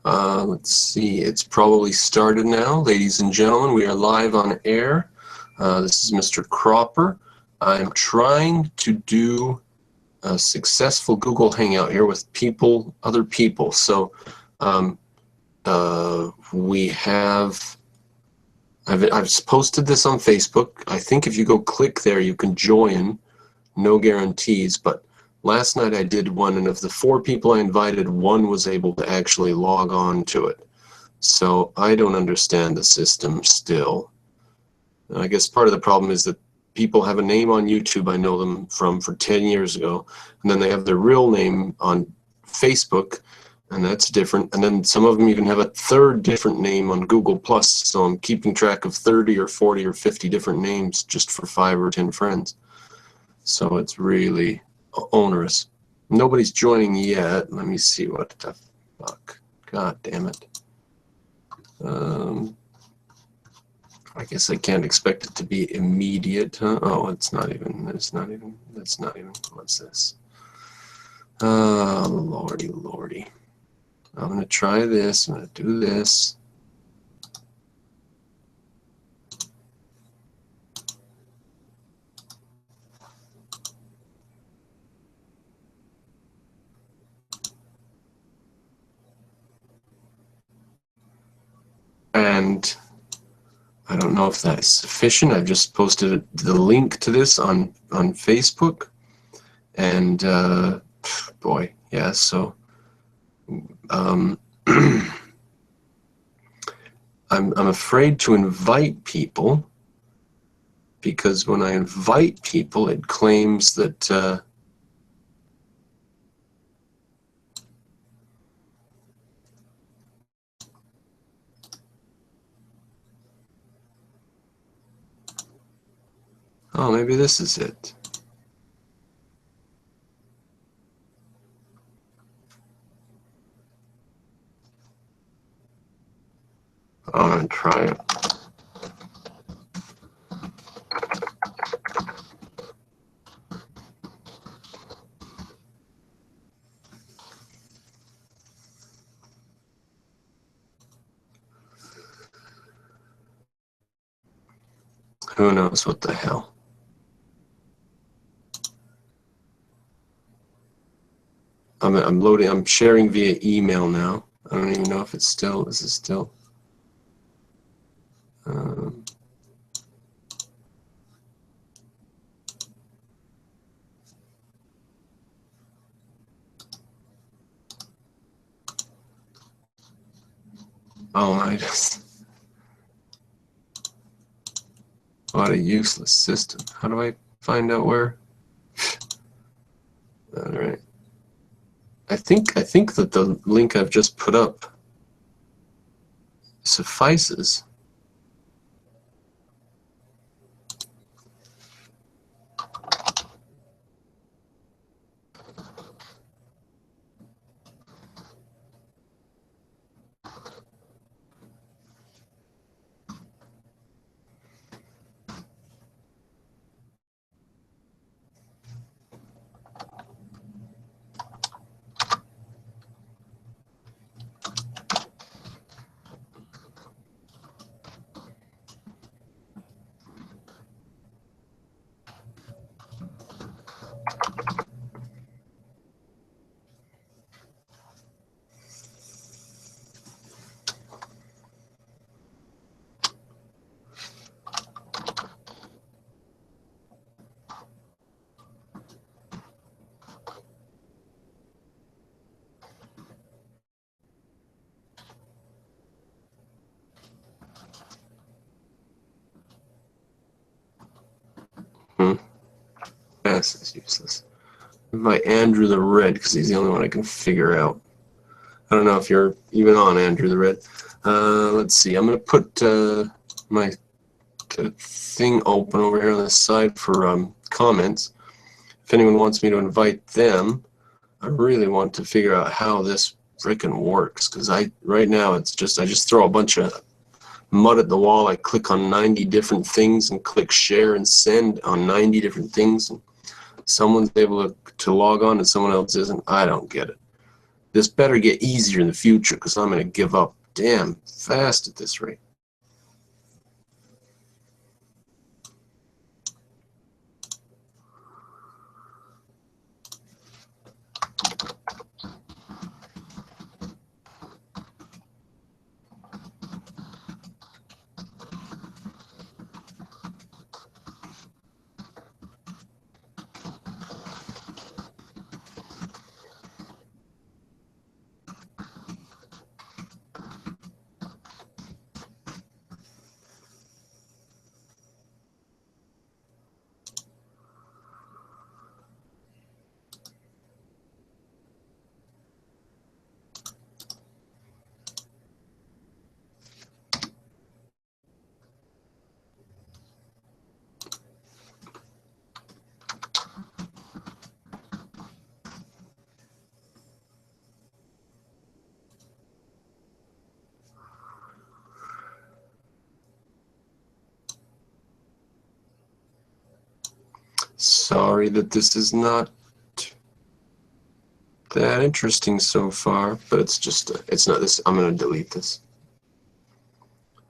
Let's see, it's probably started now. Ladies and gentlemen, we are live on air. This is Mr. Cropper. I'm trying to do a successful Google Hangout here with people, other people. So we have, I've posted this on Facebook. I think if you go click there, you can join. No guarantees, but last night I did one, and of the 4 people I invited, 1 was able to actually log on to it. So I don't understand the system still. I guess part of the problem is that people have a name on YouTube I know them from for 10 years ago, and then they have their real name on Facebook, and that's different. And then some of them even have a third different name on Google+, so I'm keeping track of 30 or 40 or 50 different names just for 5 or 10 friends. So it's really onerous. Nobody's joining yet. Let me see what the fuck. God damn it. I guess I can't expect it to be immediate, huh? Oh, it's not even, what's this? Oh, lordy, lordy. I'm gonna try this, I'm gonna do this. And I don't know if that's sufficient. I've just posted the link to this on Facebook, and boy, yeah. So I'm afraid to invite people, because when I invite people, it claims that oh, maybe this is it. I'm gonna try it. Who knows what the hell? I'm loading. I'm sharing via email now. I don't even know if it's still. This is still. Oh my! What a useless system. How do I find out where? All right. I think that the link I've just put up suffices. Yes, it's useless. By Andrew the Red, because he's the only one I can figure out. I don't know if you're even on Andrew the Red. Let's see. I'm going to put my thing open over here on the side for comments. If anyone wants me to invite them, I really want to figure out how this frickin' works, because right now it's just, I just throw a bunch of mud at the wall. I click on 90 different things and click share and send on 90 different things, and someone's able to log on and someone else isn't. I don't get it. This better get easier in the future because I'm going to give up damn fast at this rate. Sorry that this is not that interesting so far, but it's just, it's not this. I'm going to delete this.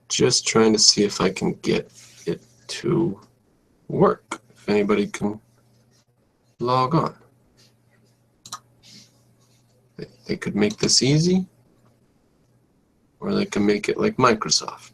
Just trying to see if I can get it to work. If anybody can log on. They could make this easy, or they can make it like Microsoft.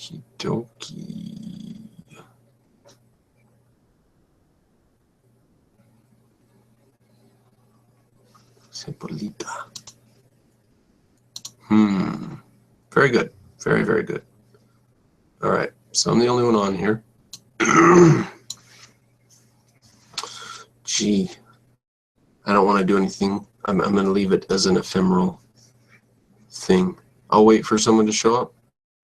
Okie dokie. Simplita. Very good. Very, very good. All right. So I'm the only one on here. Gee. I don't want to do anything. I'm going to leave it as an ephemeral thing. I'll wait for someone to show up.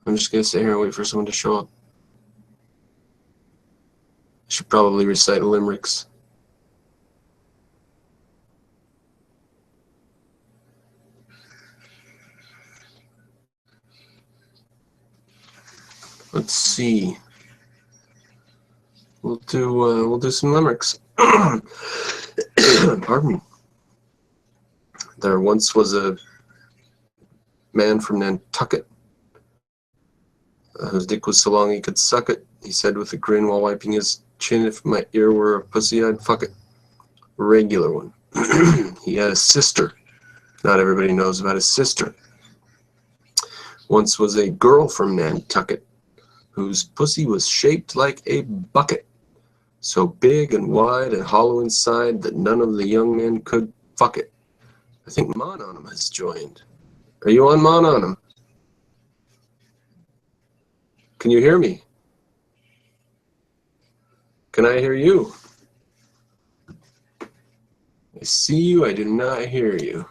I'm just going to sit here and wait for someone to show up. I should probably recite limericks. Let's see. We'll do some limericks. Pardon me. There once was a man from Nantucket whose dick was so long he could suck it. He said with a grin while wiping his chin, "If my ear were a pussy, I'd fuck it." A regular one. He had a sister. Not everybody knows about his sister. Once was a girl from Nantucket whose pussy was shaped like a bucket, so big and wide and hollow inside that none of the young men could fuck it. I think Mononum has joined. Are you on, Mononum? Can you hear me? Can I hear you? I see you, I do not hear you.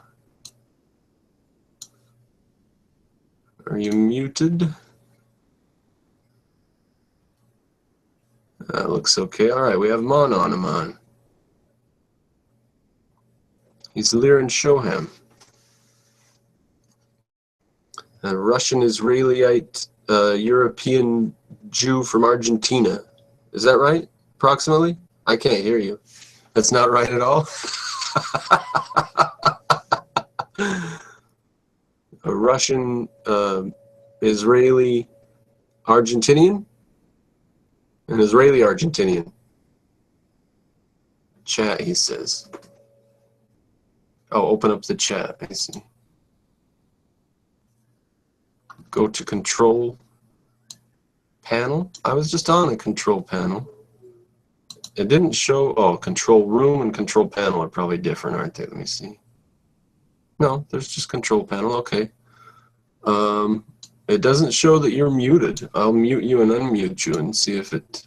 Are you muted? That looks okay. All right, we have Mononum on. He's Liran Shoham, a Russian Israelite European Jew from Argentina. Is that right? Approximately? I can't hear you. That's not right at all? A Russian Israeli Argentinian? An Israeli Argentinian. Chat, he says. Oh, open up the chat. I see. Go to control panel. I was just on a control panel. It didn't show. Oh, control room and control panel are probably different, aren't they? Let me see. No, there's just control panel. Okay. It doesn't show that you're muted. I'll mute you and unmute you and see if it...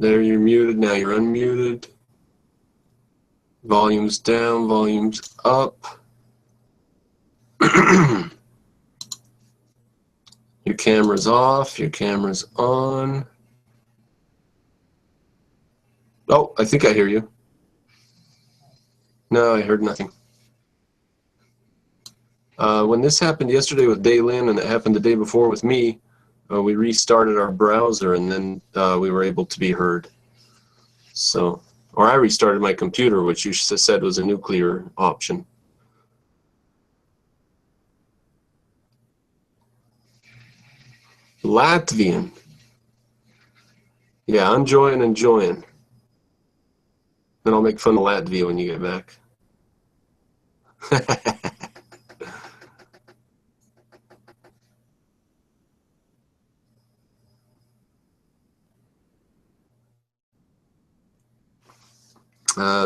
There, you're muted. Now you're unmuted. Volume's down, volume's up. Your camera's off, your camera's on. Oh, I think I hear you. No, I heard nothing. When this happened yesterday with Daylin and it happened the day before with me, we restarted our browser and then we were able to be heard. So, or I restarted my computer, which you said was a nuclear option. Latvian. Yeah, enjoying. Then I'll make fun of Latvia when you get back.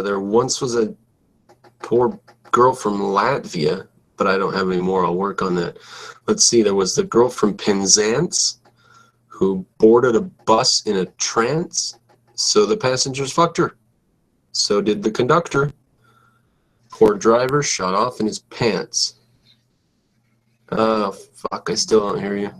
There once was a poor girl from Latvia, but I don't have any more. I'll work on that. Let's see. There was the girl from Penzance who boarded a bus in a trance, so the passengers fucked her. So did the conductor. Poor driver shot off in his pants. Oh, fuck. I still don't hear you.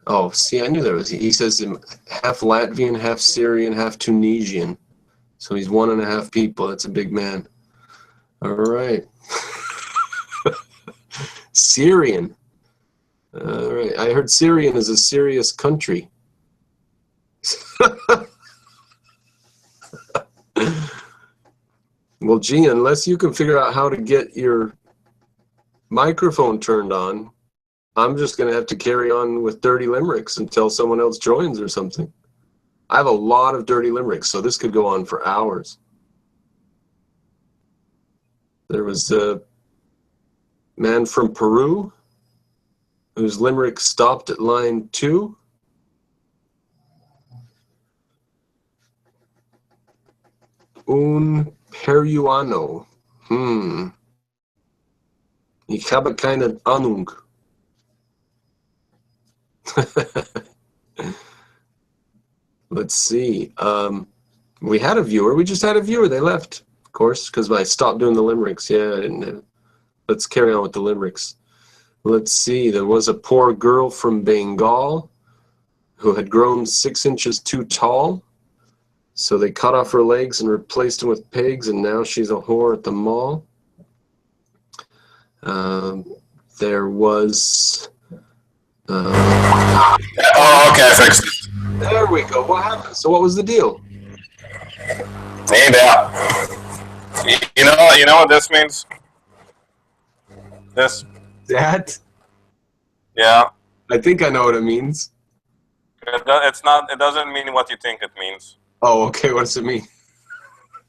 Oh, see, I knew there was. He says half Latvian, half Syrian, half Tunisian. So he's 1.5 people. That's a big man. All right. Syrian. All right. I heard Syrian is a serious country. Well, gee, unless you can figure out how to get your microphone turned on, I'm just going to have to carry on with dirty limericks until someone else joins or something. I have a lot of dirty limericks, so this could go on for hours. There was a man from Peru whose limerick stopped at line 2. Un peruano. Ich habe keine Ahnung. Let's see. We had a viewer. We just had a viewer. They left, of course, because I stopped doing the limericks. Yeah, let's carry on with the limericks. Let's see. There was a poor girl from Bengal who had grown 6 inches too tall. So they cut off her legs and replaced them with pigs, and now she's a whore at the mall. There was... oh, okay, I fixed it. There we go. What happened? So what was the deal? Hey there. You know what this means? This? That? Yeah. I think I know what it means. It doesn't mean what you think it means. Oh, okay. What does it mean?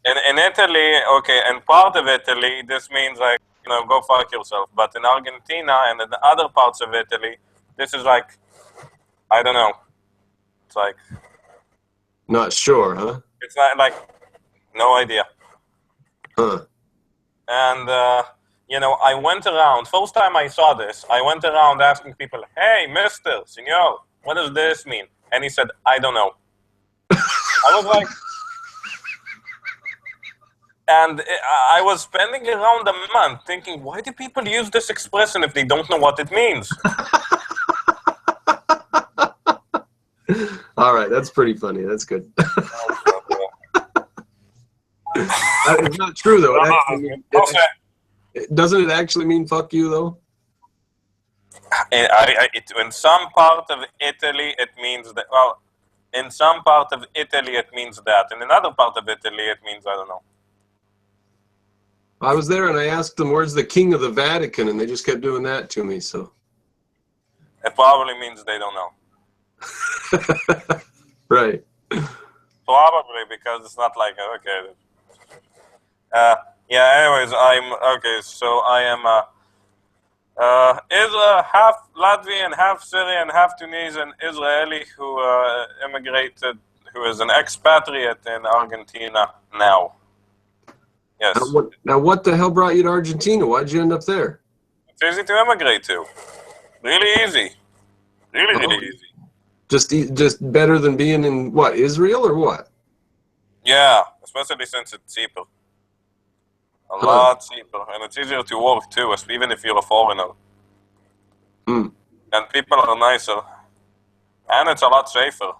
In Italy, okay, in part of Italy, this means like, go fuck yourself. But in Argentina and in the other parts of Italy, this is like, I don't know. It's like... Not sure, huh? It's not like, no idea. Huh. And, I went around, first time I saw this, I went around asking people, hey, mister, senor, what does this mean? And he said, I don't know. I was like... And I was spending around a month thinking, why do people use this expression if they don't know what it means? All right, that's pretty funny. That's good. It's not true, though. Doesn't it actually mean fuck you, though? In some part of Italy, it means that. Well, in some part of Italy, it means that. In another part of Italy, it means, I don't know. I was there and I asked them, where's the king of the Vatican? And they just kept doing that to me, so. It probably means they don't know. Right. Probably, because it's not like, okay. Yeah, anyways, so I am Is half Latvian, half Syrian, half Tunisian Israeli who immigrated, who is an expatriate in Argentina now. Yes. Now, what the hell brought you to Argentina? Why'd you end up there? It's easy to immigrate to. Really easy. Really easy. Just better than being in what, Israel or what? Yeah, especially since it's cheaper. A lot cheaper, and it's easier to work too, even if you're a foreigner. Hmm. And people are nicer, and it's a lot safer.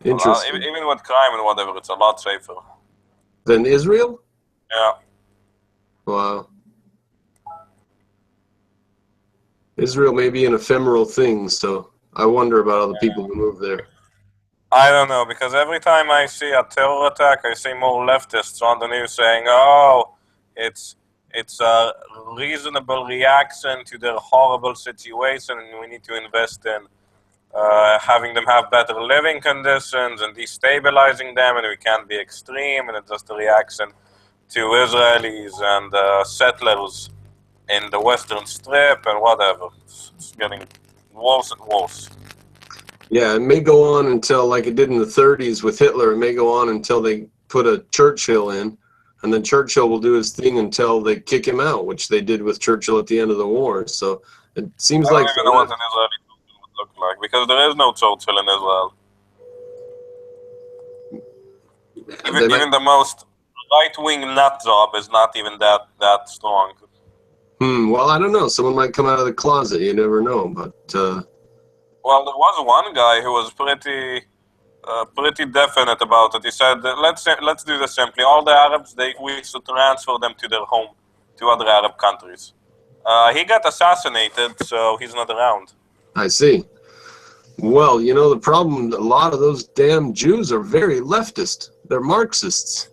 Interesting. Even with crime and whatever, it's a lot safer. Than Israel? Yeah. Wow. Israel may be an ephemeral thing, so I wonder about all the people who move there. I don't know, because every time I see a terror attack, I see more leftists on the news saying, "Oh, it's a reasonable reaction to their horrible situation, and we need to invest in having them have better living conditions and destabilizing them, and we can't be extreme, and it's just a reaction to Israelis and settlers in the Western Strip and whatever." It's getting worse and worse. Yeah, it may go on until, like it did in the 30s with Hitler, it may go on until they put a Churchill in, and then Churchill will do his thing until they kick him out, which they did with Churchill at the end of the war. So it seems like... I don't even know what an Israeli Churchill would look like, because there is no Churchill in Israel. Even the most right-wing nut job is not even that strong. Well, I don't know. Someone might come out of the closet. You never know, but... Well, there was one guy who was pretty definite about it. He said, let's do this simply. All the Arabs, we should transfer them to their home, to other Arab countries. He got assassinated, so he's not around. I see. Well, you know, the problem, a lot of those damn Jews are very leftist. They're Marxists.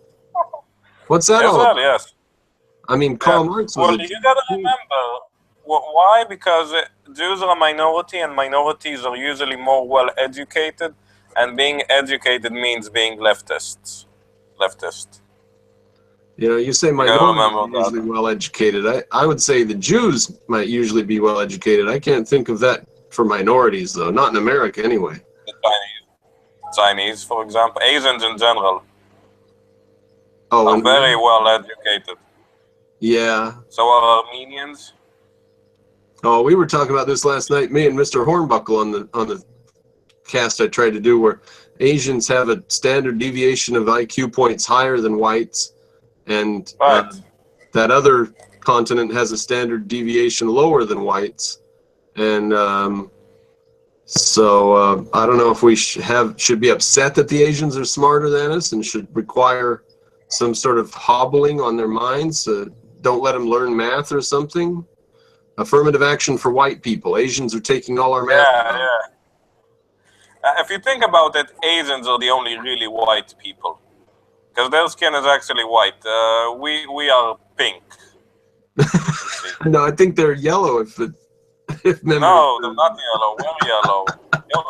What's that all about? Yes. I mean, Karl Marx was... Well, you gotta remember, why? Because Jews are a minority, and minorities are usually more well-educated, and being educated means being leftist. You know, you say minorities are usually well-educated. I would say the Jews might usually be well-educated. I can't think of that for minorities, though. Not in America, anyway. The Chinese, for example. Asians in general are very well-educated. Yeah. So are Armenians. Oh, we were talking about this last night, me and Mr. Hornbuckle on the cast I tried to do, where Asians have a standard deviation of IQ points higher than whites, and that other continent has a standard deviation lower than whites. And so I don't know if we should be upset that the Asians are smarter than us and should require some sort of hobbling on their minds. Don't let them learn math or something. Affirmative action for white people. Asians are taking all our math. Yeah. If you think about it, Asians are the only really white people, because their skin is actually white. We are pink. No, I think they're yellow. If no, they're not yellow. We're yellow.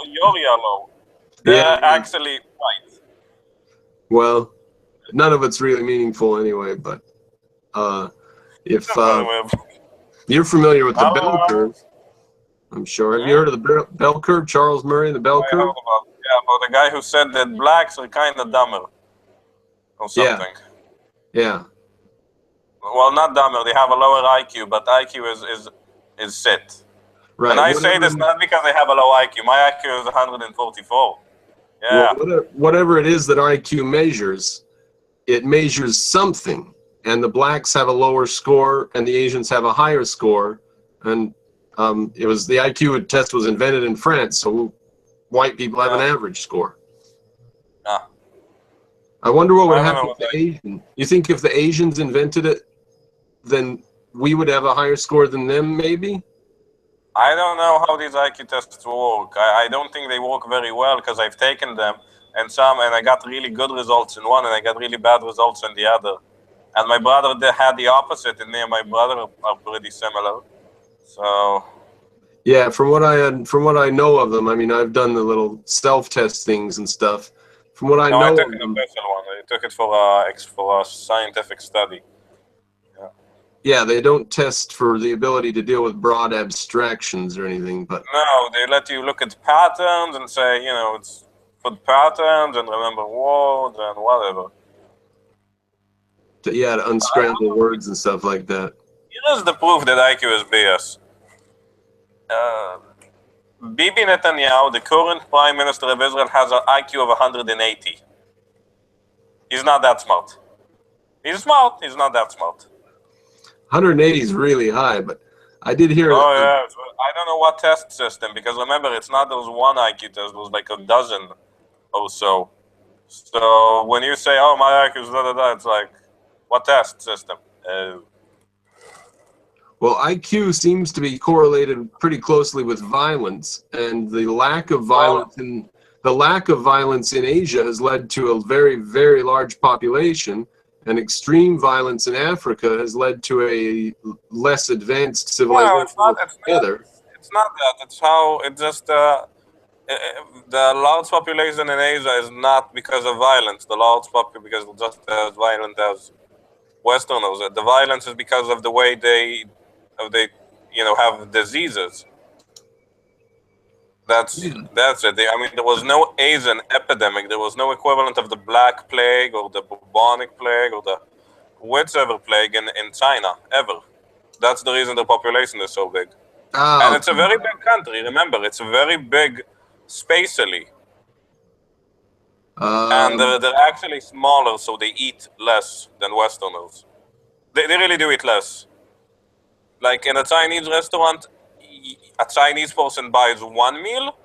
You're yellow. They're actually white. Well, none of it's really meaningful anyway. But if you're familiar with the bell curve, I'm sure. Have you heard of the bell curve? Charles Murray and the bell curve? About the guy who said that blacks are kind of dumber or something. Yeah. Well, not dumber. They have a lower IQ, but IQ is set. Right. And I say this not because they have a low IQ. My IQ is 144. Yeah. Well, whatever it is that IQ measures, it measures something. And the blacks have a lower score, and the Asians have a higher score. And it was the IQ test was invented in France, so white people have an average score. I wonder what would happen with the Asian. You think if the Asians invented it, then we would have a higher score than them, maybe? I don't know how these IQ tests work. I don't think they work very well, because I've taken them, and I got really good results in one, and I got really bad results in the other. And my brother had the opposite, and me and my brother are pretty similar. So yeah, from what I know of them, I mean, I've done the little self-test things and stuff. From what I know, I took an official one. I took it for a scientific study. Yeah, they don't test for the ability to deal with broad abstractions or anything, but No, they let you look at patterns and say, you know, it's put patterns and remember words and whatever. to unscramble words and stuff like that. Here's the proof that IQ is BS. Bibi Netanyahu, the current Prime Minister of Israel, has an IQ of 180. He's not that smart. He's smart, he's not that smart. 180 is really high, but I did hear. Oh, yeah. I don't know what test system, because remember, it's not those one IQ test, it was like a dozen or so. So when you say, oh, my IQ is da da da, it's like, what test system? Well, IQ seems to be correlated pretty closely with violence, and the lack of violence in Asia has led to a very, very large population, and extreme violence in Africa has led to a less advanced civilization. No, it's not that. It's how it just the large population in Asia is not because of violence. The large population because just as violent as Westerners. The violence is because of the way they have diseases. That's it. I mean, there was no Asian epidemic. There was no equivalent of the Black Plague or the bubonic plague or the whichever plague in China ever. That's the reason the population is so big. And it's a very big country. Remember, it's very big spatially. And they're actually smaller, so they eat less than Westerners. They really do eat less. Like in a Chinese restaurant, a Chinese person buys one meal.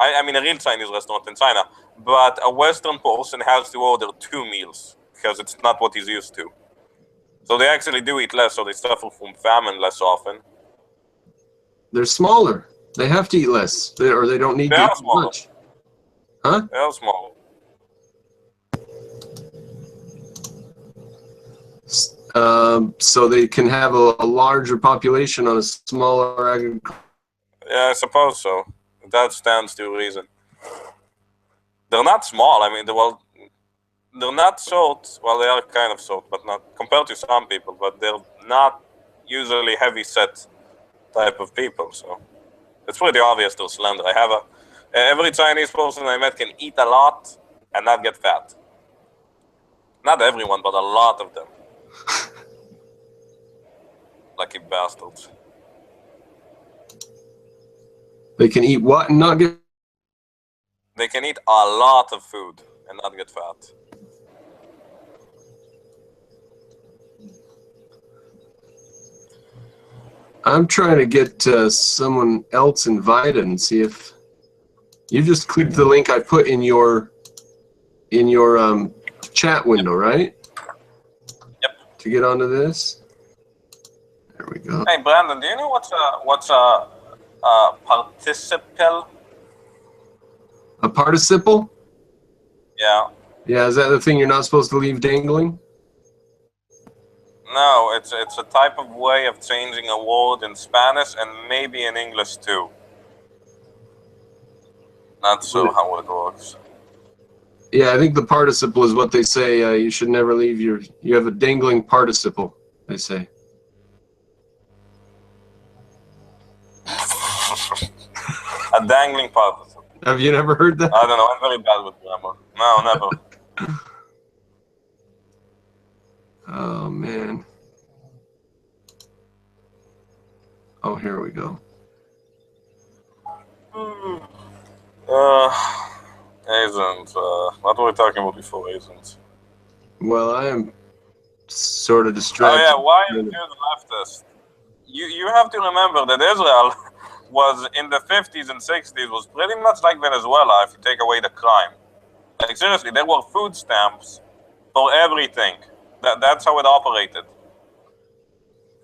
I mean, a real Chinese restaurant in China. But a Western person has to order 2 meals because it's not what he's used to. So they actually do eat less, so they suffer from famine less often. They're smaller. They have to eat less, or they don't need to eat much. Huh? They're smaller. So they can have a larger population on a smaller agriculture. Yeah, I suppose so. That stands to reason. They're not small. I mean, they're not short. Well, they are kind of short, but not compared to some people. But they're not usually heavy-set type of people. So it's pretty obvious they're slender. Every Chinese person I met can eat a lot and not get fat. Not everyone, but a lot of them. Lucky bastards. They can eat what and not get... They can eat a lot of food and not get fat. I'm trying to get someone else invited and see if... You just clicked the link I put in your chat window, right? Yep. To get onto this. There we go. Hey, Brandon, do you know what's a participle? A participle? Yeah. Yeah, is that the thing you're not supposed to leave dangling? No, it's a type of way of changing a word in Spanish and maybe in English too. Not sure how it works. Yeah, I think the participle is what they say. You should never leave you have a dangling participle, they say. A dangling participle. Have you never heard that? I don't know. I'm very bad with grammar. No, never. Oh, man. Oh, here we go. Asians. What were we talking about before Asians? Well, I am sort of distracted. Oh, yeah. Why are you the leftist? You have to remember that Israel was in the 50s and 60s was pretty much like Venezuela if you take away the crime. Like seriously, there were food stamps for everything. That's how it operated.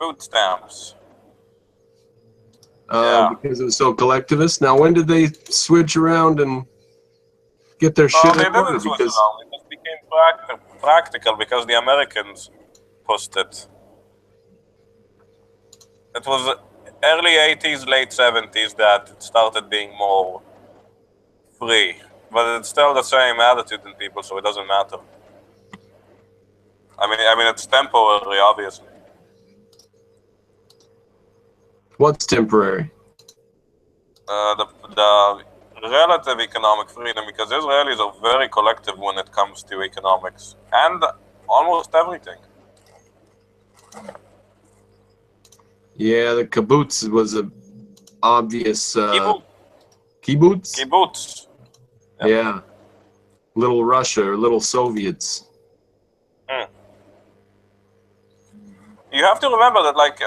Food stamps. Because it was so collectivist. Now, when did they switch around and get their shit they in order? didn't switch around. It just became practical because the Americans pushed it. It was early 80s, late 70s that it started being more free. But it's still the same attitude in people, so it doesn't matter. I mean, it's temporary, obviously. What's temporary? The relative economic freedom, because Israelis are very collective when it comes to economics and almost everything. Yeah, the kibbutz was a obvious Kibbutz. kibbutz. Kibbutz. Yeah, little Russia or little Soviets. You have to remember that, like,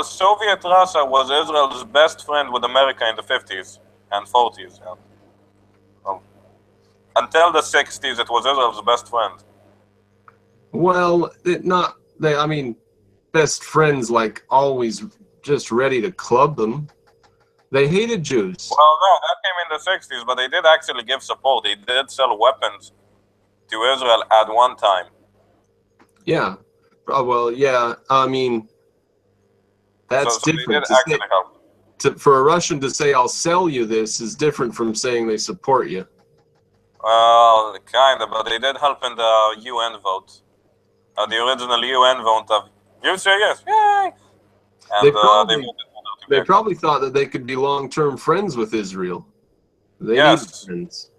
Soviet Russia was Israel's best friend with America in the 50s and 40s. Yeah. Until the 60s, it was Israel's best friend. Well, I mean, best friends, like, always just ready to club them. They hated Jews. Well, no, that came in the 60s, but they did actually give support. They did sell weapons to Israel at one time. Yeah. Well, yeah, I mean, that's so different. They did actually help. For a Russian to say, I'll sell you this is different from saying they support you. Well, kind of, but they did help in the UN vote. The original UN vote of, you say yes, yay! And they probably thought that they could be long-term friends with Israel. They need friends.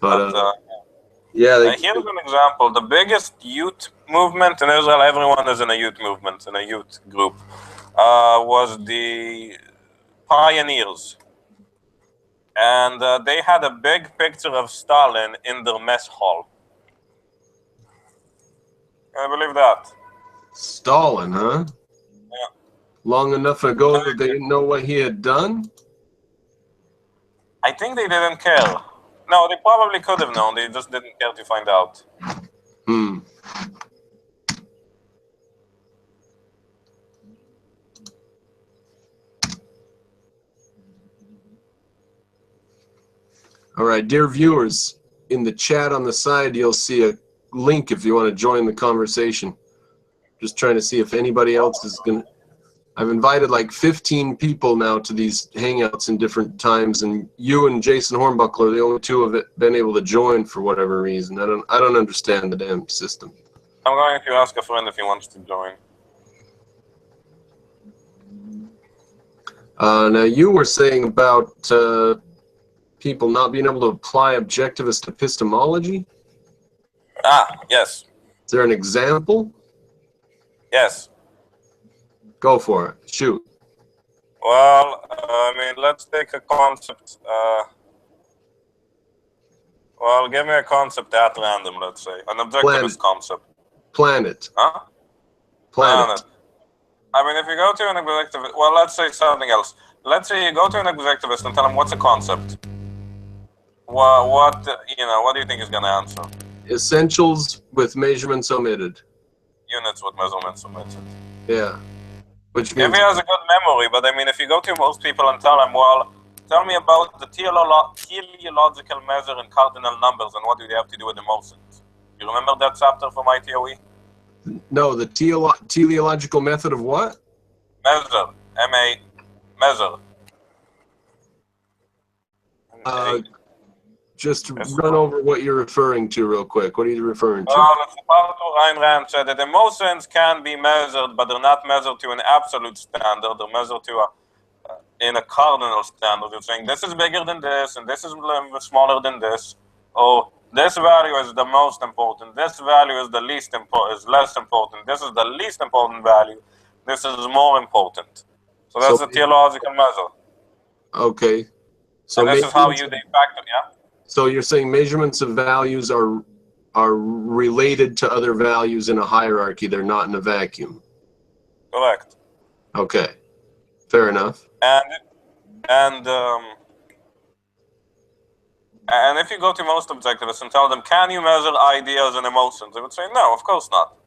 But yeah. Here's an example. The biggest youth movement in Israel, everyone is in a youth movement, in a youth group, was the Pioneers. And they had a big picture of Stalin in their mess hall. Can I believe that? Stalin, huh? Yeah. Long enough ago that they didn't know what he had done? I think they didn't care. No, they probably could have known. They just didn't care to find out. All right, dear viewers, in the chat on the side, you'll see a link if you want to join the conversation. Just trying to see if anybody else is going to... I've invited like 15 people now to these hangouts in different times, and you and Jason Hornbuckle are the only two of it been able to join for whatever reason. I don't understand the damn system. I'm going to ask a friend if he wants to join. Now, you were saying about people not being able to apply objectivist epistemology? Yes. Is there an example? Yes. Go for it. Shoot. Well, I mean, let's take a concept. Well, give me a concept at random, let's say. An objectivist concept. Planet. Huh? Planet. I mean, if you go to an objectivist, well, let's say something else. Let's say you go to an objectivist and tell him what's a concept. What do you think he's going to answer? Essentials with measurements omitted. Units with measurements omitted. Yeah. Which means if he has a good memory, but I mean, if you go to most people and tell him, well, tell me about the teleological measure in cardinal numbers and what do they have to do with emotions. You remember that chapter from ITOE? No, the teleological method of what? Measure. M-A. Measure. Just run over what you're referring to real quick. What are you referring to? Well, it's about what Ayn Rand said, that emotions can be measured, but they're not measured to an absolute standard. They're measured to in a cardinal standard. You're saying this is bigger than this, and this is smaller than this. Or this value is the most important. This value is the least important. Is less important. This is the least important value. This is more important. So that's the theological measure. Okay. So and this is how you de facto, yeah. So you're saying measurements of values are related to other values in a hierarchy. They're not in a vacuum. Correct. Okay. Fair enough. And if you go to most objectivists and tell them, can you measure ideas and emotions? They would say, no, of course not.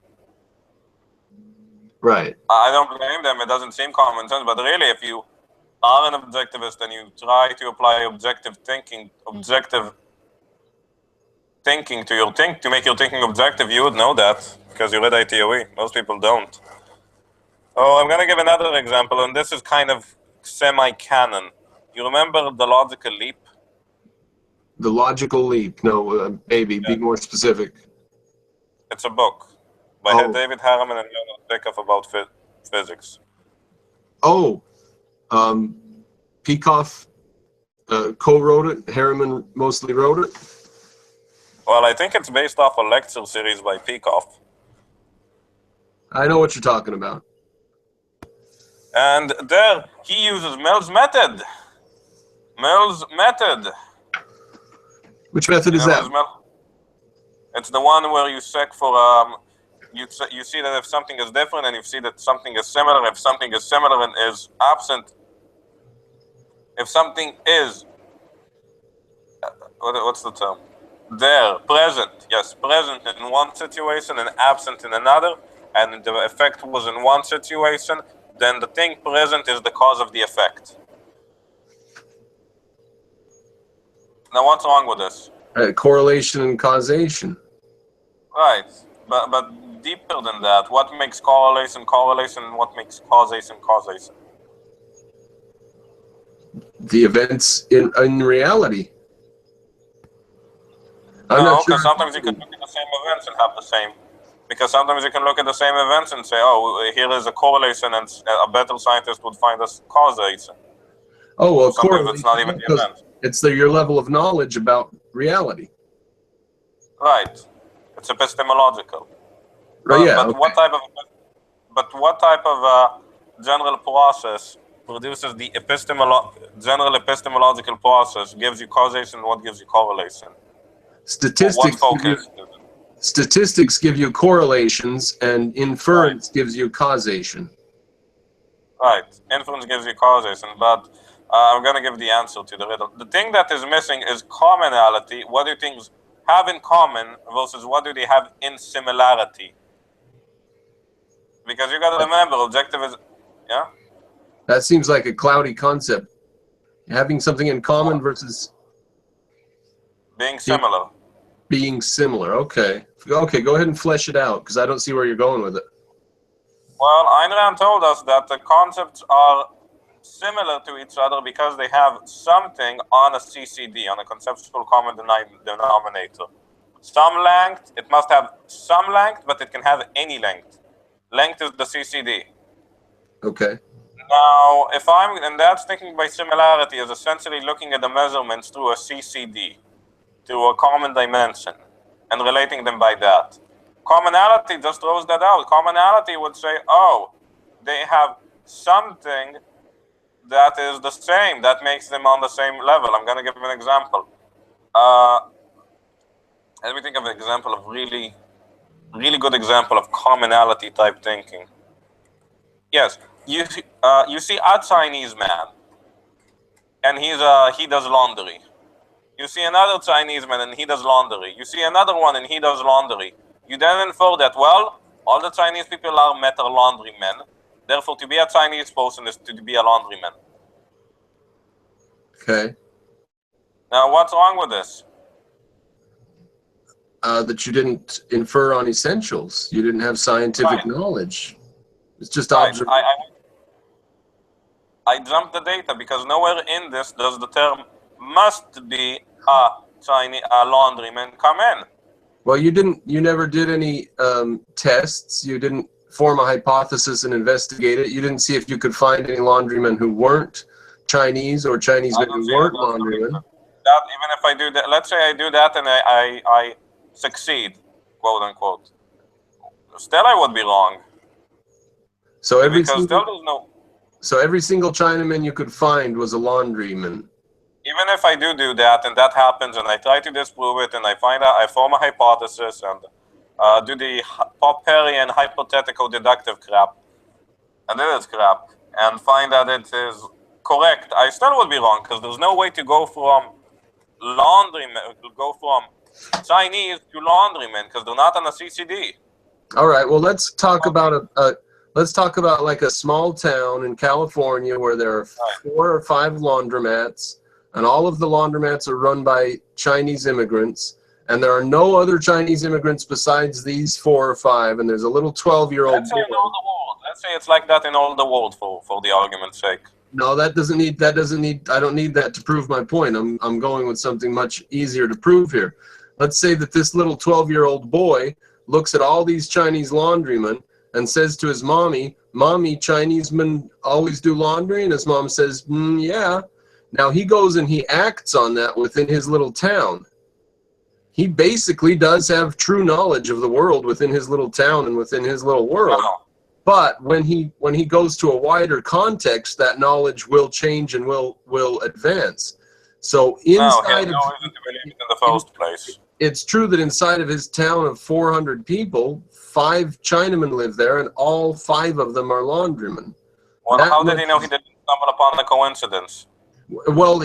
Right. I don't blame them. It doesn't seem common sense. But really, if you are an objectivist and you try to apply objective thinking to your to make your thinking objective, you would know that because you read ITOE. Most people don't. Oh, I'm going to give another example, and this is kind of semi-canon. You remember The Logical Leap? The Logical Leap. No, maybe. Be more specific. It's a book by David Harriman and Leonard Peikoff about physics. Oh, Peikoff co-wrote it. Harriman mostly wrote it. Well, I think it's based off a lecture series by Peikoff. I know what you're talking about. And there, he uses Mill's method. Mill's method. Which method is that? It's the one where you check for you see that if something is different, and you see that something is similar. If something is similar and is absent, if something is what's the term? There, present. Yes, present in one situation and absent in another, and the effect was in one situation, then the thing present is the cause of the effect. Now, what's wrong with this? Correlation and causation. Right, but deeper than that, what makes correlation correlation, and what makes causation causation? The events in reality. No, because sometimes you can look at the same events and have the same. Because sometimes you can look at the same events and say, oh, here is a correlation, and a better scientist would find a causation. Oh, well, sometimes it's not even the event. It's your level of knowledge about reality. Right. It's epistemological. Right, yeah. But okay. what type of general process produces the general epistemological process, gives you causation, what gives you correlation? Statistics give you correlations, and inference gives you causation. Right. Inference gives you causation, but I'm going to give the answer to the riddle. The thing that is missing is commonality. What do things have in common versus what do they have in similarity? Because you got to remember, objective is, yeah? That seems like a cloudy concept. Having something in common versus being similar. Being similar, okay. Okay, go ahead and flesh it out, because I don't see where you're going with it. Well, Ayn Rand told us that the concepts are similar to each other because they have something on a CCD, on a conceptual common denominator. Some length, it must have some length, but it can have any length. Length is the CCD. Okay. Now, and that's thinking by similarity is essentially looking at the measurements through a CCD, to a common dimension, and relating them by that. Commonality just throws that out. Commonality would say, oh, they have something that is the same, that makes them on the same level. I'm going to give an example. Let me think of an example of really good example of commonality type thinking. Yes, you see a Chinese man, and he does laundry. You see another Chinese man and he does laundry. You see another one and he does laundry. You then infer that, well, all the Chinese people are metal laundrymen. Therefore, to be a Chinese person is to be a laundryman. Okay. Now, what's wrong with this? That you didn't infer on essentials. You didn't have scientific knowledge. It's just observation. I jumped the data because nowhere in this does the term must be a Chinese laundryman come in. Well, you never did any tests. You didn't form a hypothesis and investigate it. You didn't see if you could find any laundrymen who weren't Chinese or Chinese men who weren't laundrymen. That, even if I do that, let's say I do that and I succeed, quote unquote, still I would be wrong. So every single Chinaman you could find was a laundryman. Even if I do that, and that happens, and I try to disprove it, and I find out, I form a hypothesis, and do the Popperian hypothetical deductive crap, and it is crap, and find that it is correct, I still would be wrong, because there's no way to go from Chinese to laundrymen, because they're not on a CCD. All right, well, let's talk about like a small town in California where there are 4 or 5 laundromats, and all of the laundromats are run by Chinese immigrants, and there are no other Chinese immigrants besides these 4 or 5, and there's a little 12-year-old Let's say in all the world. Let's say it's like that in all the world for the argument's sake. No, I don't need that to prove my point. I'm going with something much easier to prove here. Let's say that this little 12-year-old boy looks at all these Chinese laundrymen and says to his mommy, Mommy, Chinese men always do laundry? And his mom says, yeah. Now he goes and he acts on that within his little town. He basically does have true knowledge of the world within his little town and within his little world. No. But when he goes to a wider context, that knowledge will change and will advance. So No, he has inside no of reason to believe it in the first place. it's true that inside of his town of 400 people, 5 Chinamen live there, and all 5 of them are laundrymen. Well, That how did he much know he didn't stumble upon a coincidence? Well,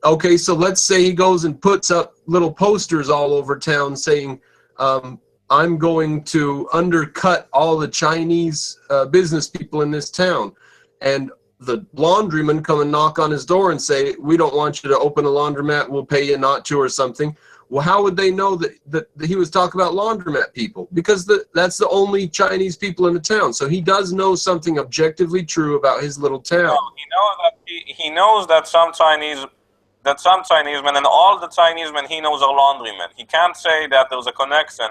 okay, so let's say he goes and puts up little posters all over town saying, I'm going to undercut all the Chinese business people in this town. And the laundrymen come and knock on his door and say, we don't want you to open a laundromat, we'll pay you not to or something. Well, how would they know that he was talking about laundromat people? Because that's the only Chinese people in the town. So he does know something objectively true about his little town. No, he knows that some Chinese men and all the Chinese men he knows are laundrymen. He can't say that there's a connection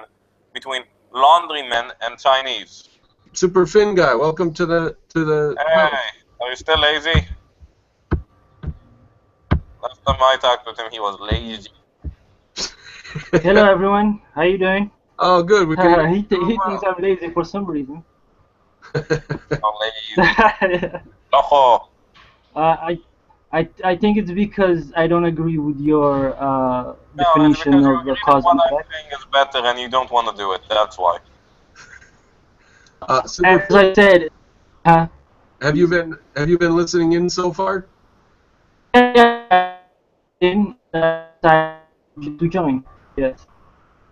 between laundrymen and Chinese. Super Fin guy, welcome to the Hey, are you still lazy? Last time I talked with him, he was lazy. Hello everyone, how you doing? Oh, good. We can he thinks I'm lazy for some reason. I'm lazy. No. I think it's because I don't agree with your definition of the cause and what I effect. think is better, and you don't want to do it. That's why. As I said, have you been listening in so far? To join, yes.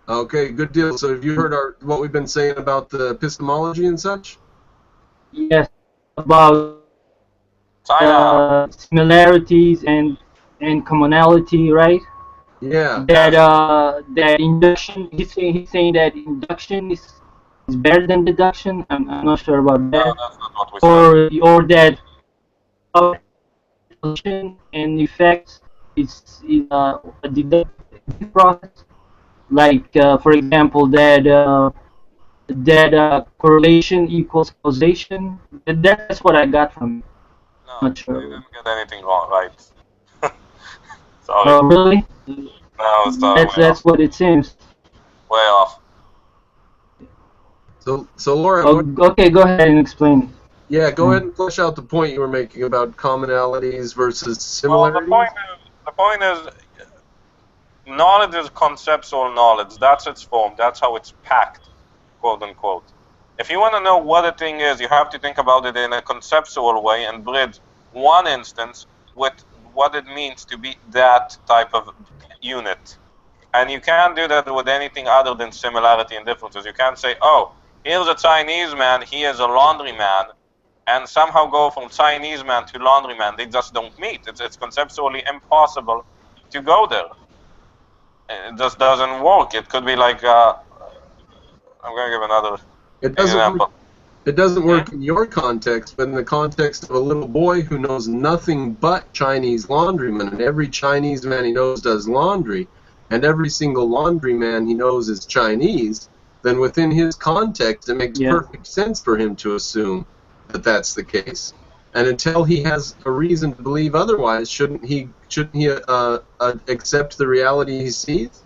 Okay, good deal. So have you heard what we've been saying about the epistemology and such? Yes, about similarities and commonality, right? Yeah. That induction. He's saying that induction is better than deduction. I'm not sure about that. No, that's not what we said. Or that and effects is a deductive process. Like for example, that correlation equals causation. That's what I got from it. No, Not sure. you didn't get anything wrong, right? Sorry. Oh, really? No, sorry. That's what it seems. Way off. So Laura. Okay, go ahead and explain. Yeah, go ahead and flesh out the point you were making about commonalities versus similarities. Well, the point is, knowledge is conceptual knowledge. That's its form. That's how it's packed, quote unquote. If you want to know what a thing is, you have to think about it in a conceptual way and bridge one instance with what it means to be that type of unit. And you can't do that with anything other than similarity and differences. You can't say, oh, here's a Chinese man, he is a laundry man, and somehow go from Chinese man to laundry man. They just don't meet. It's conceptually impossible to go there. It just doesn't work. It could be like, I'm going to give another example. It doesn't work in your context, but in the context of a little boy who knows nothing but Chinese laundrymen, and every Chinese man he knows does laundry, and every single laundryman he knows is Chinese, then within his context, it makes perfect sense for him to assume that that's the case. And until he has a reason to believe otherwise, shouldn't he accept the reality he sees?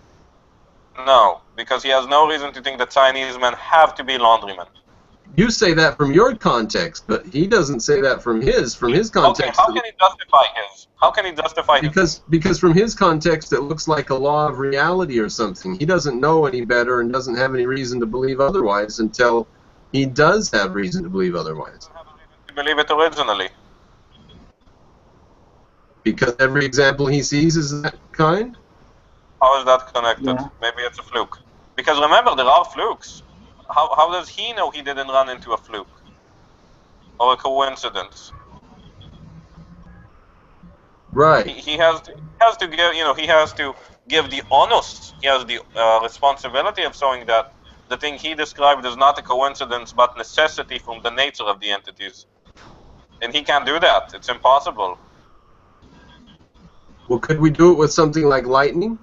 No, because he has no reason to think that Chinese men have to be laundrymen. You say that from your context, but he doesn't say that from his context. Okay, how can he justify his? How can he justify his? Because from his context, it looks like a law of reality or something. He doesn't know any better and doesn't have any reason to believe otherwise until he does have reason to believe otherwise. He doesn't have a reason to believe it originally. Because every example he sees is that kind? How is that connected? Yeah. Maybe it's a fluke. Because remember, there are flukes. How does he know he didn't run into a fluke? Or a coincidence? Right. He has to give, he has to give the onus. He has the responsibility of showing that the thing he described is not a coincidence, but necessity from the nature of the entities. And he can't do that. It's impossible. Well, could we do it with something like lightning?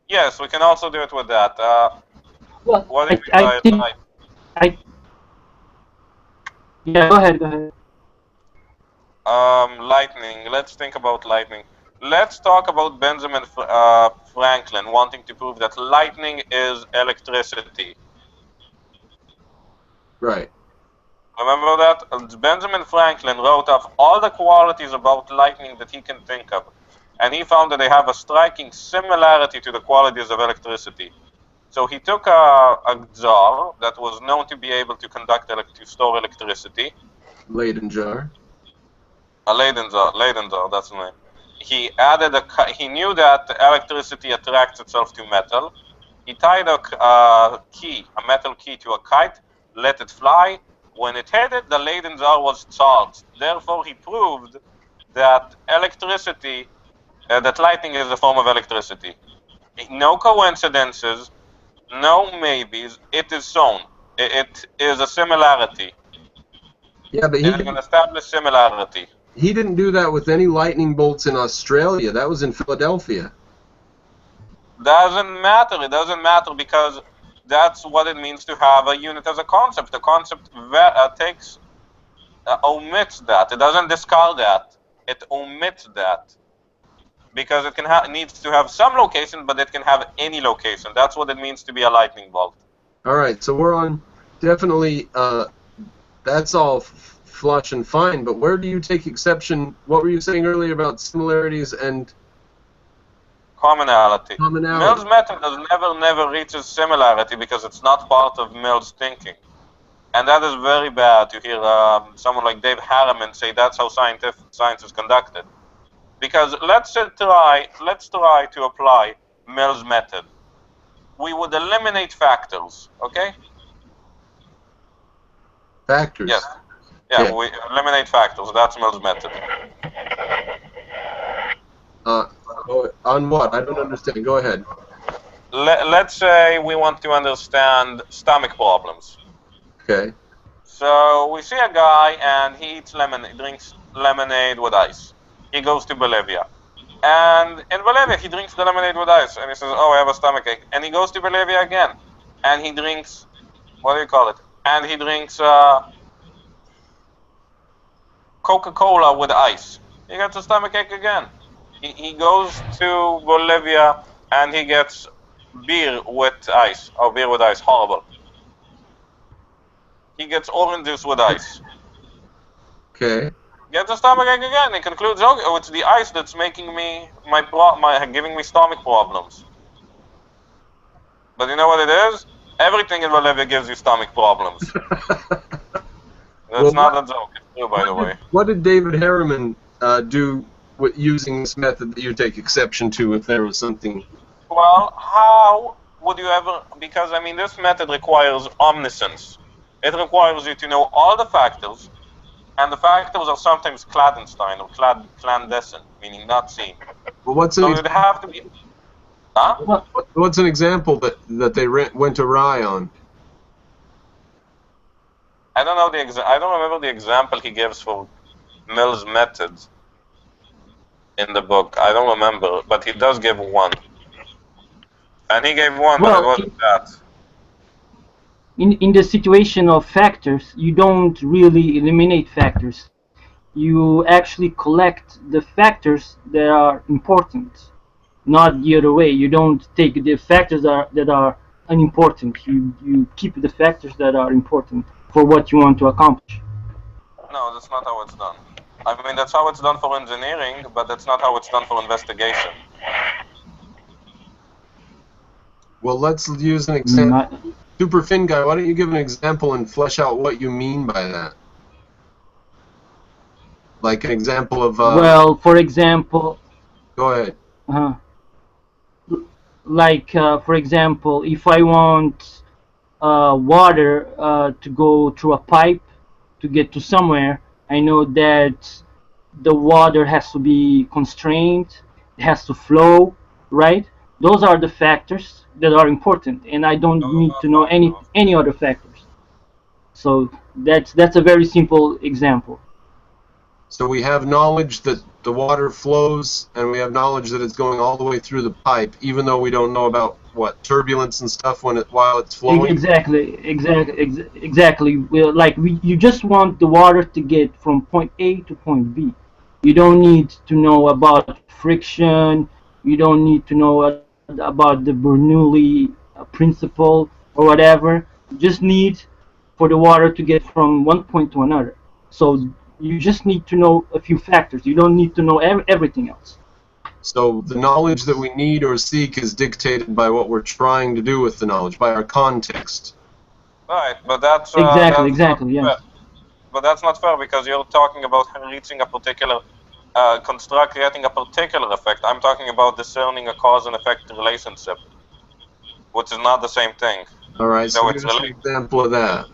Yes, we can also do it with that. Well, What do you mean by light? Yeah, go ahead, go ahead. Lightning. Let's think about lightning. Let's talk about Benjamin Franklin wanting to prove that lightning is electricity. Right. Remember that? Benjamin Franklin wrote off all the qualities about lightning that he can think of, and he found that they have a striking similarity to the qualities of electricity. So he took a jar that was known to be able to store electricity. Leyden jar. A Leyden jar, that's the name. He added he knew that electricity attracts itself to metal. He tied a metal key to a kite, let it fly. When it hit it, the Leyden jar was charged. Therefore, he proved that that lightning is a form of electricity. No coincidences, no maybes. It is shown. It is a similarity. Yeah, but It is an established similarity. he didn't do that with any lightning bolts in Australia. That was in Philadelphia. Doesn't matter. It doesn't matter because that's what it means to have a unit as a concept. The concept omits that. It doesn't discard that. It omits that because it needs to have some location, but it can have any location. That's what it means to be a lightning bolt. All right, so we're on definitely. That's all flush and fine. But where do you take exception? What were you saying earlier about similarities and commonality? Commonality. Mill's method never reaches similarity because it's not part of Mill's thinking. And that is very bad to hear someone like Dave Harriman say that's how science is conducted. Because let's try to apply Mill's method. We would eliminate factors, okay? Factors. Yes. Yeah, we eliminate factors. That's Mill's method. On what? I don't understand. Go ahead. Let's say we want to understand stomach problems. Okay. So we see a guy and he drinks lemonade with ice. He goes to Bolivia. And in Bolivia, he drinks the lemonade with ice. And he says, oh, I have a stomachache. And he goes to Bolivia again. And he drinks, what do you call it? And he drinks Coca-Cola with ice. He gets a stomachache again. He goes to Bolivia and he gets beer with ice. Oh, beer with ice, horrible. He gets orange juice with ice. Okay. Gets a stomachache again. He concludes, oh, it's the ice that's making me giving me stomach problems. But you know what it is? Everything in Bolivia gives you stomach problems. That's not a joke. It's true, by the way. What did David Harriman do with using this method that you take exception to if there was something? Well, how would you ever... Because, I mean, this method requires omniscience. It requires you to know all the factors, and the factors are sometimes clandestine or clandestine, meaning not seen. Well, what's so you'd have to be... Huh? What's an example that they went awry on? I don't know I don't remember the example he gives for Mill's method in the book. I don't remember, but he does give one. And he gave one, but it wasn't that. In the situation of factors, you don't really eliminate factors. You actually collect the factors that are important, not the other way. You don't take the factors that are unimportant. You keep the factors that are important for what you want to accomplish. No, that's not how it's done. I mean, that's how it's done for engineering, but that's not how it's done for investigation. Well, let's use an example. Super Fin Guy, why don't you give an example and flesh out what you mean by that? Like an example of... well, for example... Go ahead. Like, for example, if I want water to go through a pipe to get to somewhere, I know that the water has to be constrained, it has to flow, right? Those are the factors that are important, and I don't need to know any other factors. So that's a very simple example. So we have knowledge that the water flows and we have knowledge that it's going all the way through the pipe, even though we don't know about what turbulence and stuff while it's flowing. Exactly. Well, like you just want the water to get from point A to point B. You don't need to know about friction. You don't need to know about the Bernoulli principle or whatever. You just need for the water to get from one point to another. So you just need to know a few factors. You don't need to know everything else. So the knowledge that we need or seek is dictated by what we're trying to do with the knowledge, by our context. Right, but that's Exactly. not Yes. fair. But that's not fair because you're talking about reaching a particular creating a particular effect. I'm talking about discerning a cause and effect relationship, which is not the same thing. All right, so it's give us an related. example of that.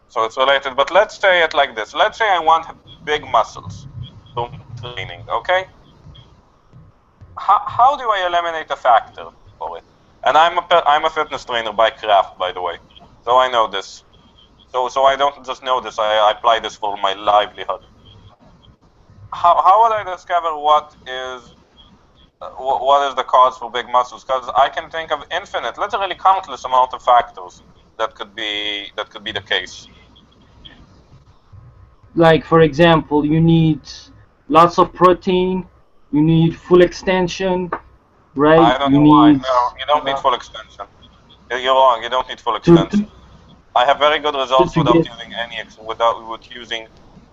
So it's related, but let's say it like this. Let's say I want big muscles from training, okay? How do I eliminate a factor for it? And I'm a fitness trainer by craft, by the way, so I know this. So I don't just know this, I apply this for my livelihood. How would I discover what is the cause for big muscles? Because I can think of infinite, literally countless amount of factors that could be the case. Like for example, you need lots of protein. You need full extension, right? I don't You know why. need No, you don't need full extension. You're wrong. You don't need full to extension. I have very good results to without get. using without using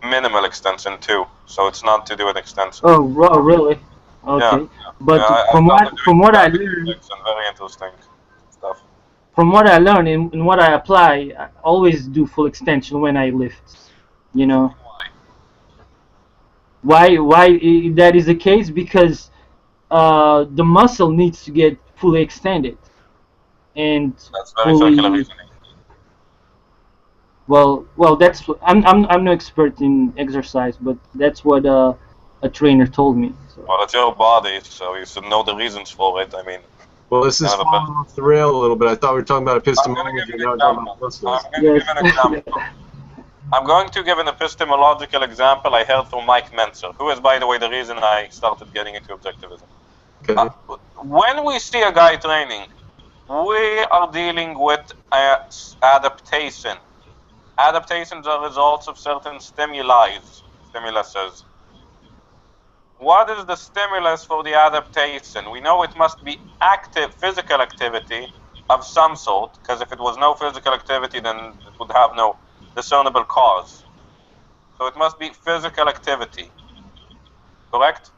minimal extension too. So it's not to do with extension. Oh, really? Yeah, Okay. But I from started what doing I dynamic learned, physics and very interesting stuff. and what I apply, I always do full extension when I lift. You know that is the case? Because the muscle needs to get fully extended and That's very circular fully. reasoning. Well, that's I'm no expert in exercise, but that's what a trainer told me. So. Well, it's your body, so you should know the reasons for it. I mean, Well, this is kind of a bit. falling off the rail a little bit. I thought we were talking about I'm going to give epistemology, an now we're talking example. about muscles. I'm going to Yes. give an example. I'm going to give an epistemological example I heard from Mike Menzer, who is, by the way, the reason I started getting into objectivism. Okay. When we see a guy training, we are dealing with adaptation. Adaptations are results of certain stimuluses. What is the stimulus for the adaptation? We know it must be active physical activity of some sort, because if it was no physical activity, then it would have no discernible cause. So it must be physical activity. Correct?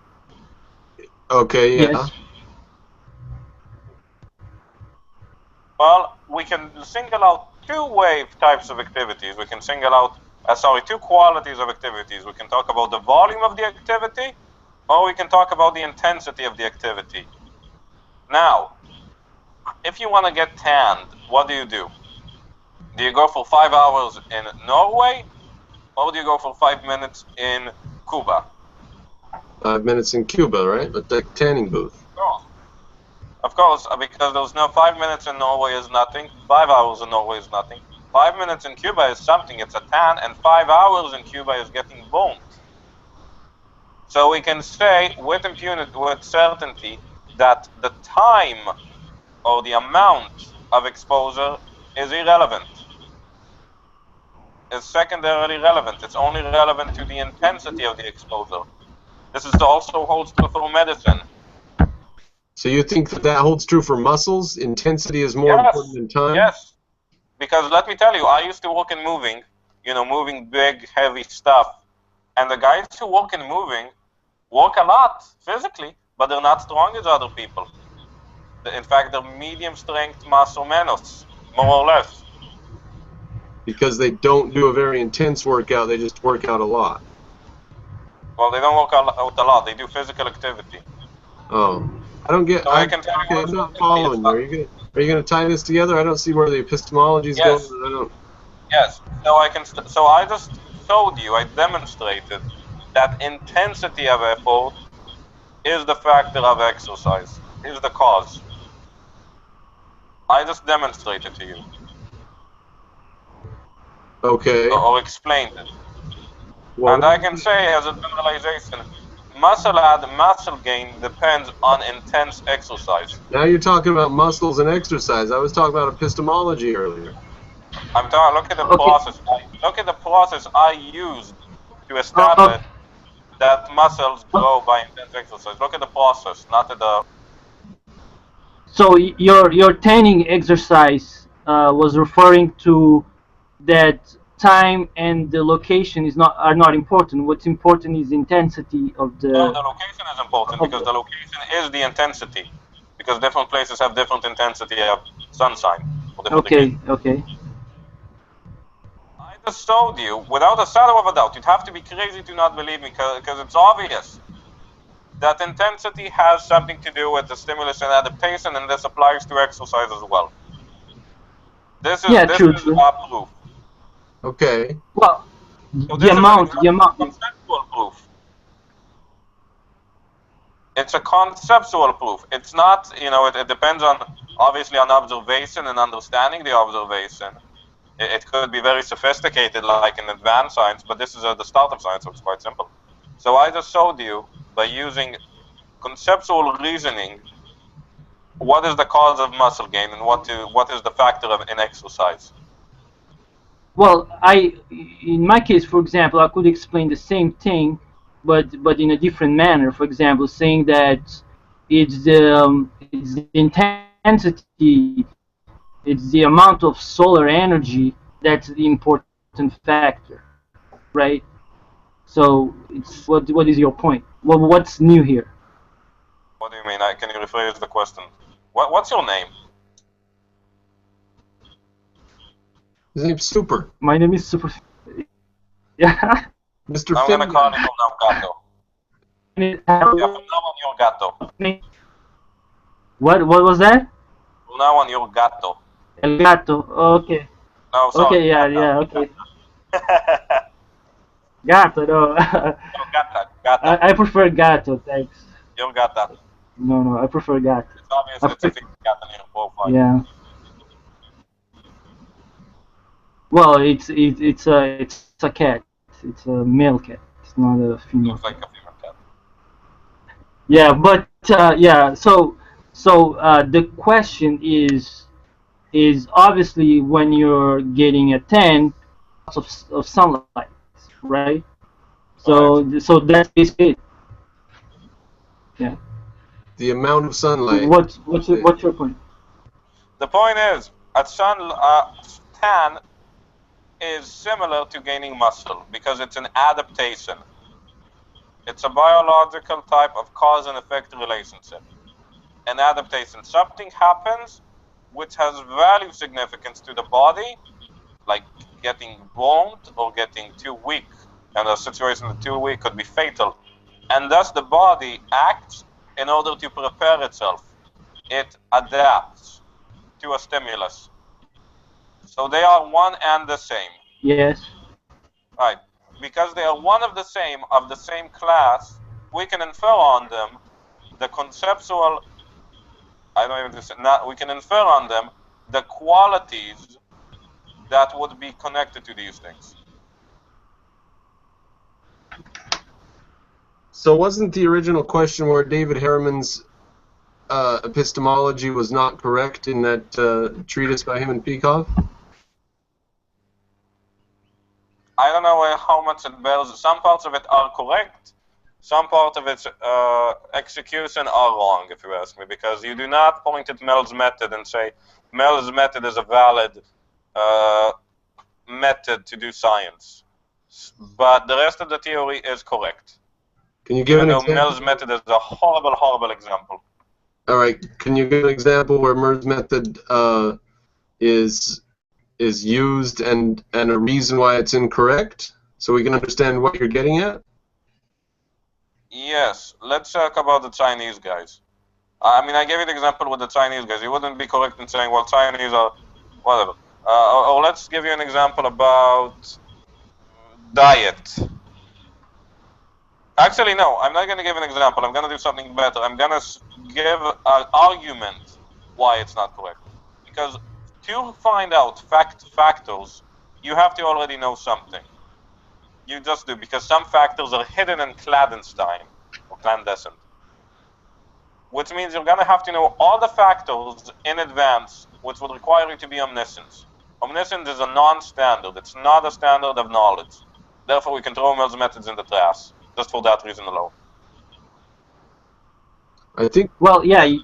Okay, yeah. Yes. Well, we can single out types of activities. We can single out, two qualities of activities. We can talk about the volume of the activity, or we can talk about the intensity of the activity. Now, if you want to get tanned, what do? Do you go for 5 hours in Norway, or do you go for 5 minutes in Cuba? 5 minutes in Cuba, right? But the tanning booth. Of course, because there's no 5 minutes in Norway is nothing, 5 hours in Norway is nothing. 5 minutes in Cuba is something, it's a tan, and 5 hours in Cuba is getting boned. So we can say with impunity, with certainty, that the time or the amount of exposure is irrelevant. It's secondarily relevant. It's only relevant to the intensity of the exposure. This is also holds true for medicine. So you think that holds true for muscles? Intensity is more important than time? Yes. Because let me tell you, I used to work in moving, moving big, heavy stuff. And the guys who work in moving work a lot physically, but they're not strong as other people. In fact, they're medium strength más o menos, more or less. Because they don't do a very intense workout, they just work out a lot. Well, they don't work out a lot, they do physical activity. Oh. I don't get. So I can tell you I'm not following you. Are you going to tie this together? I don't see where the epistemology is going. I don't. Yes. So I just showed you. I demonstrated that intensity of effort is the factor of exercise. Is the cause. I just demonstrated to you. Okay. Or explained it. Well, And I can say as a generalization, muscle gain depends on intense exercise. now you're talking about muscles and exercise. I was talking about epistemology earlier. I'm talking. Look at the Okay. process. Look at the process I used to Uh, establish that muscles grow by intense exercise. Look at the process, not at the. so your tanning exercise was referring to that time and the location are not important. What's important is intensity of No, the the location is important of because the location is the intensity. Because different places have different intensity of sunshine or different degrees. okay. I just showed you, without a shadow of a doubt, you'd have to be crazy to not believe me because it's obvious that intensity has something to do with the stimulus and adaptation, and this applies to exercise as well. This Yeah, is true. our proof. Okay. Well, So the this is an amount, example of conceptual proof. It's a conceptual proof. It's not, it depends on, obviously, on observation and understanding the observation. It could be very sophisticated, like in advanced science, but this is the start of science, so it's quite simple. So I just showed you, by using conceptual reasoning, what is the cause of muscle gain and what is the factor in exercise. well, in my case, for example, I could explain the same thing, but in a different manner. For example, saying that it's the intensity, it's the amount of solar energy that's the important factor, right? So it's what is your point? What's new here? What do you mean? Can you rephrase the question? What's your name? His name's Super. My name is Super. Yeah. Mr. I'm gonna call you Finman. from now Gato. Yeah, from now on you're Gato. What was that? From now on you're Gato. El gato. Okay. No, sorry. Okay. Yeah. Okay. Gato. No. No, Gata. I prefer gato. Thanks. You're Gata. No. I prefer gato. It's obvious it's a fixed cat in your profile. Yeah. Well, it's a cat. It's a male cat. It's not a female. Looks like a female cat. Yeah, but yeah. So the question is obviously when you're getting a tan of sunlight, right? So that's basically it. Yeah. The amount of sunlight. What's your point? The point is, tan is similar to gaining muscle because it's an adaptation. It's a biological type of cause and effect relationship. An adaptation. Something happens which has value significance to the body, like getting burned or getting too weak. And a situation of too weak could be fatal. And thus the body acts in order to prepare itself. It adapts to a stimulus. So they are one and the same. Yes. Right. Because they are one of the same class, we can infer on them the conceptual, we can infer on them the qualities that would be connected to these things. So wasn't the original question where David Harriman's epistemology was not correct in that treatise by him and Peikoff? I don't know how much it bears. Some parts of it are correct. Some parts of its execution are wrong, if you ask me, because you do not point at Mel's method and say Mel's method is a valid method to do science. But the rest of the theory is correct. Can you give an example? Mel's method is a horrible, horrible example. All right. Can you give an example where Mer's method is used and a reason why it's incorrect, so we can understand what you're getting at? Yes. Let's talk about the Chinese guys. I mean, I gave you the example with the Chinese guys. You wouldn't be correct in saying, well, Chinese are whatever. Or let's give you an example about diet. Actually, no, I'm not going to give an example. I'm going to do something better. I'm going to give an argument why it's not correct. Because to find out factors, you have to already know something. You just do, because some factors are hidden in clandestine or clandescent. Which means you're going to have to know all the factors in advance, which would require you to be omniscient. Omniscient is a non-standard. It's not a standard of knowledge. Therefore, we can throw Mills methods in the trash, just for that reason alone. I think. Well, yeah, you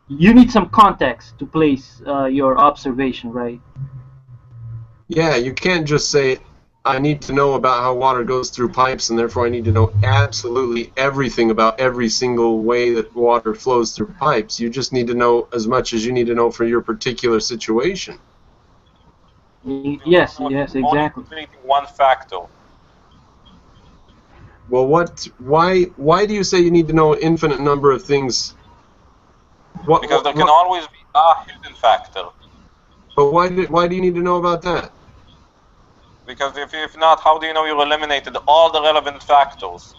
need some context to place your observation, right? Yeah, you can't just say, I need to know about how water goes through pipes, and therefore I need to know absolutely everything about every single way that water flows through pipes. You just need to know as much as you need to know for your particular situation. Yes, exactly. Only one factor. Well, why do you say you need to know an infinite number of things? Because there can always be a hidden factor. But why do you need to know about that? Because if not, how do you know you eliminated all the relevant factors?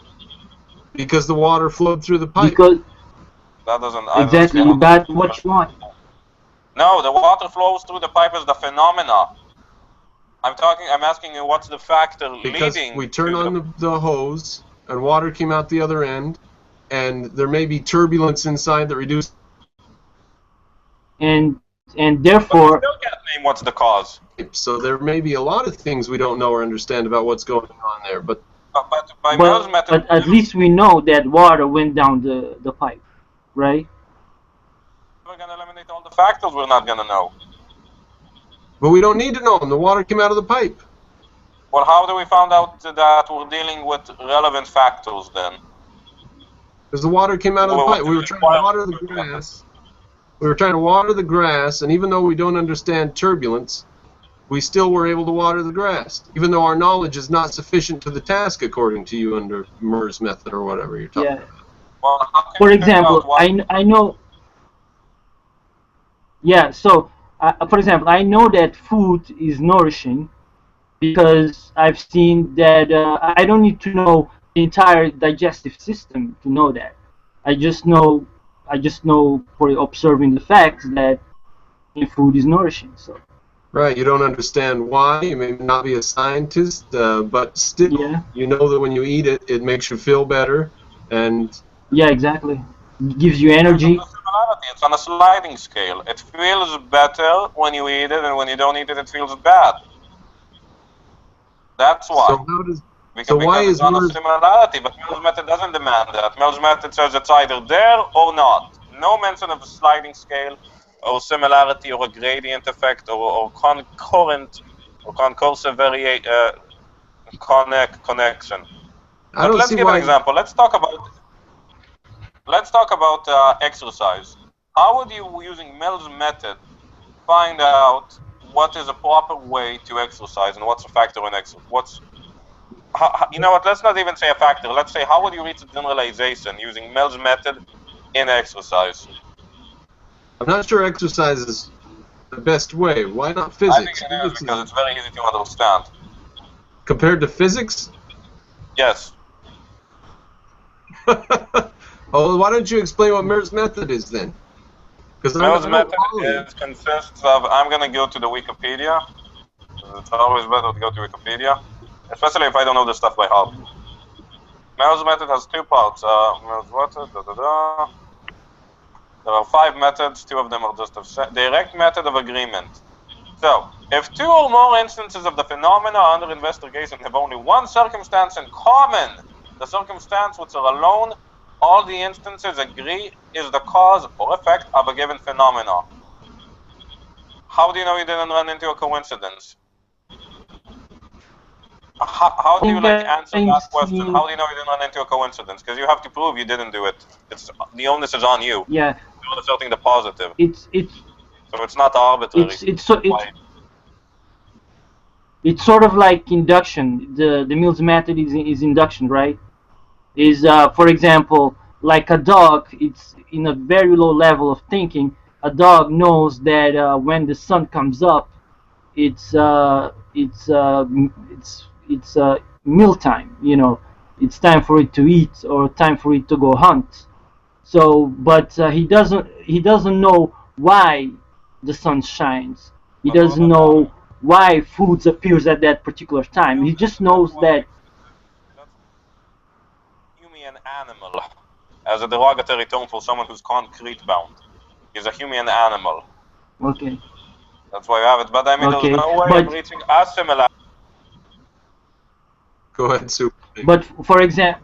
Because the water flowed through the pipe. Because that doesn't exactly, you got what you want. No, the water flows through the pipe is the phenomena. I'm asking you what's the factor because leading. We turn on the hose and water came out the other end, and there may be turbulence inside that reduces. And therefore. But we still can't name what's the cause. So there may be a lot of things we don't know or understand about what's going on there, but by Mills' method, but at least we know that water went down the pipe, right? We're gonna eliminate all the factors we're not gonna know. But we don't need to know them. The water came out of the pipe. Well, how do we find out that we're dealing with relevant factors then? Because the water came out of the pipe. We were trying to water the grass. We were trying to water the grass, and even though we don't understand turbulence, we still were able to water the grass, even though our knowledge is not sufficient to the task, according to you, under Murr's method or whatever you're talking about. Well, for example, I know. Yeah, so for example, I know that food is nourishing because I've seen that. I don't need to know the entire digestive system to know that. I just know for observing the facts that food is nourishing. So. Right, you don't understand why. You may not be a scientist, but still, you know that when you eat it, it makes you feel better, and yeah, exactly, it gives you energy. It's on a sliding scale. It feels better when you eat it, and when you don't eat it, it feels bad. That's why. So how does? Because why is it's on a similarity? But Mills' method doesn't demand that. Mills' method says it's either there or not. No mention of a sliding scale, or similarity, or a gradient effect, or concurrent, or concursive connection. But let's give an example. Let's talk about exercise. How would you, using Mills' method, find out what is a proper way to exercise and what's a factor in exercise? You know what? Let's not even say a factor. Let's say, how would you reach a generalization using Mills' method in exercise? I'm not sure exercise is the best way. Why not physics? I think it is because it's very easy to understand. Compared to physics? Yes. Oh, why don't you explain what Murr's method is then? Because Mills' method consists of. I'm going to go to the Wikipedia. It's always better to go to Wikipedia, especially if I don't know this stuff by heart. Mills' method has two parts. Mills' method. There are 5 methods. 2 of them are just a direct method of agreement. So, if 2 or more instances of the phenomena under investigation have only one circumstance in common, the circumstance which are alone, all the instances agree is the cause or effect of a given phenomena. How do you know you didn't run into a coincidence? How do you answer that question? How do you know you didn't run into a coincidence? Because you have to prove you didn't do it. The onus is on you. Yeah. You're asserting the positive. It's so it's not arbitrary. It's sort of like induction. The Mills' method is induction, right? For example, like a dog, it's in a very low level of thinking. A dog knows that when the sun comes up, it's meal time. You know, it's time for it to eat or time for it to go hunt. So, but he doesn't know why the sun shines. He doesn't know why foods appears at that particular time. He just knows that. Human animal, as a derogatory term for someone who's concrete bound, is a human animal. Okay. That's why you have it. But I mean, Okay, there's no way but- of reaching a similar. Go ahead, Super. But for example,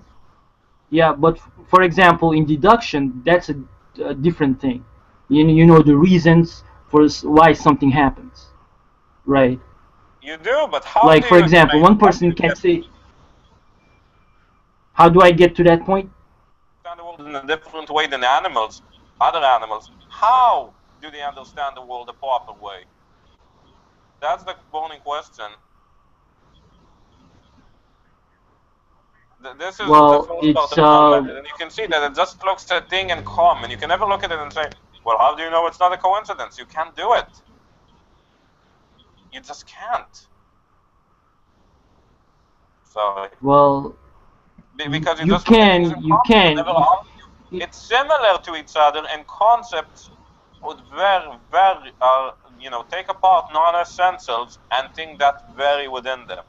yeah, but for example, in deduction, that's a different thing. You know the reasons for why something happens, right? You do, but how Like do for you example, explain- one person can say, "How do I get to that point?" understand the world in a different way than animals, other animals. How do they understand the world the proper way? That's the burning question. This is Well, the first it's, part of the method, and you can see that it just looks at a thing in common. You can never look at it and say, well, how do you know it's not a coincidence? You can't do it. You just can't. Sorry. Well, Because you you just look at things in can, you common. can. Never argue. It's similar to each other, and concepts would very, take apart non-essentials and think that vary within them.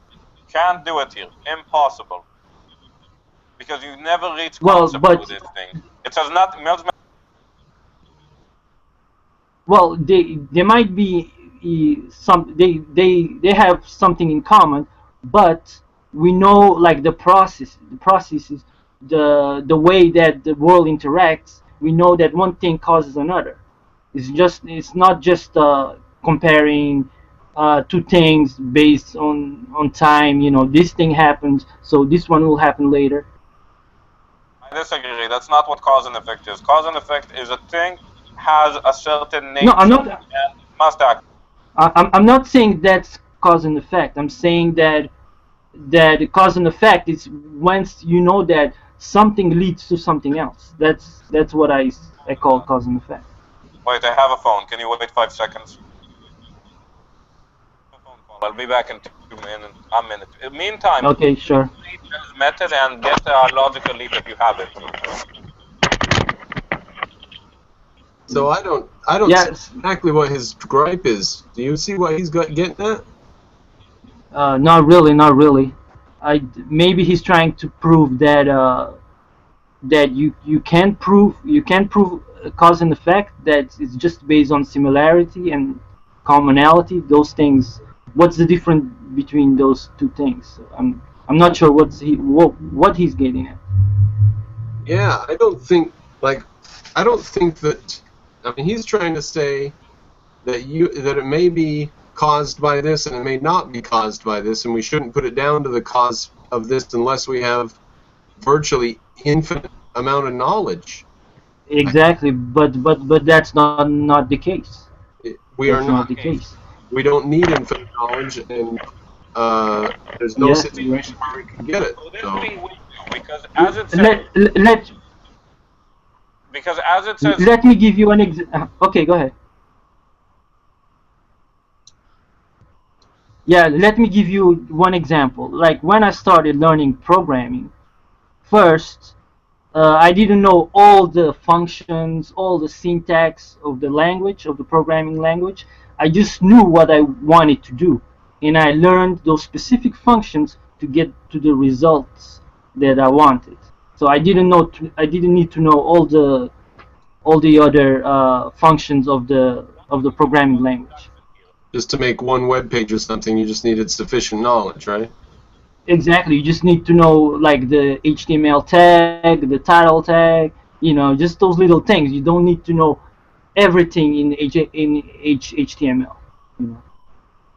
Can't do it here. Impossible. Because you never reach Well, concept but- with this thing. It has not. Well, they might be they have something in common, but we know like the processes, the way that the world interacts. We know that one thing causes another. It's not just comparing two things based on time. You know, this thing happens, so this one will happen later. I disagree. That's not what cause and effect is. Cause and effect is a thing has a certain nature No, I'm not. and must act. I'm not saying that's cause and effect. I'm saying that cause and effect is once you know that something leads to something else. That's what I call cause and effect. Wait, I have a phone. Can you wait 5 seconds? A phone call. I'll be back in a minute. In the meantime, Okay, sure. read this method and get a logical leap if you have it. So I don't Yes. see exactly what his gripe is. Do you see what he's getting at? Not really, not really. Maybe he's trying to prove that that you can't prove cause and effect, that it's just based on similarity and commonality. Those things. What's the difference between those two things? I'm not sure what he's getting at. Yeah, I don't think that. I mean, he's trying to say that it may be caused by this and it may not be caused by this, and we shouldn't put it down to the cause of this unless we have virtually infinite amount of knowledge. Exactly, but that's not the case. We are That's not the case. We don't need infinite knowledge, and there's no Yeah, situation where we can get it. So this So thing will because as it says, Let me give you an example. Okay, go ahead. Yeah, let me give you one example. Like when I started learning programming, first, I didn't know all the functions, all the syntax of the language, of the programming language. I just knew what I wanted to do, and I learned those specific functions to get to the results that I wanted. So I didn't need to know all the other functions of the programming language. just to make one web page or something, you just needed sufficient knowledge, right? Exactly. You just need to know like the HTML tag, the title tag, just those little things. You don't need to know everything in HTML.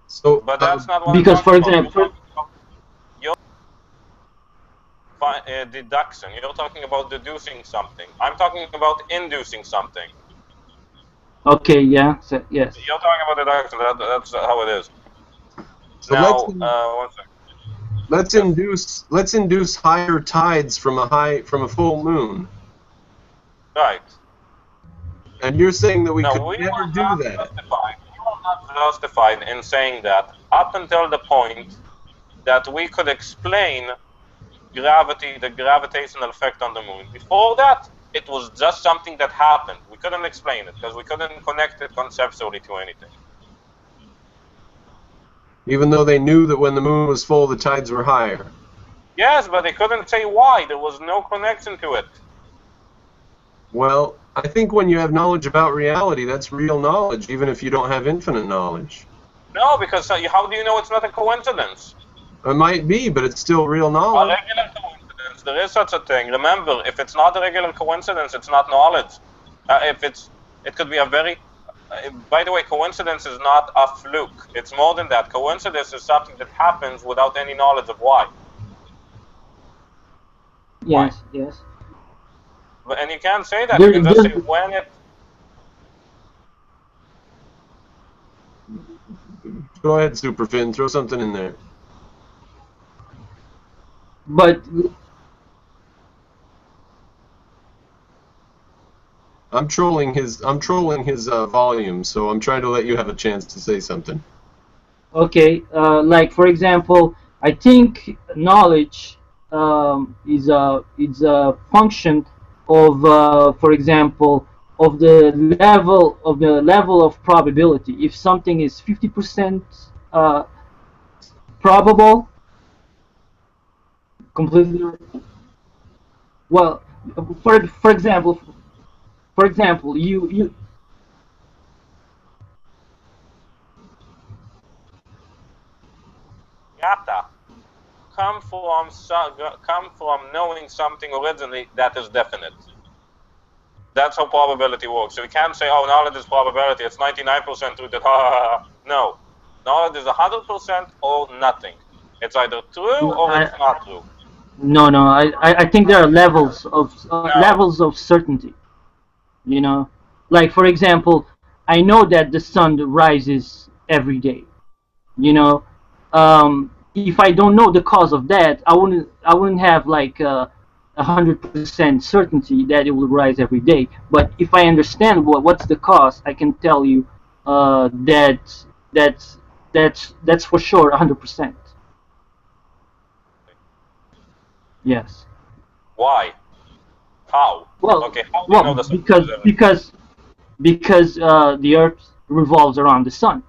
So, but that's not what Because, I'm for talking example, about. Deduction. You're talking about deducing something. I'm talking about inducing something. okay, yeah, so, yes. You're talking about deduction. That's how it is. so Now, one second. let's induce higher tides from a full moon. Right. And you're saying that we Now, could we never were do not that. justified in saying that up until the point that we could explain gravity, the gravitational effect on the moon. Before that, it was just something that happened. We couldn't explain it because we couldn't connect it conceptually to anything. Even though they knew that when the moon was full, the tides were higher. Yes, but they couldn't say why. There was no connection to it. Well, I think when you have knowledge about reality, that's real knowledge, even if you don't have infinite knowledge. No, because how do you know it's not a coincidence? It might be, but it's still real A knowledge. regular coincidence, there is such a thing. Remember, if it's not a regular coincidence, it's not knowledge. It could be a very... by the way, coincidence is not a fluke. It's more than that. Coincidence is something that happens without any knowledge of why. Yes, yes. And you can't say that. You can just say when it... Go ahead, Superfin. Throw something in there. But I'm trolling his volume, so I'm trying to let you have a chance to say something. okay, like for example, I think knowledge is a function of, for example, of the level of probability. If something is 50% probable, completely. Well, for example, you Yata. Come from knowing something originally that is definite. That's how probability works. So we can't say, oh, knowledge is probability. It's 99% true. No. Knowledge is 100% or nothing. It's either true or it's not true. No, I think there are levels of certainty. You know, like for example, I know that the sun rises every day. You know, if I don't know the cause of that, I wouldn't have like 100% certainty that it will rise every day. But if I understand what's the cause, I can tell you that that's for sure 100%. Yes. Why? How? Well, Okay, how do you know the sun rises every day? because the Earth revolves around the sun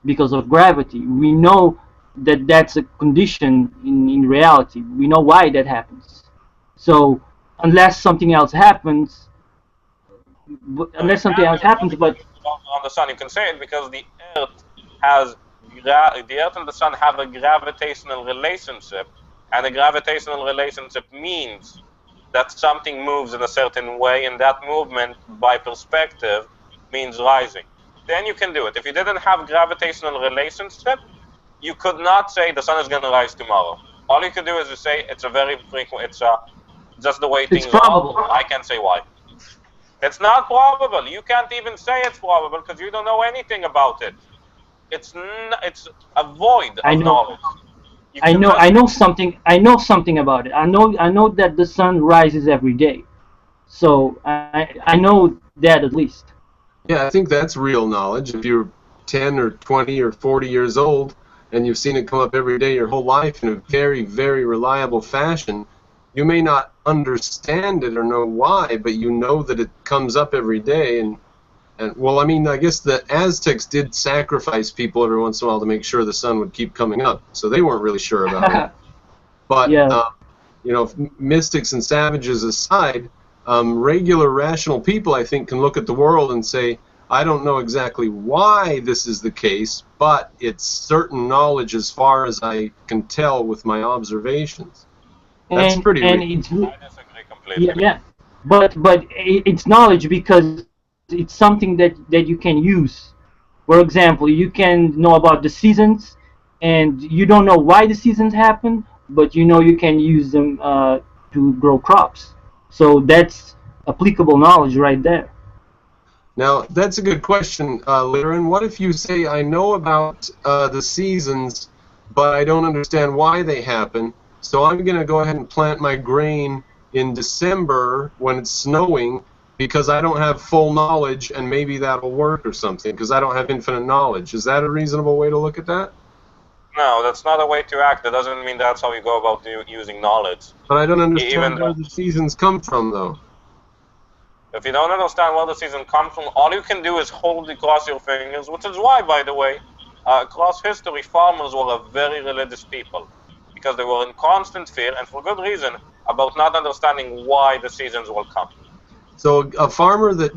because of gravity. We know that that's a condition in reality. We know why that happens. So unless something else happens, You unless something can't else say it's happens, but on the sun. You can say it because the Earth has the Earth and the sun have a gravitational relationship, and a gravitational relationship means that something moves in a certain way, and that movement, by perspective, means rising. Then you can do it. If you didn't have gravitational relationship, you could not say the sun is going to rise tomorrow. All you could do is to say it's a very frequent. It's just the way it's things probable. are. I can't say why. It's not probable. You can't even say it's probable because you don't know anything about it. It's a void I of know. knowledge. You I know something. I know something about it. I know that the sun rises every day. So I know that at least. Yeah, I think that's real knowledge. If you're 10 or 20 or 40 years old and you've seen it come up every day your whole life in a very, very reliable fashion, you may not understand it or know why, but you know that it comes up every day. And well, I mean, I guess the Aztecs did sacrifice people every once in a while to make sure the sun would keep coming up, so they weren't really sure about it. But Yeah. you know, mystics and savages aside, regular rational people, I think, can look at the world and say, I don't know exactly why this is the case, but it's certain knowledge as far as I can tell with my observations. That's pretty And real. it's I disagree completely. yeah, but it's knowledge because it's something that you can use. For example, you can know about the seasons, and you don't know why the seasons happen, but you know you can use them to grow crops. So that's applicable knowledge right there. Now, that's a good question, Liren. What if you say, I know about the seasons, but I don't understand why they happen, so I'm going to go ahead and plant my grain in December when it's snowing because I don't have full knowledge, and maybe that'll work or something, because I don't have infinite knowledge. Is that a reasonable way to look at that? No, that's not a way to act. That doesn't mean that's how you go about using knowledge. But I don't understand Even where the seasons come from, though. if you don't understand where the season comes from, all you can do is hold it across your fingers, which is why, by the way, across history, farmers were a very religious people because they were in constant fear, and for good reason, about not understanding why the seasons will come. So a farmer that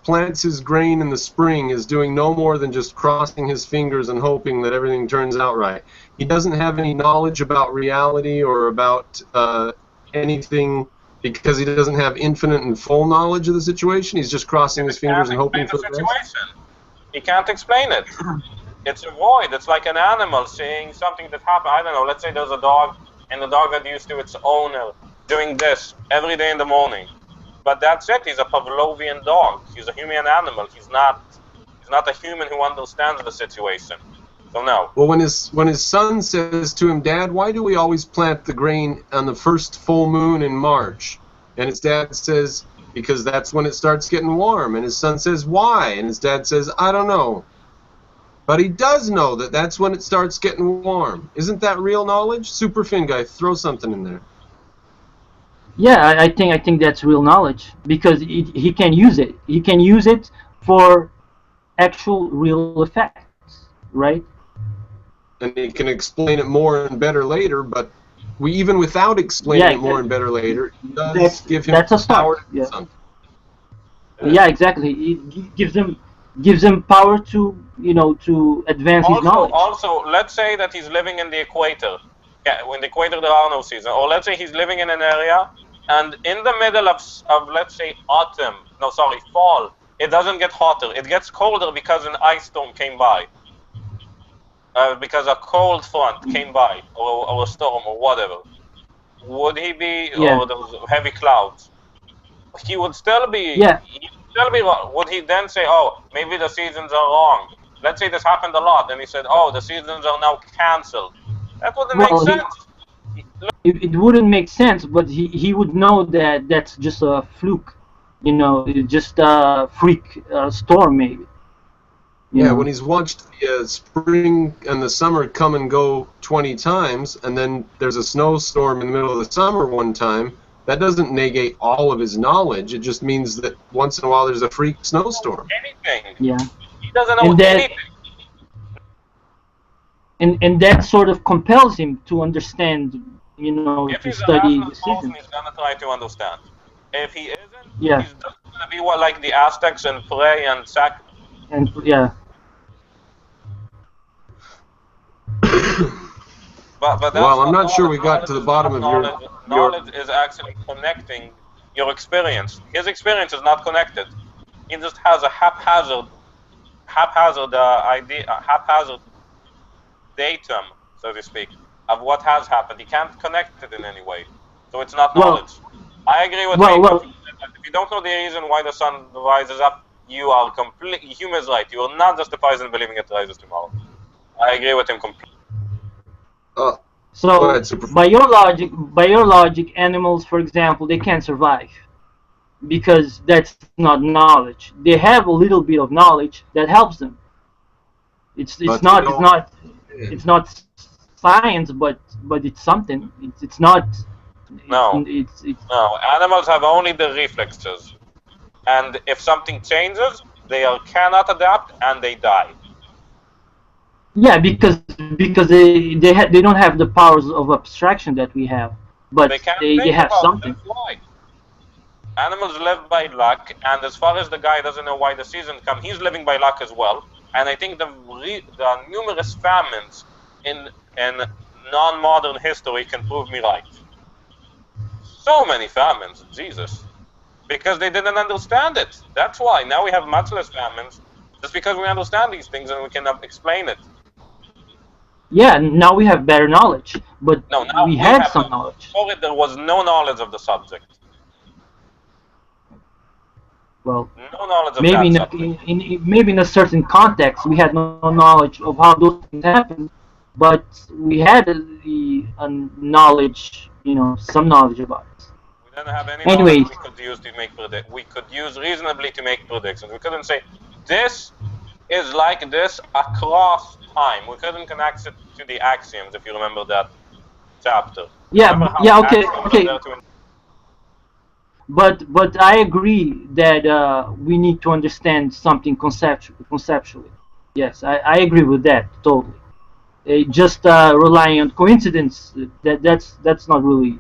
plants his grain in the spring is doing no more than just crossing his fingers and hoping that everything turns out right. He doesn't have any knowledge about reality or about anything because he doesn't have infinite and full knowledge of the situation. He's just crossing his fingers and hoping for the best. He can't explain it. It's a void. It's like an animal seeing something that happened. I don't know. Let's say there's a dog, and the dog got used to its owner doing this every day in the morning. But that's it. He's a Pavlovian dog. He's a human animal. He's not a human who understands the situation. So no. Well, when his son says to him, "Dad, why do we always plant the grain on the first full moon in March?" And his dad says, "Because that's when it starts getting warm." And his son says, "Why?" And his dad says, "I don't know." But he does know that that's when it starts getting warm. Isn't that real knowledge? Superfin guy, throw something in there. Yeah, I think that's real knowledge because he can use it. He can use it for actual real effects, right? And he can explain it more and better later, but even without explaining it more and better later, it does give him that's a start. power to do Yeah. something. Yeah, exactly. It gives him power to to advance his knowledge. Also, let's say that he's living in the equator. Yeah, in the equator there are no seasons. Or let's say he's living in an area, and in the middle of let's say fall, it doesn't get hotter. It gets colder because an ice storm came by. Because a cold front came by, or a storm, or whatever. Would he be, or there was heavy clouds? He would still be. Yeah. He would still be wrong. Would he then say, "Oh, maybe the seasons are wrong"? Let's say this happened a lot, and he said, "Oh, the seasons are now cancelled." That wouldn't make sense. It wouldn't make sense, but he would know that that's just a fluke, just a freak storm maybe. Yeah, when he's watched the spring and the summer come and go 20 times, and then there's a snowstorm in the middle of the summer one time, that doesn't negate all of his knowledge. It just means that once in a while there's a freak snowstorm. Anything. Yeah. He doesn't know anything. And that sort of compels him to understand, If to he's study a the person, seasons. he's gonna try to understand. If he isn't, Yeah. he's just gonna be like the Aztecs and pray and sacrifice. And yeah. But that's Well, I'm not not sure we got knowledge to the is bottom not of your... knowledge. Knowledge is actually connecting your experience. His experience is not connected. He just has a haphazard datum, so to speak, of what has happened. He can't connect it in any way, so it's not knowledge. I agree with you. If you don't know the reason why the sun rises up, you are completely. Hume is right. You are not justified in believing it rises tomorrow. I agree with him completely. So ahead, by your logic, animals, for example, they can't survive because that's not knowledge. They have a little bit of knowledge that helps them. It's not science, but it's something. It's not. No. It's No. Animals have only the reflexes, and if something changes, they cannot adapt and they die. Yeah, because they don't have the powers of abstraction that we have, but they have something. That's why. Animals live by luck, and as far as the guy doesn't know why the seasons come, he's living by luck as well. And I think the numerous famines in non-modern history can prove me right. So many famines, Jesus, because they didn't understand it. That's why now we have much less famines, just because we understand these things and we can explain it. Yeah, now we have better knowledge, but now we had some knowledge. Before it, there was no knowledge of the subject. Well, no knowledge of maybe maybe in a certain context we had no knowledge of how those things happen, but we had the knowledge, some knowledge about it. We didn't have any knowledge we could use to make we could use reasonably to make predictions. We couldn't say this is like this across time. We couldn't connect it to the axioms, if you remember that chapter. Yeah, okay. But I agree that we need to understand something conceptually. Yes, I agree with that totally. Just relying on coincidence, that's not really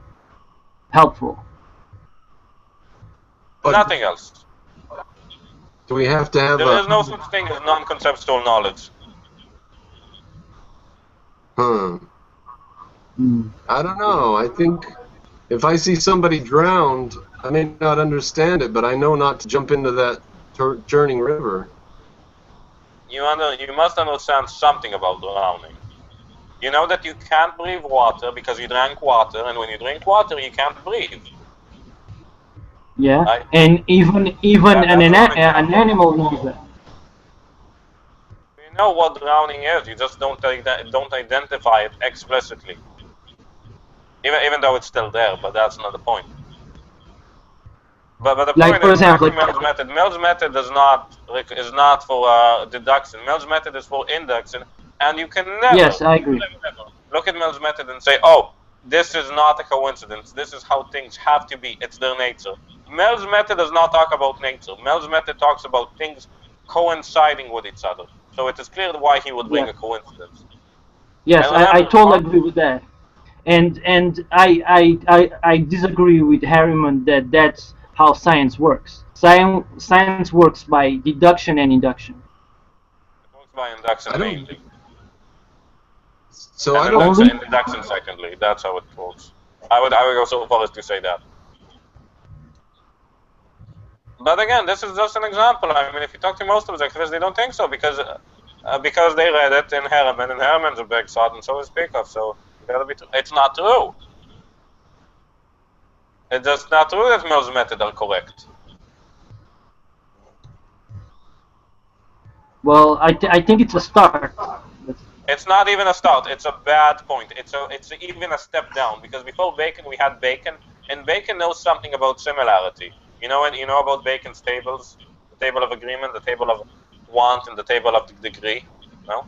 helpful. But Nothing else. do we have to have There a? is no such thing as non-conceptual knowledge. I don't know. I think if I see somebody drowned, I may not understand it, but I know not to jump into that churning river. You must understand something about drowning. You know that you can't breathe water because you drank water, and when you drink water, you can't breathe. Yeah, Right? and even That's one an example. animal knows that. You know what drowning is. You just don't identify it explicitly. Even though it's still there, but that's not the point. But the Like point for is back example, to Mills' method. Mills' method is not for deduction. Mills' method is for induction, and you can never yes, I agree. look at Mills' method and say, "Oh, this is not a coincidence. This is how things have to be. It's their nature." Mills' method does not talk about nature. Mills' method talks about things coinciding with each other. So it is clear why he would bring Yeah. a coincidence. Yes, And I remember, totally agree with that. And I disagree with Harriman that that's how science works. Science works by deduction and induction. it works by induction I don't. mainly, So and I don't. Only? induction secondly. That's how it works. I would go so far as to say that. But again, this is just an example. I mean, if you talk to most objectivists, they don't think so because they read it in Harriman, and Harriman's a big sot, and so is Peikoff. So it gotta be true. It's not true. It's just not true that Mills' method are correct. Well, I think it's a start. It's not even a start. It's a bad point. It's even a step down because before Bacon we had Bacon, and Bacon knows something about similarity. You know about Bacon's tables, the table of agreement, the table of want, and the table of degree. No.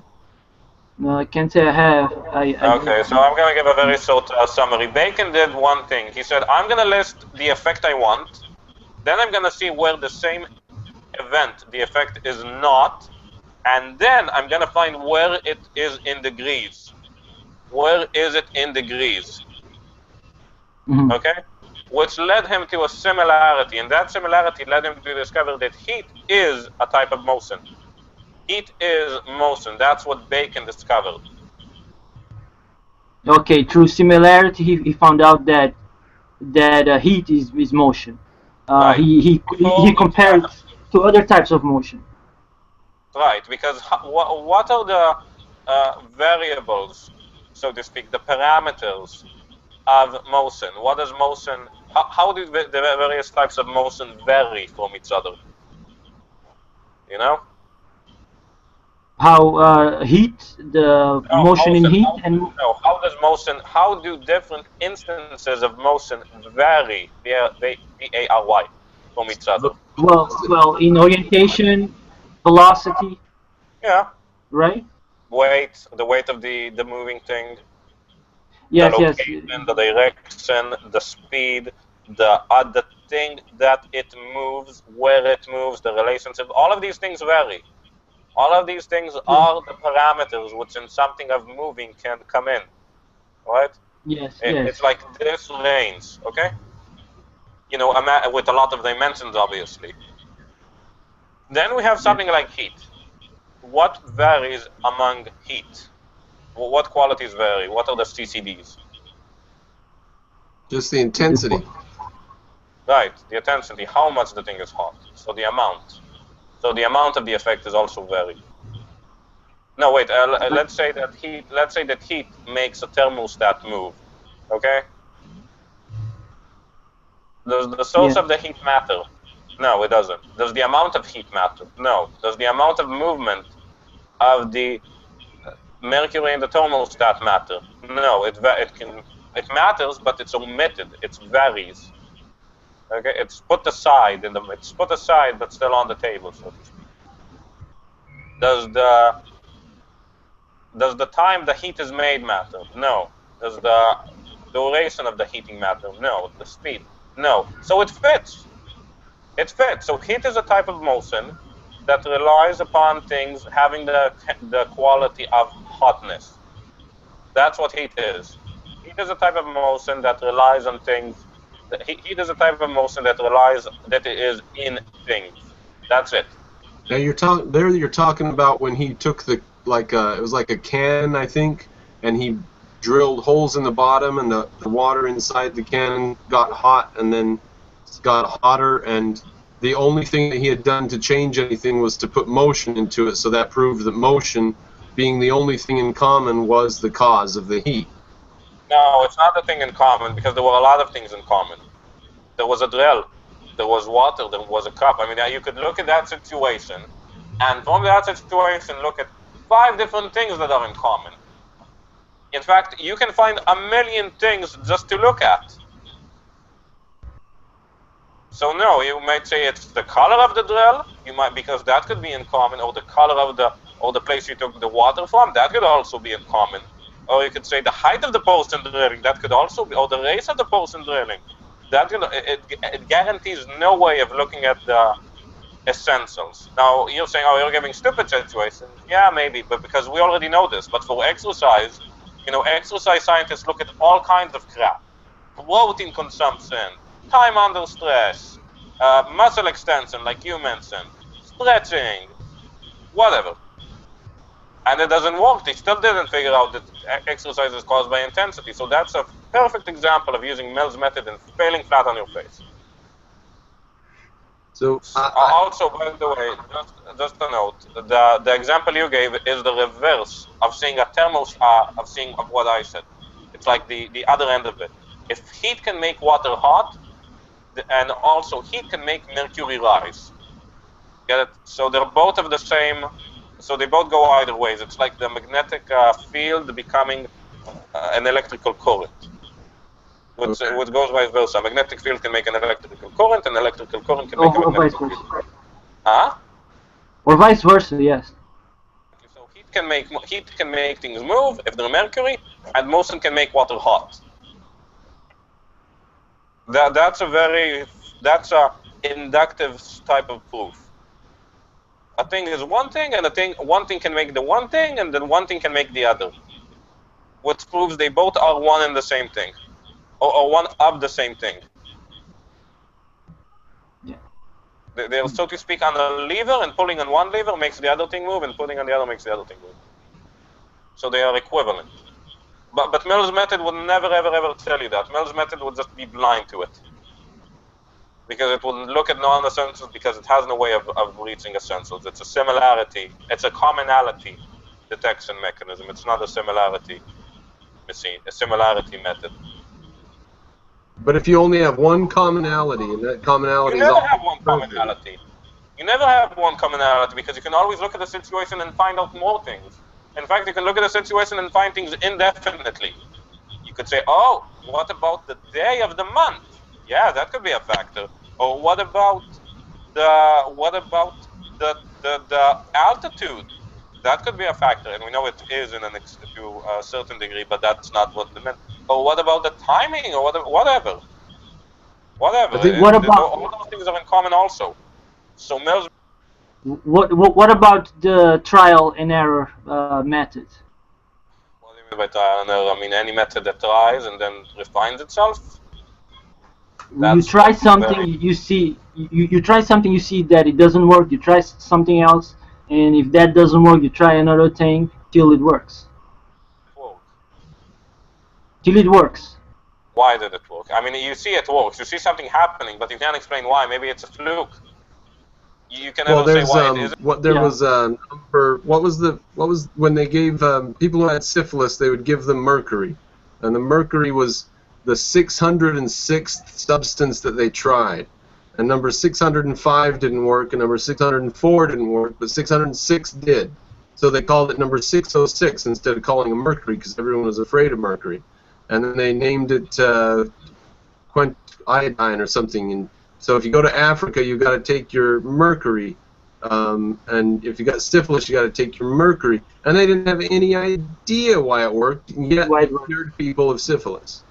No, I can't say I have. Okay, so I'm going to give a very short summary. Bacon did one thing. He said, I'm going to list the effect I want, then I'm going to see where the same event, the effect is not, and then I'm going to find where it is in degrees. Where is it in degrees? Mhm. Okay? Which led him to a similarity, and that similarity led him to discover that heat is a type of motion. Heat is motion. That's what Bacon discovered. Okay, through similarity, he found out that heat is motion. Right. He compared to other types of motion. Right, because what are the variables, so to speak, the parameters of motion? What is motion? How do the various types of motion vary from each other? You know? How heat, the No, motion in motion. heat, and No, how does motion? How do different instances of motion vary? V-A-R-Y from each other. well, in orientation, velocity, Yeah. right? Weight, the weight of the moving thing, the Yes, yes, location, the direction, the speed, the thing that it moves, where it moves, the relationship. All of these things vary. All of these things are the parameters which in something of moving can come in, right? yes, It's yes. like this range, okay? You know, with a lot of dimensions, obviously. Then we have something Yes. like heat. What varies among heat? What qualities vary? What are the CCDs? Just the intensity. Right, the intensity, how much the thing is hot. So the amount. So the amount of the effect is also varied. No, wait. Let's say that heat. Let's say that heat makes a thermostat move. Okay. Does the source Yeah. of the heat matter? No, it doesn't. Does the amount of heat matter? No. Does the amount of movement of the mercury in the thermostat matter? No. It matters, but it's omitted. It varies. Okay, it's put aside it's put aside, but still on the table, so to speak. Does the time the heat is made matter? No. Does the duration of the heating matter? No. The speed? No. So it fits. It fits. So heat is a type of motion that relies upon things having the quality of hotness. That's what heat is. Heat is a type of motion that relies on things. Heat is a type of motion that that it is in things. That's it. Now you're talking about when he took the it was like a can, I think, and he drilled holes in the bottom, and the water inside the can got hot, and then got hotter, and the only thing that he had done to change anything was to put motion into it, so that proved that motion, being the only thing in common, was the cause of the heat. No, it's not a thing in common, because there were a lot of things in common. There was a drill, there was water, there was a cup. I mean, you could look at that situation, and from that situation, look at 5 different things that are in common. In fact, you can find a million things just to look at. So no, you might say it's the color of the drill, because that could be in common, or the color of the place you took the water from, that could also be in common. Or you could say the height of the person drilling, that could also be, or the race of the person drilling. It guarantees no way of looking at the essentials. Now, you're saying, oh, you're giving stupid situations. Yeah, maybe, but because we already know this. But for exercise, exercise scientists look at all kinds of crap. Protein consumption, time under stress, muscle extension, like you mentioned, stretching, whatever. And it doesn't work. They still didn't figure out that exercise is caused by intensity. So that's a perfect example of using Mills' method and failing flat on your face. So also, by the way, just a note, the example you gave is the reverse of seeing of what I said. It's like the other end of it. If heat can make water hot, and also heat can make mercury rise. Get it? So they're both of the same. So they both go either ways. It's like the magnetic field becoming an electrical current. Which goes vice versa. A magnetic field can make an electrical current, and electrical current can make a magnetic field. Huh? Or vice versa, yes. So heat can make things move if they're mercury, and motion can make water hot. That's a inductive type of proof. A thing is one thing, and one thing can make the one thing, and then one thing can make the other. Which proves they both are one and the same thing. Or one of the same thing. Yeah. They're, so to speak, on a lever, and pulling on one lever makes the other thing move, and pulling on the other makes the other thing move. So they are equivalent. But Mills' method would never, ever, ever tell you that. Mills' method would just be blind to it. Because it will look at non-essentials, because it has no way of reaching essentials. It's a similarity. It's a commonality detection mechanism. It's not a similarity machine, a similarity method. But if you only have one commonality, and that commonality you never have one commonality. You never have one commonality, because you can always look at the situation and find out more things. In fact, you can look at a situation and find things indefinitely. You could say, oh, what about the day of the month? Yeah, that could be a factor. Or what about the altitude? That could be a factor, and we know it is to a certain degree, but that's not what it meant. Or what about the timing, or whatever? What about all those things are in common also. So Mills. What about the trial and error method? What do you mean by trial and error? I mean any method that tries and then refines itself. You try something, you see. You try something, you see that it doesn't work. You try something else, and if that doesn't work, you try another thing till it works. Till it works. Why did it work? I mean, you see it works. You see something happening, but you can't explain why. Maybe it's a fluke. You can never say why it isn't. There was a number. What was when they gave people who had syphilis, they would give them mercury, and the mercury was the 606th substance that they tried, and number 605 didn't work, and number 604 didn't work, but 606 did. So they called it number 606 instead of calling it mercury, because everyone was afraid of mercury, and then they named it iodine or something. And so if you go to Africa, you've got to take your mercury, and if you got syphilis, you got to take your mercury, and they didn't have any idea why it worked, and yet they cured people of syphilis.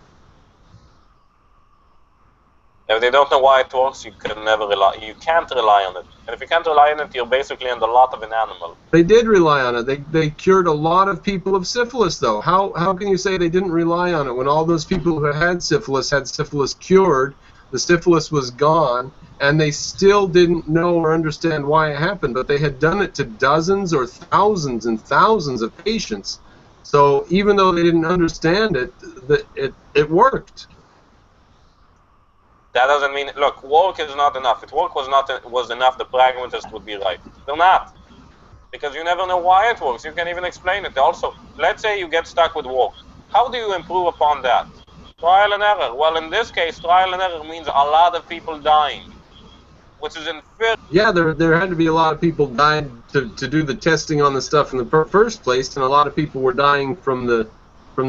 If they don't know why it works, you can never rely. You can't rely on it. And if you can't rely on it, you're basically in the lot of an animal. They did rely on it. They cured a lot of people of syphilis, though. How can you say they didn't rely on it when all those people who had syphilis cured, the syphilis was gone, and they still didn't know or understand why it happened, but they had done it to dozens or thousands and thousands of patients. So even though they didn't understand it, it worked. That doesn't mean, look, work is not enough. If work was enough, the pragmatist would be right. They're not. Because you never know why it works. You can't even explain it. Also, let's say you get stuck with work. How do you improve upon that? Trial and error. Well, in this case, trial and error means a lot of people dying, which is inferior. Yeah, there had to be a lot of people dying to do the testing on the stuff in the first place, and a lot of people were dying from the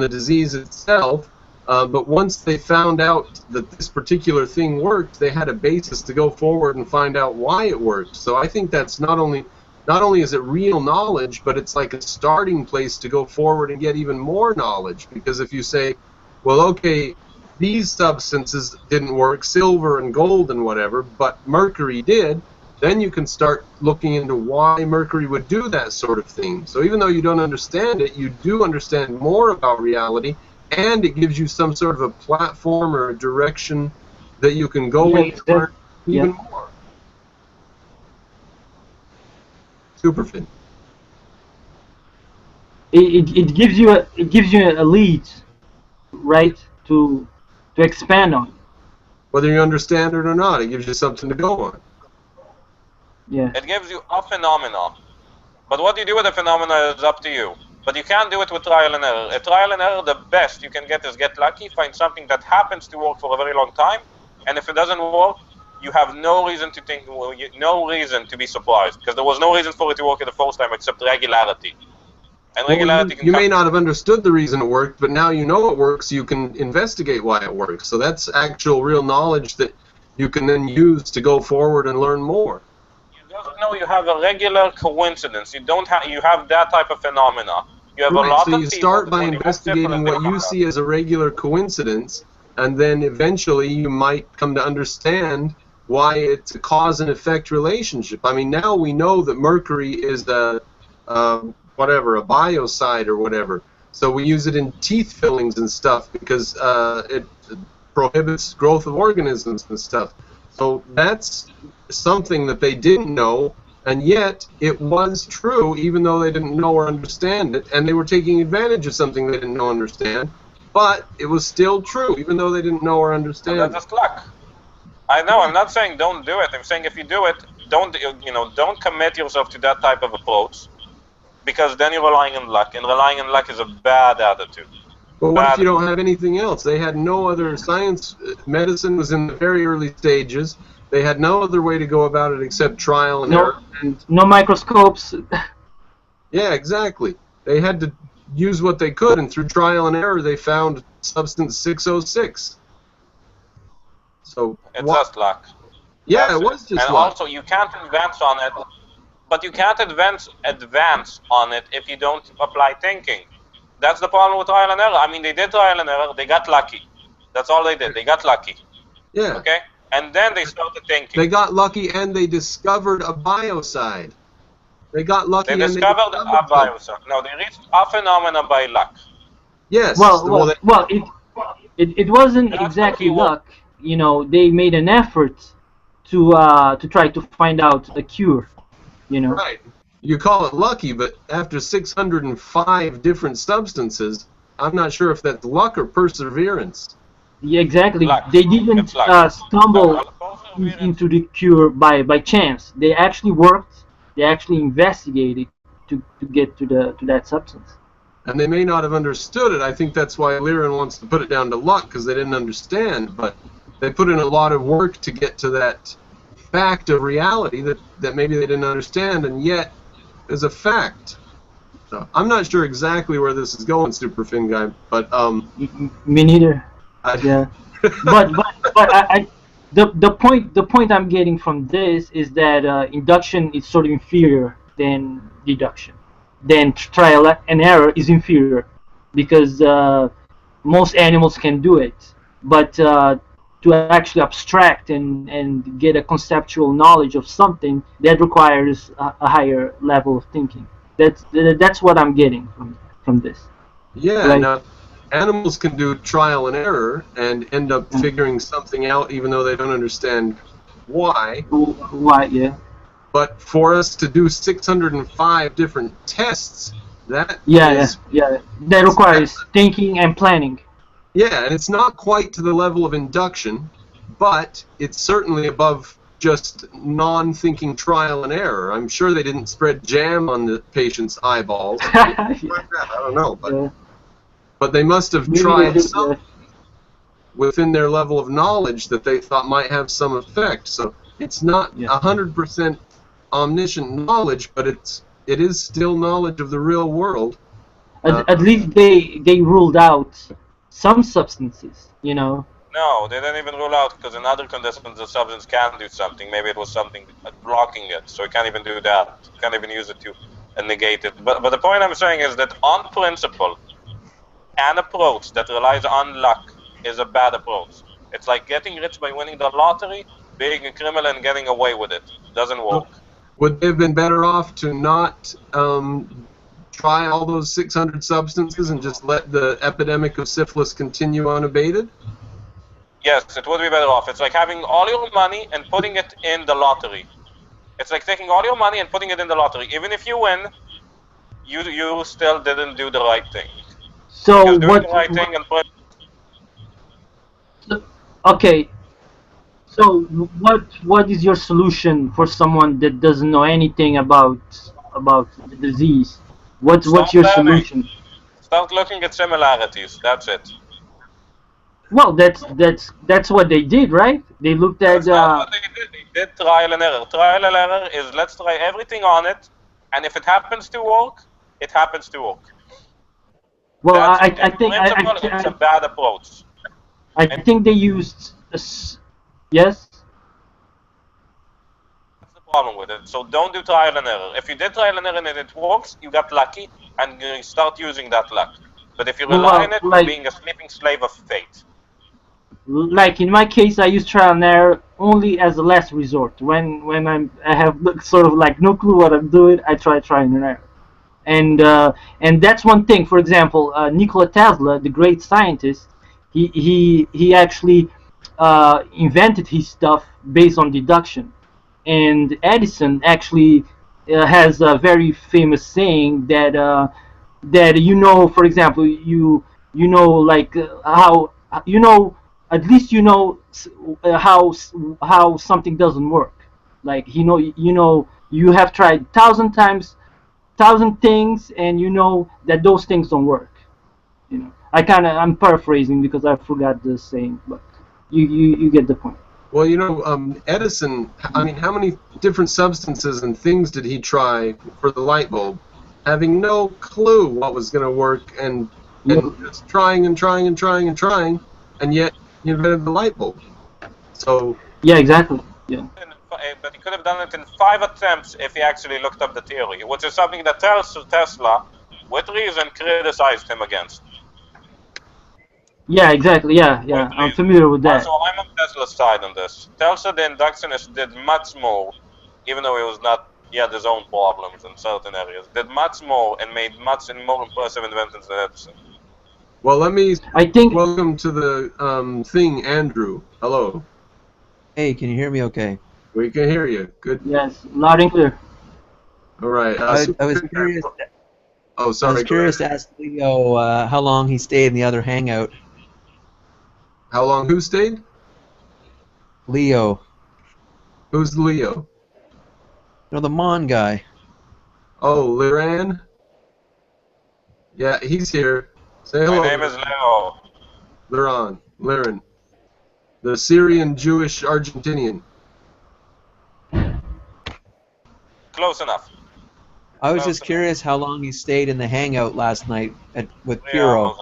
disease itself. But once they found out that this particular thing worked, they had a basis to go forward and find out why it worked. So I think that's not only is it real knowledge, but it's like a starting place to go forward and get even more knowledge. Because if you say, well, okay, these substances didn't work, silver and gold and whatever, but mercury did, then you can start looking into why mercury would do that sort of thing. So even though you don't understand it, you do understand more about reality, and it gives you some sort of a platform or a direction that you can go in to learn even more. Superfin. It gives you a lead, right, to expand on. Whether you understand it or not, it gives you something to go on. Yeah. It gives you a phenomenon. But what you do with the phenomena is up to you. But you can't do it with trial and error. A trial and error, the best you can get is get lucky, find something that happens to work for a very long time, and if it doesn't work, you have no reason to think, well, no reason to be surprised, because there was no reason for it to work the first time except regularity. And regularity you may not have understood the reason it worked, but now you know it works, you can investigate why it works. So that's actual real knowledge that you can then use to go forward and learn more. You just know you have a regular coincidence. You don't have, you have that type of phenomena. You have a lot so of you people start by investigating what you see as a regular coincidence, and then eventually you might come to understand why it's a cause and effect relationship. I mean, now we know that mercury is a biocide or whatever. So we use it in teeth fillings and stuff because it prohibits growth of organisms and stuff. So that's something that they didn't know, and yet it was true even though they didn't know or understand it, and they were taking advantage of something they didn't know or understand, but it was still true even though they didn't know or understand it. That's just luck. I know, I'm not saying don't do it. I'm saying if you do it, don't commit yourself to that type of approach, because then you're relying on luck, and relying on luck is a bad attitude. Well, what if you don't have anything else? They had no other science. Medicine was in the very early stages. They had no other way to go about it except trial and error. And no microscopes. Yeah, exactly. They had to use what they could, and through trial and error, they found substance 606. So it's just luck. Yeah, that's it was just luck. And also, you can't advance on it, but you can't advance on it if you don't apply thinking. That's the problem with trial and error. I mean, they did trial and error, they got lucky. That's all they did. They got lucky. Yeah. Okay? And then they started thinking. They got lucky and they discovered a biocide. They got lucky and they discovered a biocide. No, they reached a phenomena by luck. Yes. Well, it wasn't exactly luck. You know, they made an effort to try to find out a cure. You know. Right. You call it lucky, but after 605 different substances, I'm not sure if that's luck or perseverance. Yeah, exactly. Luck. They didn't stumble into the cure by chance. They actually worked. They actually investigated to get to that substance. And they may not have understood it. I think that's why Liran wants to put it down to luck, because they didn't understand. But they put in a lot of work to get to that fact of reality that maybe they didn't understand, and yet is a fact. So I'm not sure exactly where this is going, Superfin guy, but me neither. Yeah, but the point I'm getting from this is that induction is sort of inferior than deduction. Then trial and error is inferior because most animals can do it, but to actually abstract and get a conceptual knowledge of something, that requires a higher level of thinking. That's what I'm getting from this. Yeah, Like, now animals can do trial and error and end up figuring something out even though they don't understand why. why? Yeah. But for us to do 605 different tests, that Yeah, is, yeah. That requires thinking and planning. yeah, and it's not quite to the level of induction, but it's certainly above just non-thinking trial and error. I'm sure they didn't spread jam on the patient's eyeballs. I don't know, Yeah. but they must have Maybe they tried did. something within their level of knowledge that they thought might have some effect. So it's not Yeah. 100% omniscient knowledge, but it is still knowledge of the real world. At least they ruled out some substances. No, they didn't even rule out, because in other conditions the substance can do something. Maybe it was something blocking it, so it can't even do that. It can't even use it to negate it. But the point I'm saying is that on principle, an approach that relies on luck is a bad approach. It's like getting rich by winning the lottery, being a criminal and getting away with it. Doesn't work. Would they have been better off to not try all those 600 substances and just let the epidemic of syphilis continue unabated? Yes, it would be better off. It's like having all your money and putting it in the lottery. It's like taking all your money and putting it in the lottery. Even if you win, you still didn't do the right thing. So Because doing the right thing and okay. So what is your solution for someone that doesn't know anything about the disease? What's Stop your learning. solution? Start looking at similarities. That's it. Well, that's what they did, right? They looked at. That's not what they did. They did trial and error. Trial and error is let's try everything on it, and if it happens to work, it happens to work. Well, That's I think it's a bad approach. I think they used. Yes. That's the problem with it. So don't do trial and error. If you did trial and error and it works, you got lucky, and you start using that luck. But if you rely on it, you're being a sleeping slave of fate. Like in my case, I use trial and error only as a last resort. When I have sort of like no clue what I'm doing, I try and error. And that's one thing. For example, Nikola Tesla, the great scientist, he actually invented his stuff based on deduction. And Edison actually has a very famous saying that for example, like how at least how something doesn't work. Like you have tried 1,000 times, 1,000 things, and you know that those things don't work. I'm paraphrasing because I forgot the saying, but you get the point. Well, Edison, I mean, how many different substances and things did he try for the light bulb, having no clue what was going to work, and just trying and trying and trying and trying, and yet he invented the light bulb. So yeah, exactly. Yeah. But he could have done it in 5 attempts if he actually looked up the theory, which is something that Tesla, with reason, criticized him against. Yeah, exactly. Yeah. I'm familiar with that. So I'm on Tesla's side on this. Tesla, the inductionist, did much more, even though he was not. He had his own problems in certain areas. Did much more and made much more impressive inventions than Edison. Well, I think. Welcome to the thing, Andrew. Hello. Hey, can you hear me okay? We can hear you. Good. Yes, loud and clear. All right. I was curious. Oh, sorry. I was curious to ask Leo how long he stayed in the other hangout. How long? Who stayed? Leo. Who's Leo? The Mon guy. Oh, Liran? Yeah, he's here. Say hello. My name is Leo. Liran. The Syrian Jewish Argentinian. Close enough. I was just curious how long he stayed in the hangout last night with Piro.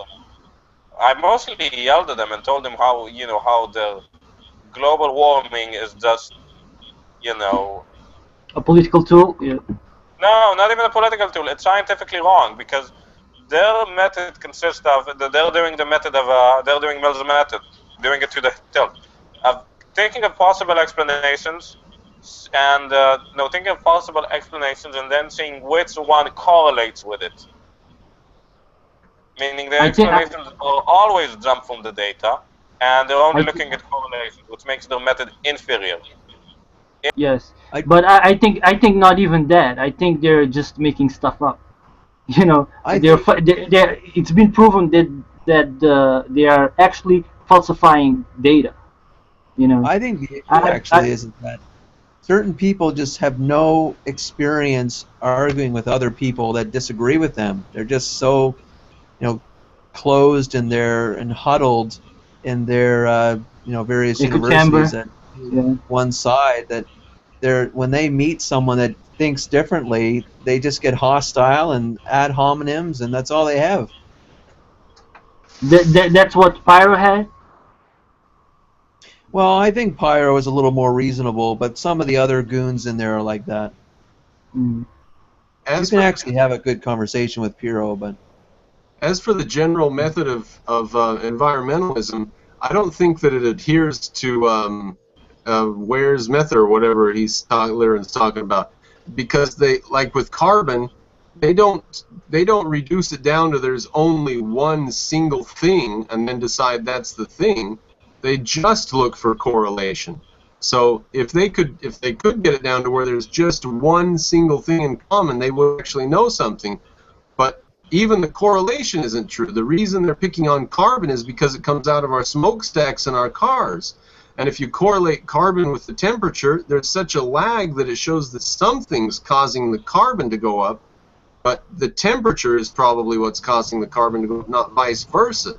I mostly yelled at them and told them how the global warming is just a political tool. Yeah. No, not even a political tool. It's scientifically wrong because their method consists of they're doing the method of they're doing Mill's method, doing it to the tilt. thinking of possible explanations, and no, thinking of possible explanations, and then seeing which one correlates with it. Meaning the explanations will always jump from the data, and they're only looking at correlations, which makes their method inferior. Yes, but I think not even that. I think they're just making stuff up. You know, it's been proven that they are actually falsifying data. You know, I think the issue actually is that certain people just have no experience arguing with other people that disagree with them. They're just so, closed and huddled in their various universities at one side that when they meet someone that thinks differently, they just get hostile and ad hominems, and that's all they have. That's what Pyro had? Well, I think Pyro is a little more reasonable, but some of the other goons in there are like that. Mm. You can actually have a good conversation with Pyro, but... As for the general method of environmentalism, I don't think that it adheres to Ware's method or whatever Lyran's talking about, because they, like with carbon, they don't reduce it down to there's only one single thing and then decide that's the thing. They just look for correlation. So if they could get it down to where there's just one single thing in common, they would actually know something. But even the correlation isn't true. The reason they're picking on carbon is because it comes out of our smokestacks in our cars. And if you correlate carbon with the temperature, there's such a lag that it shows that something's causing the carbon to go up, but the temperature is probably what's causing the carbon to go up, not vice versa.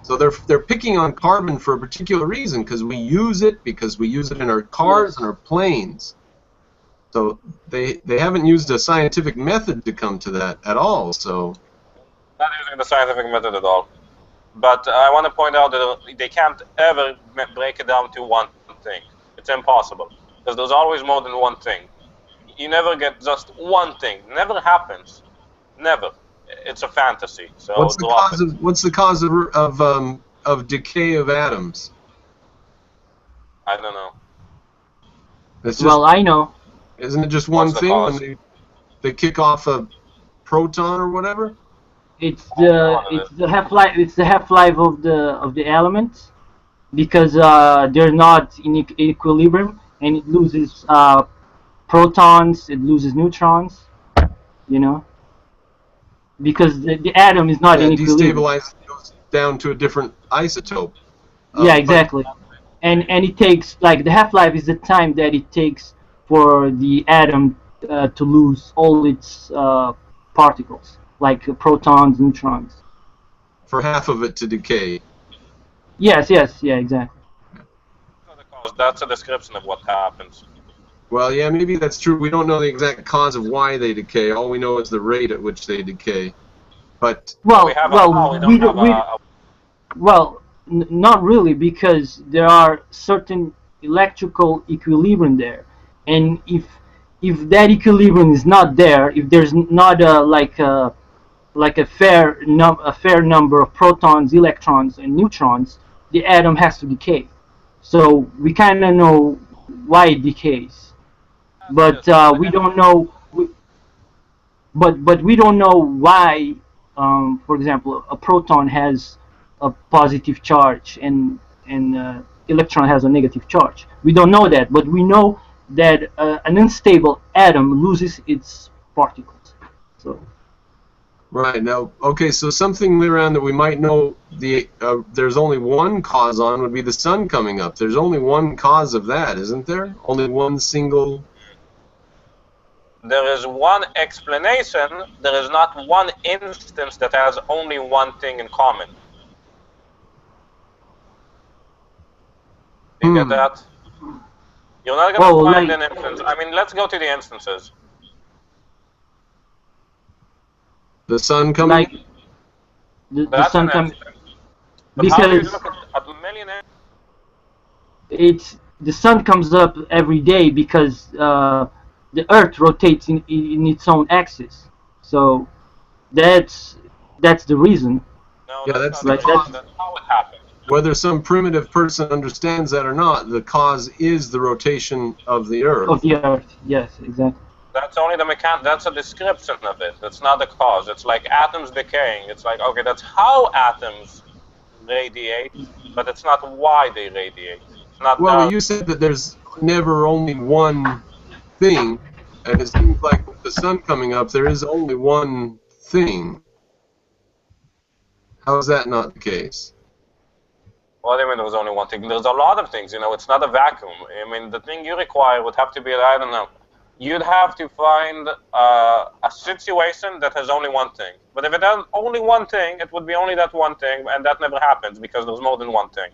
So they're picking on carbon for a particular reason, because we use it in our cars and our planes. So they haven't used a scientific method to come to that at all. So not using the scientific method at all. But I want to point out that they can't ever break it down to one thing. It's impossible, because there's always more than one thing. You never get just one thing. Never happens. Never. It's a fantasy. So what's the cause of decay of atoms? I don't know. Well, I know. Isn't it just one thing when they kick off a proton or whatever? It's the half-life of the elements, because they're not in equilibrium, and it loses protons, it loses neutrons, you know, because the atom is not in equilibrium. Destabilizes, goes down to a different isotope. Yeah, exactly. And it takes, like, the half-life is the time that it takes for the atom to lose all its particles, like protons, neutrons. For half of it to decay. Yes, yeah, exactly. That's a description of what happens. Well, yeah, maybe that's true. We don't know the exact cause of why they decay. All we know is the rate at which they decay. But not really, because there are certain electrical equilibrium there, and if that equilibrium is not there, if there's not a fair number of protons, electrons, and neutrons, the atom has to decay. So we kind of know why it decays, but we don't know. But we don't know why. For example, a proton has a positive charge and electron has a negative charge. We don't know that, but we know that an unstable atom loses its particles. So. Right, now, okay, so something around that we might know there's only one cause on would be the sun coming up. There's only one cause of that, isn't there? Only one single... There is one explanation. There is not one instance that has only one thing in common. You get that? You're not going to find an instance. I mean, let's go to the instances. The sun coming? The sun coming. Because the sun comes up every day because the Earth rotates in its own axis. So that's the reason. No, that's not the cause. That's how it happens. Whether some primitive person understands that or not, the cause is the rotation of the Earth. Of the Earth, yes, exactly. That's only the that's a description of it. That's not the cause. It's like atoms decaying. It's like, okay, that's how atoms radiate, but it's not why they radiate. It's not Well, you said that there's never only one thing, and it seems like with the sun coming up, there is only one thing. How is that not the case? What do you mean there was only one thing? There's a lot of things, you know, it's not a vacuum. I mean, the thing you require would have to be, I don't know, you'd have to find a situation that has only one thing. But if it has only one thing, it would be only that one thing, and that never happens because there's more than one thing.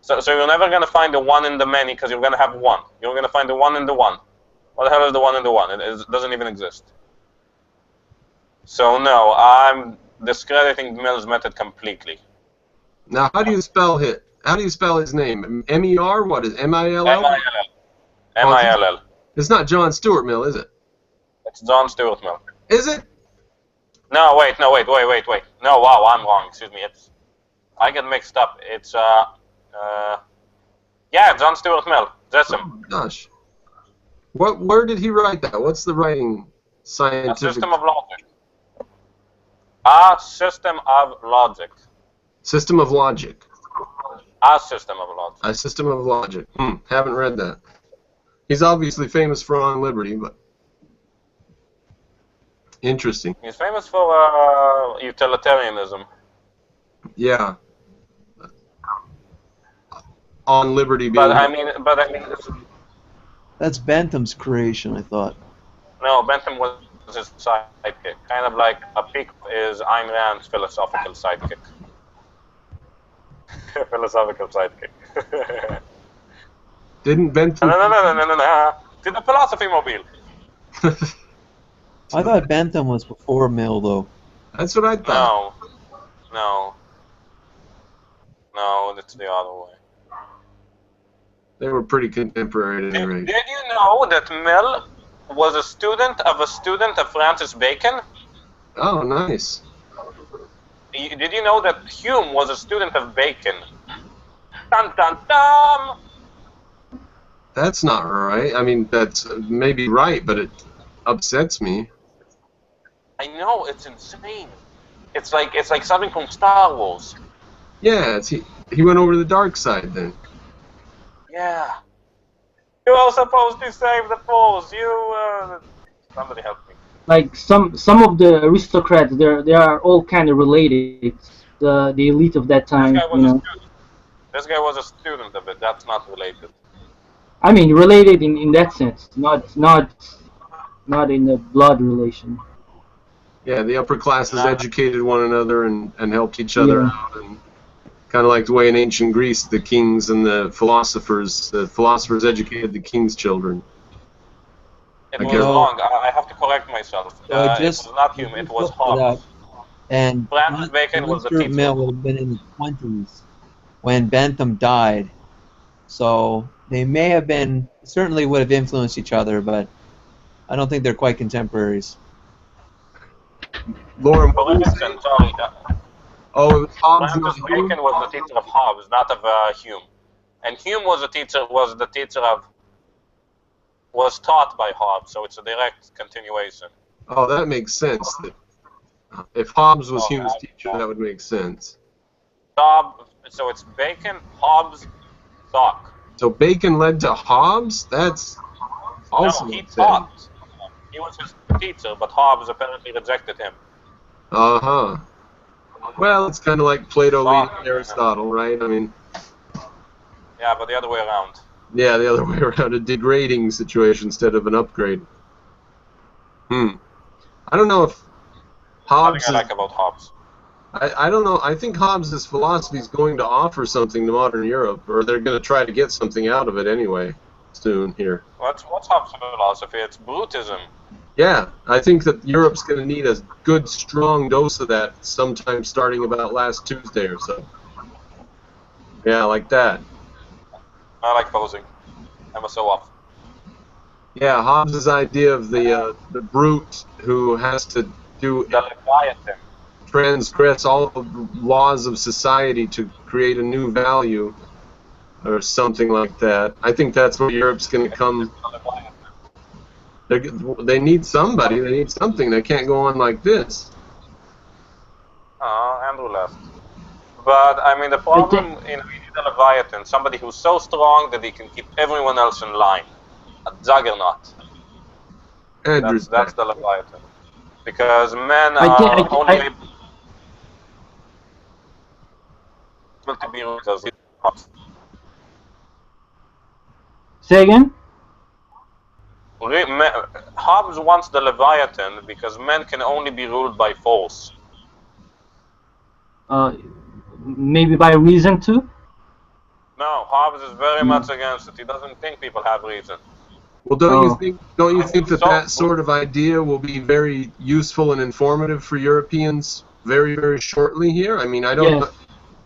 So you're never going to find the one in the many because you're going to have one. You're going to find the one in the one. What the hell is the one in the one? It doesn't even exist. So no, I'm discrediting Mill's method completely. Now, how do you spell it? How do you spell his name? M-E-R? What is M-I-L-L? M-I-L-L. M-I-L-L. It's not John Stuart Mill, is it? It's John Stuart Mill. Is it? No, wait. No, wow, I'm wrong. Excuse me. I get mixed up. It's, yeah, John Stuart Mill. That's him. Oh, gosh. Where did he write that? What's the writing scientific? A system of logic. A system of logic. System of logic. A system of logic. A system of logic. Haven't read that. He's obviously famous for On Liberty, but interesting. He's famous for utilitarianism. Yeah. On Liberty being... But I mean, That's Bentham's creation, I thought. no, Bentham was his sidekick. Kind of like a peak is Ayn Rand's philosophical sidekick. Philosophical sidekick. Didn't Bentham... No. To the philosophy mobile. I thought Bentham was before Mill, though. That's what I thought. No, it's the other way. They were pretty contemporary at any rate. Did you know that Mill was a student of Francis Bacon? Oh, nice. Did you know that Hume was a student of Bacon? Dun dun dun! That's not right. I mean, that's maybe right, but it upsets me. I know, it's insane. It's like something from Star Wars. Yeah, he went over to the dark side then. Yeah. You are supposed to save the fools. Somebody help me. Like some of the aristocrats, they are all kind of related. The elite of that time, you know. This guy was a student of it. That's not related. I mean, related in that sense, not in the blood relation. Yeah, the upper classes educated one another and helped each other out, and kind of like the way in ancient Greece, the kings and the philosophers educated the king's children. It was wrong. I have to correct myself. It was not Hume. It was Hobbes. And Francis Bacon was the teacher. Mill would have been in the 20s when Bentham died, so they may have been, certainly would have influenced each other, but I don't think they're quite contemporaries. Lauren, For instance, sorry. oh, it was Hobbes, Francis not Hume? Bacon was the teacher of Hobbes, not of Hume. And Hume was taught by Hobbes, so it's a direct continuation. Oh, that makes sense. If Hobbes was Hume's teacher, that would make sense. So it's Bacon, Hobbes, Locke. So Bacon led to Hobbes? That's also No, he insane. taught. He was his teacher, but Hobbes apparently rejected him. Uh-huh. Well, it's kind of like Plato leading Aristotle, right? I mean... Yeah, but the other way around. Yeah, the other way around. A degrading situation instead of an upgrade. I don't know if Hobbes... Something I like about Hobbes. I don't know. I think Hobbes' philosophy is going to offer something to modern Europe, or they're going to try to get something out of it anyway soon here. What's Hobbes' philosophy? It's Brutism. Yeah, I think that Europe's going to need a good, strong dose of that sometime starting about last Tuesday or so. Yeah, like that. I like posing. I'm a show-off. Yeah, Hobbes' idea of the brute who has to do... The Leviathan. transgress all the laws of society to create a new value or something like that. I think that's where Europe's going to come. They need somebody. They need something. They can't go on like this. Andrew left. But I mean, the problem in a Leviathan, somebody who's so strong that he can keep everyone else in line. A juggernaut. That's the Leviathan. Because men are only able to be because Say again? Hobbes wants the Leviathan because men can only be ruled by force. Maybe by reason too? No, Hobbes is very much against it. He doesn't think people have reason. Well, don't you think that sort of idea will be very useful and informative for Europeans very, very shortly here? I mean, I don't know.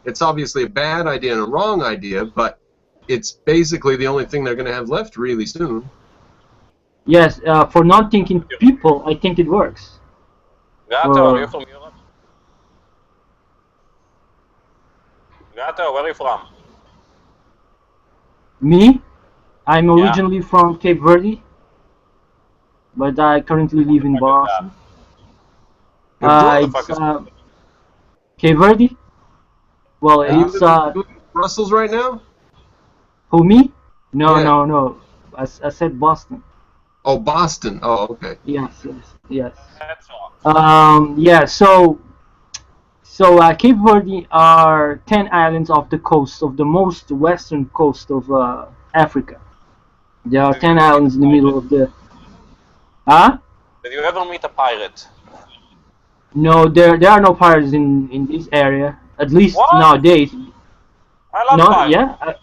It's obviously a bad idea and a wrong idea, but it's basically the only thing they're going to have left really soon. Yes, for non-thinking people, I think it works. Gato, are you from Europe? Gato, where are you from? Me? I'm originally from Cape Verde, but I currently live in Boston. Cape Verde? Well, it's Brussels right now? Who, me? No. I said Boston. Oh, Boston. Oh, okay. Yes. So Cape Verde are 10 islands off the coast of the most western coast of Africa. There are 10 islands in the middle of the... Did you ever meet a pirate? No, there are no pirates in this area. At least nowadays. I love pirates.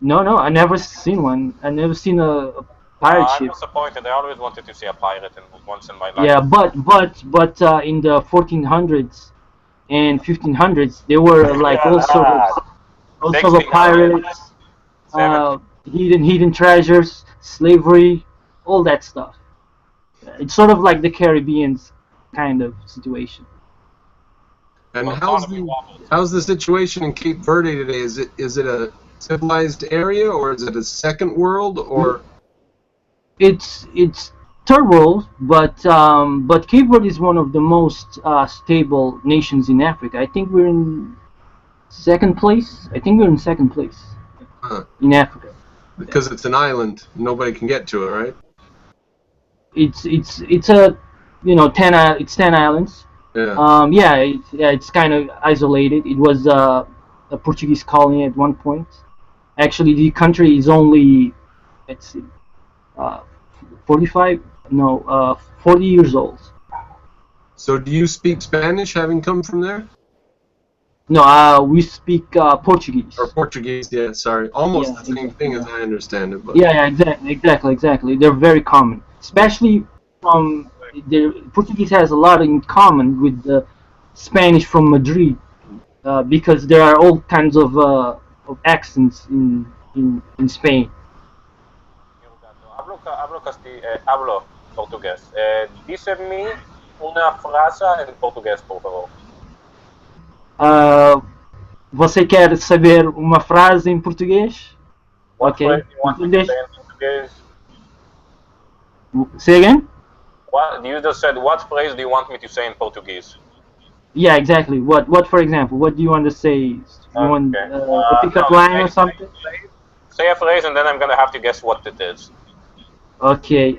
No, I never seen one. I never seen a pirate ship. I'm disappointed. I always wanted to see a pirate once in my life. Yeah, but in the 1400s and 1500s, there were like all sorts of pirates, hidden treasures, slavery, all that stuff. It's sort of like the Caribbean's kind of situation. And how's the situation in Cape Verde today? Is it a civilized area, or is it a second world, or? It's third world, but Cape Verde is one of the most stable nations in Africa. I think we're in second place. In Africa. Because it's an island, nobody can get to it, right? It's a 10 islands. Yeah. It's kind of isolated. It was a Portuguese colony at one point. Actually, the country is only 40 years old. So do you speak Spanish, having come from there? No, we speak Portuguese. Or Portuguese, yeah, sorry. Almost the same thing as I understand it. But. Yeah, exactly. They're very common. Especially from... Portuguese has a lot in common with the Spanish from Madrid, because there are all kinds of accents in Spain. Hablo portugués. Dice-me una frase em português, por favor. Você quer saber uma frase em português? What phrase do you want me to say in Portuguese? Say again? You just said, what phrase do you want me to say in Portuguese? Yeah, exactly. What for example? What do you want to say? You want a pickup line or something? Say a phrase and then I'm going to have to guess what it is. Okay,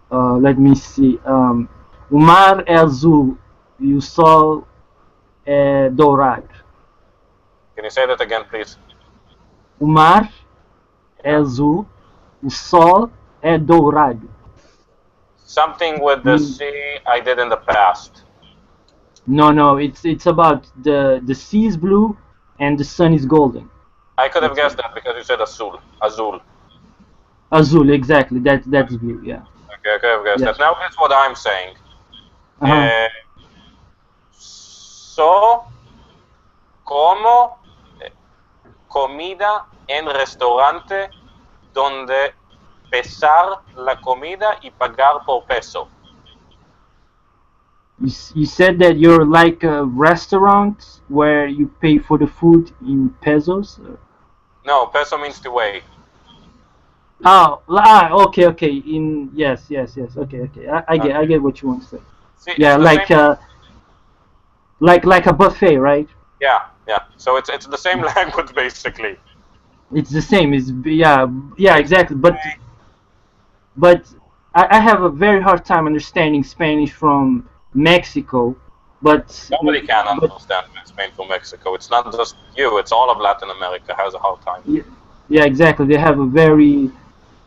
let me see. O mar é azul e o sol é dourado. Can you say that again, please? O mar é azul, o sol é dourado. Something with the sea I did in the past. No, it's about the sea is blue and the sun is golden. I could have guessed that because you said azul. Azul, exactly. That's blue, yeah. Okay, I could have guessed that. Now that's what I'm saying. So como comida en restaurante donde pesar la comida y pagar por peso. You said that you're like a restaurant where you pay for the food in pesos. No, peso means to weigh. Oh, okay. Yes. Okay. I get what you want to say. See, Yeah, it's the same. like a buffet, right? Yeah. So it's the same language basically. It's the same. It's yeah, exactly. But I have a very hard time understanding Spanish from Mexico. Nobody can But understand Spain from Mexico. It's not just you. It's all of Latin America has a hard time. yeah, exactly. They have a very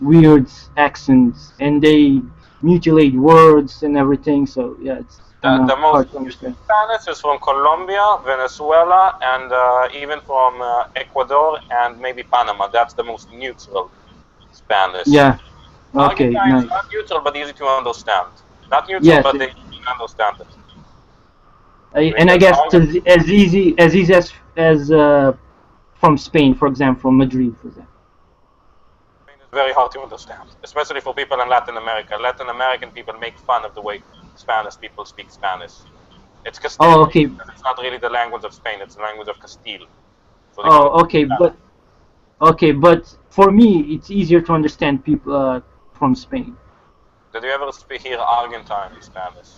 weird accents, and they mutilate words and everything. So yeah, it's kind The of most hard to understand. Spanish is from Colombia, Venezuela, and even from Ecuador and maybe Panama. That's the most neutral Spanish. Yeah. Okay. Argentine is Nice. not neutral, but easy to understand. Not neutral, Yes. but they can understand it. And I guess it's as easy as from Spain, for example, from Madrid, for example. It's very hard to understand, especially for people in Latin America. Latin American people make fun of the way Spanish people speak Spanish. It's Castilian. Oh, okay. It's not really the language of Spain. It's the language of Castile. So Oh, okay, but for me, it's easier to understand people from Spain. Did you ever hear Argentine Spanish?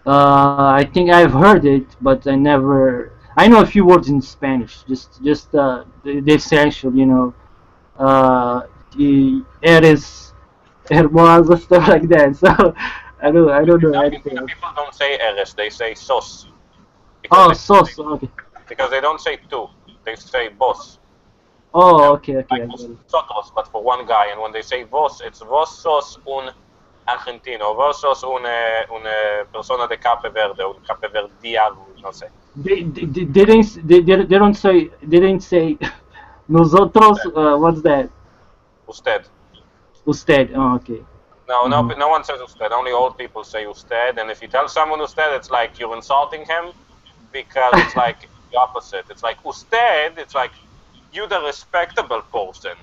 I think I've heard it, but I never. I know a few words in Spanish, just the essential, you know. Eres hermosa, stuff like that. So I don't know anything else. People don't say eres, they say sos. Oh, sos. Okay. Because they don't say tú, they say vos. Oh, okay, I Like get it. nosotros, but for one guy. And when they say vos, it's vos sos un argentino, vos sos una persona de Cape Verde, un capeverdiano, no sé. They didn't say nosotros. What's that? Usted. Usted. Oh, okay. No one says usted. Only old people say usted. And if you tell someone usted, it's like you're insulting him, because it's like the opposite. It's like usted. It's like you the respectable person.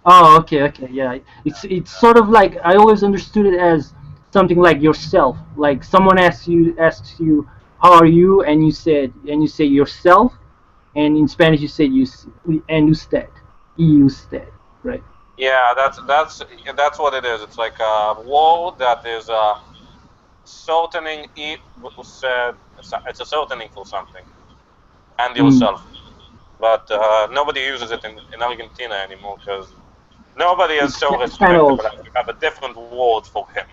Oh, okay, yeah. It's sort of like I always understood it as something like yourself. Like someone asks you how are you, and you say yourself, and in Spanish you say and usted, right? Yeah, that's what it is. It's like a word that is shortening. It's a shortening for something, and yourself. But nobody uses it in Argentina anymore because nobody is so respectable as to have a different word for him.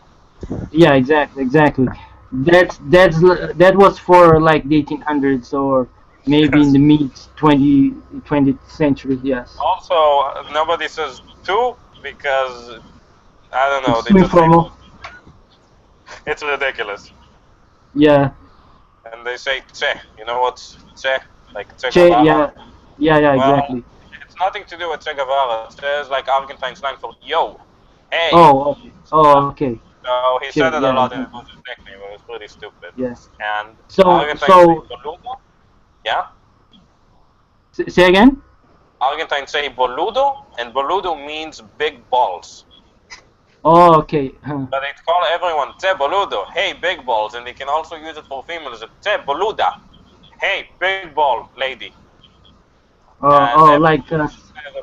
Yeah, exactly. That was for like the 1800s or maybe in the mid 20th century. Yes. Also, nobody says tu because I don't know. It's too informal. It's ridiculous. Yeah. And they say che. You know what's che? Like Che Che, Guevara. yeah, Well, exactly. it's nothing to do with Che Guevara. Che is like Argentine slang for yo, hey. Oh, okay. So he said it a lot, and exactly. it was his nickname. It was pretty stupid. Yes. And So Argentines say boludo. Yeah. Say again. Argentines say boludo, and boludo means big balls. Oh, okay. But they call everyone che boludo, hey big balls, and they can also use it for females. Che boluda, hey big ball lady. Like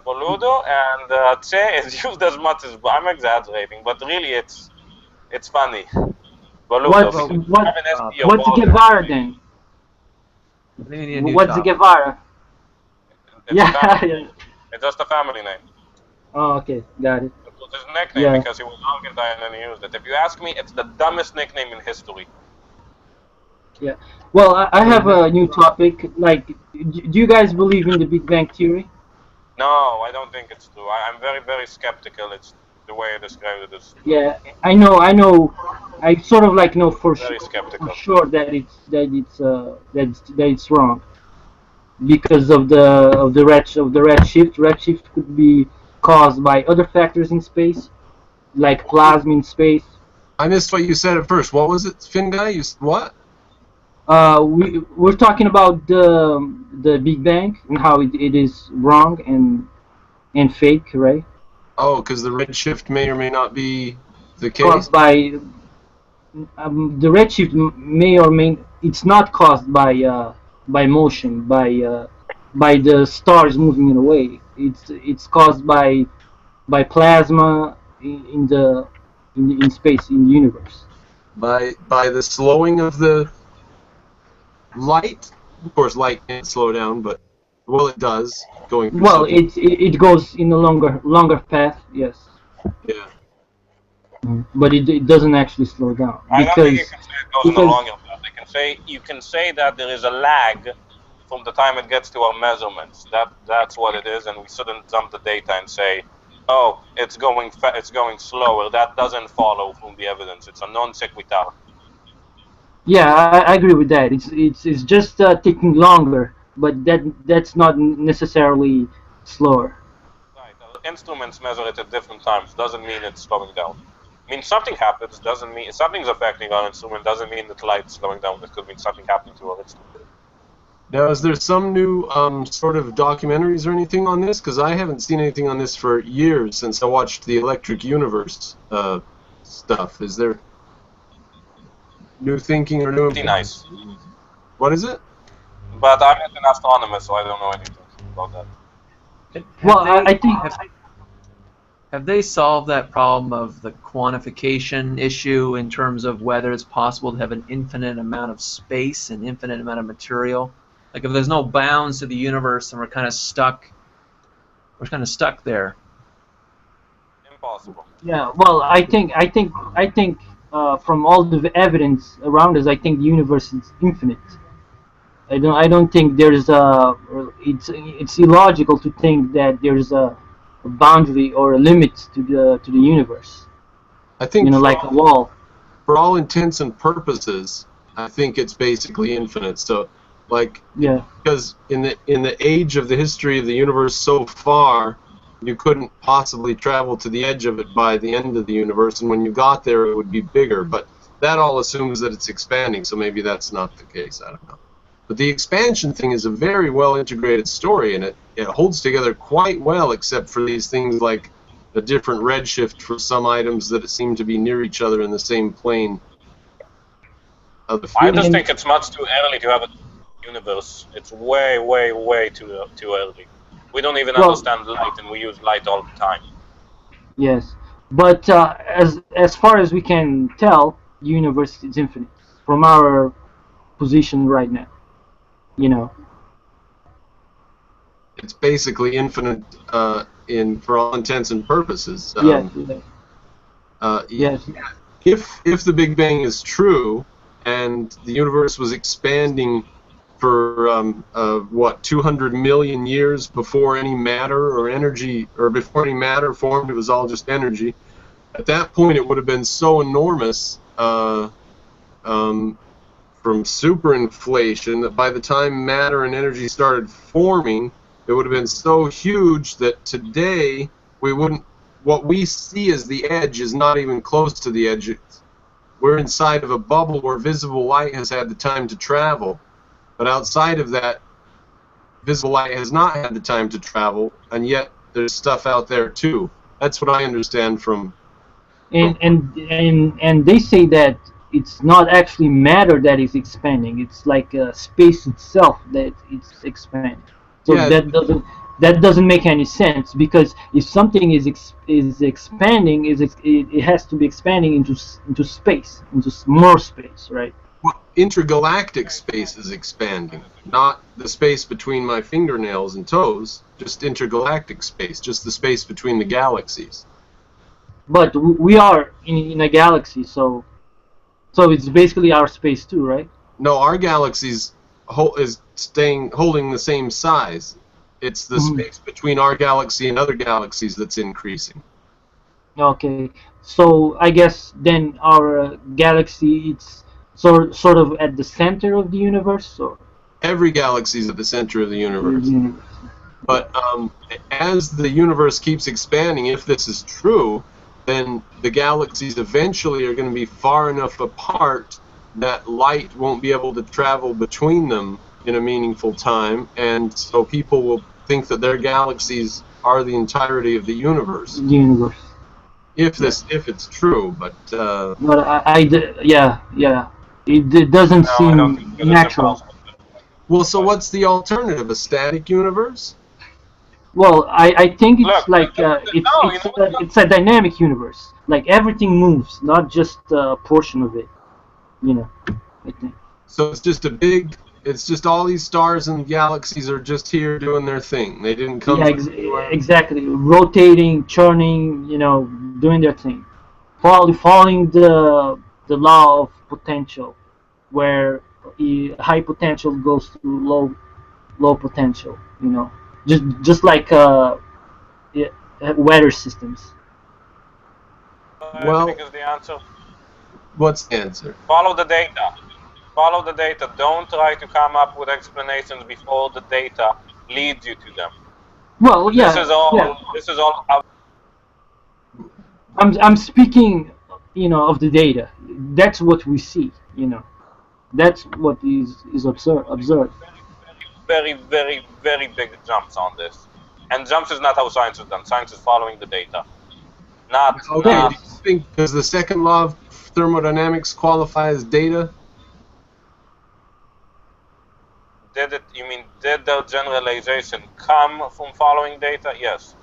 boludo, and che is used as much as I'm exaggerating, but really it's funny. Boludo. What's Guevara then? What's Guevara? Yeah. It's just a family name. Oh, okay, got it. It was his nickname because he was Argentine and he used it. If you ask me, it's the dumbest nickname in history. Yeah. Well, I have a new topic. Like, do you guys believe in the Big Bang Theory? No, I don't think it's true. I'm very, very skeptical. It's the way I described it is. Yeah, I know. I sort of like know for sure that it's wrong because of the redshift. Redshift could be caused by other factors in space, like plasma in space. I missed what you said at first. What was it, Finn guy? What? We're talking about the Big Bang and how it is wrong and fake, right? Oh, because the redshift may or may not be the case. Caused by the redshift may or may it's not caused by motion by the stars moving in a way. It's caused by plasma in space in the universe. By the slowing of the light. Of course, light can't slow down, but well, it does going through. Well, it goes in a longer path, yes. Yeah. But it doesn't actually slow down I don't think you because can say it goes in a longer path. You can say that there is a lag from the time it gets to our measurements. That's what it is, and we shouldn't dump the data and say, oh, it's going slower. That doesn't follow from the evidence. It's a non sequitur. yeah, I agree with that. It's just taking longer, but that's not necessarily slower. Right. Instruments measure it at different times. Doesn't mean it's slowing down. I mean, something happens. Doesn't mean something's affecting our instrument. Doesn't mean that light's slowing down. It could mean something happening to our instrument. Now, is there some new sort of documentaries or anything on this? Because I haven't seen anything on this for years since I watched the Electric Universe stuff. Is there new thinking or new? Pretty nice. What is it? But I'm not an astronomer, so I don't know anything about that. Well, I think Have they solved that problem of the quantification issue in terms of whether it's possible to have an infinite amount of space and infinite amount of material? Like if there's no bounds to the universe and we're kind of stuck there. Impossible. yeah. Well, I think from all the evidence around us, I think the universe is infinite. I don't think there's it's illogical to think that there's a boundary or a limit to the universe. I think Like a wall. for all intents and purposes, I think it's basically infinite. So, like, Yeah. because in the age of the history of the universe so far, you couldn't possibly travel to the edge of it by the end of the universe, and when you got there, it would be bigger. But that all assumes that it's expanding, so maybe that's not the case. I don't know. But the expansion thing is a very well integrated story, and it holds together quite well, except for these things like a different redshift for some items that seem to be near each other in the same plane. I just think it's much too early to have a universe. It's way, way, way too early. We don't even understand light, and we use light all the time. Yes, but as far as we can tell, the universe is infinite from our position right now. It's basically infinite for all intents and purposes. Yes. Yes. If the Big Bang is true, and the universe was expanding for 200 million years before any matter or energy, or before any matter formed, it was all just energy. At that point, it would have been so enormous from superinflation that by the time matter and energy started forming, it would have been so huge that today what we see as the edge is not even close to the edge. We're inside of a bubble where visible light has had the time to travel, but outside of that, visible light has not had the time to travel, and yet there's stuff out there too. That's what I understand from. And they say that it's not actually matter that is expanding. It's like space itself that it's expanding. So Yeah. that doesn't make any sense, because if something is expanding, it has to be expanding into space, into more space, right? Well, intergalactic space is expanding, not the space between my fingernails and toes, just intergalactic space, just the space between the galaxies. But we are in a galaxy, so it's basically our space too, right? No, our galaxy's is holding the same size. It's the space between our galaxy and other galaxies that's increasing. Okay, so I guess then our galaxy, it's sort of at the center of the universe, or Every galaxy is at the center of the universe. But as the universe keeps expanding, if this is true, then the galaxies eventually are going to be far enough apart that light won't be able to travel between them in a meaningful time, and so people will think that their galaxies are the entirety of the universe. The universe. if it's true, but But yeah, it doesn't No, I don't seem think that it's natural. impossible. well, so what's the alternative? A static universe? Well, I think it's Look, like no, it's a dynamic universe. Like everything moves, not just a portion of it. You know, I think. So it's just all these stars and galaxies are just here doing their thing. They didn't come Yeah, from anywhere. exactly. Rotating, churning, doing their thing. Following the law of potential, where high potential goes to low potential. Just like yeah, weather systems. I Well, think is the answer. what's the answer? Follow the data. Follow the data. Don't try to come up with explanations before the data leads you to them. Well, yeah, This is all. yeah. This is all. I'm speaking, of the data. That's what we see. That's what is observed. Very, very, very big jumps on this. And jumps is not how science is done. Science is following the data. Okay, do you think does the second law of thermodynamics qualify as data? Did the generalization come from following data? Yes.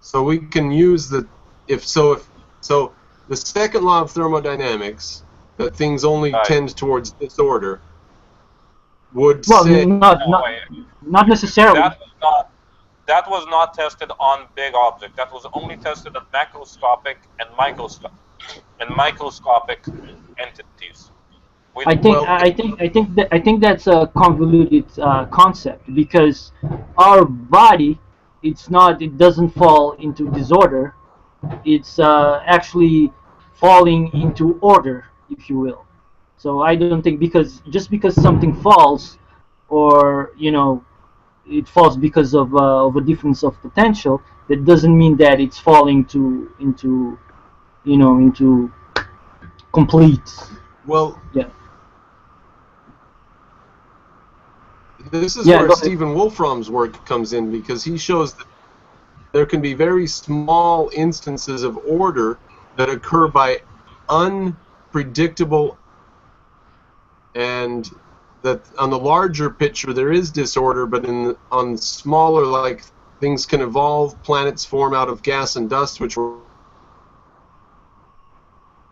So we can use if the second law of thermodynamics, that things only Right. tend towards disorder, would Well, say not necessarily. That was not tested on big objects. That was only tested on macroscopic and microscopic entities. I think that's a convoluted concept, because our body, it doesn't fall into disorder. It's actually falling into order, if you will. So I don't think just because something falls, or it falls because of a difference of potential, that doesn't mean that it's falling into complete. well, Yeah. this is Yeah, where go ahead. Stephen Wolfram's work comes in, because he shows that there can be very small instances of order that occur by unpredictable, and that on the larger picture there is disorder, but on smaller, like things can evolve, planets form out of gas and dust, which were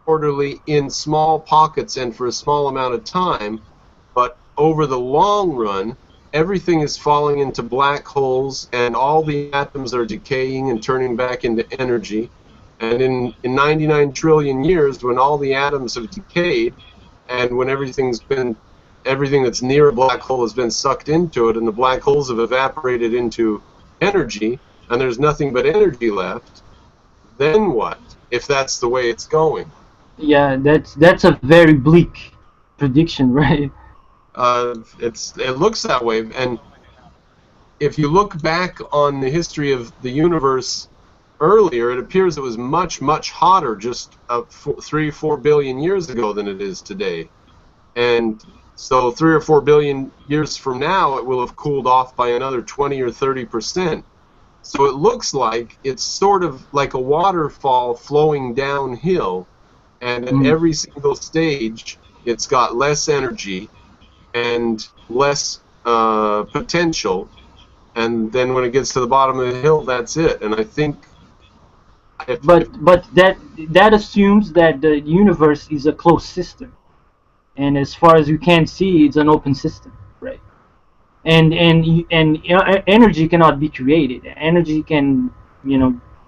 orderly in small pockets and for a small amount of time, but over the long run everything is falling into black holes and all the atoms are decaying and turning back into energy. And in 99 trillion years, when all the atoms have decayed and when everything that's near a black hole has been sucked into it, and the black holes have evaporated into energy and there's nothing but energy left, then what, if that's the way it's going? Yeah, that's a very bleak prediction, right? It looks that way, and if you look back on the history of the universe earlier, it appears it was much, much hotter just 3-4 billion years ago than it is today. And so 3 or 4 billion years from now, it will have cooled off by another 20 or 30%. So it looks like it's sort of like a waterfall flowing downhill, and at every single stage, it's got less energy and less potential, and then when it gets to the bottom of the hill, that's it. And I think But that assumes that the universe is a closed system, and as far as you can see, it's an open system, right? And energy cannot be created. Energy can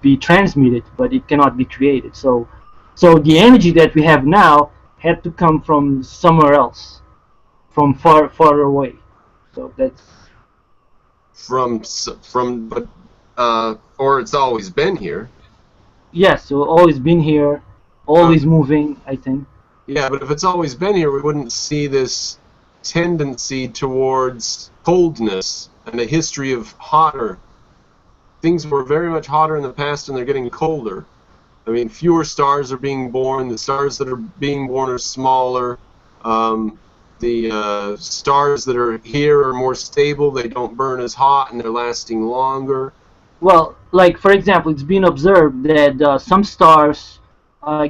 be transmitted, but it cannot be created. So the energy that we have now had to come from somewhere else, from far away. So that's but or it's always been here. yes. So always been here, always moving, I think. Yeah, but if it's always been here, we wouldn't see this tendency towards coldness and a history of hotter. Things were very much hotter in the past, and they're getting colder. I mean, fewer stars are being born. The stars that are being born are smaller. The stars that are here are more stable. They don't burn as hot, and they're lasting longer. Well, like for example, it's been observed that some stars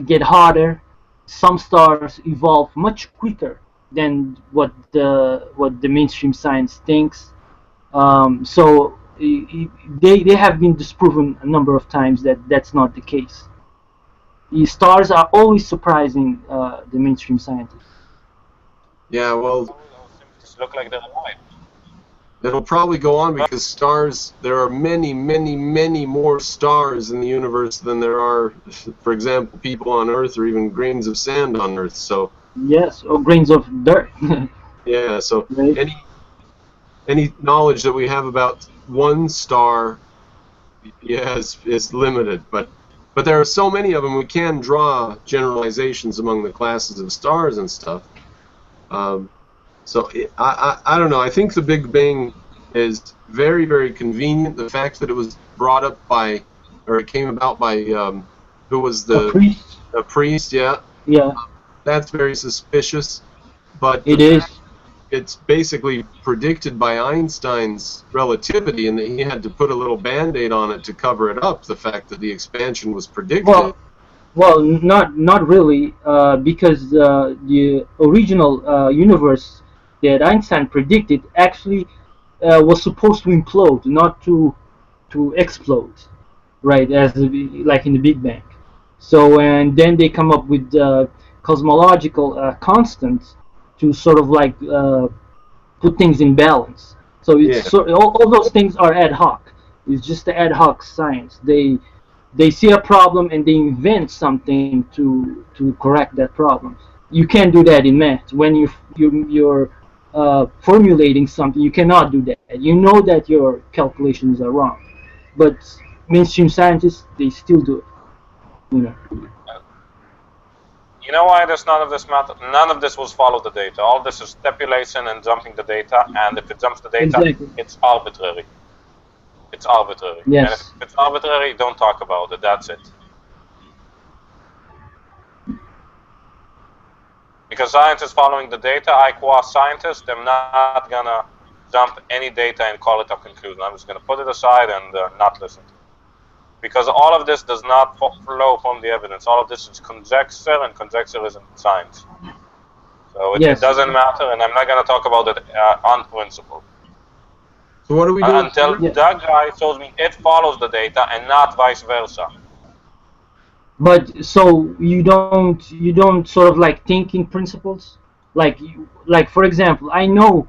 get hotter, some stars evolve much quicker than what the mainstream science thinks. So they have been disproven a number of times that that's not the case. The stars are always surprising the mainstream scientists. Yeah, well, Those scientists look like they're alive. it'll probably go on because stars, there are many, many, many more stars in the universe than there are, for example, people on Earth or even grains of sand on Earth. So, Yes, or grains of dirt. yeah, so Right? any knowledge that we have about one star, yeah, is limited. But there are so many of them, we can draw generalizations among the classes of stars and stuff. So I don't know. I think the Big Bang is very, very convenient. The fact that it was brought up by, or it came about by, who was A priest. a priest? Yeah, Yeah, that's very suspicious. But the it is. fact it's basically predicted by Einstein's relativity, and that he had to put a little Band-Aid on it to cover it up. The fact that the expansion was predicted. Well, not really, because the original universe that Einstein predicted actually was supposed to implode, not to explode, right? Like in the Big Bang. So and then they come up with cosmological constants to sort of like put things in balance. So Yeah. all those things are ad hoc. It's just the ad hoc science. They see a problem and they invent something to correct that problem. You can't do that in math. When you're formulating something, you cannot do that. You know that your calculations are wrong, but mainstream scientists they still do it. You know. You know why there's none of this matter? None of this will follow the data. All this is stipulation and jumping the data, and if it jumps the data, Exactly. it's arbitrary. It's arbitrary. Yes. And if it's arbitrary, don't talk about it. That's it. Because science is following the data, I, qua scientist, am not gonna dump any data and call it a conclusion. I'm just gonna put it aside and not listen to it. Because all of this does not flow from the evidence. All of this is conjecture, and conjecture isn't science. So Yes. it doesn't matter, and I'm not gonna talk about it on principle. So what are we doing? Until Yeah. that guy shows me it follows the data and not vice versa. But so you don't sort of like think in principles, like for example, I know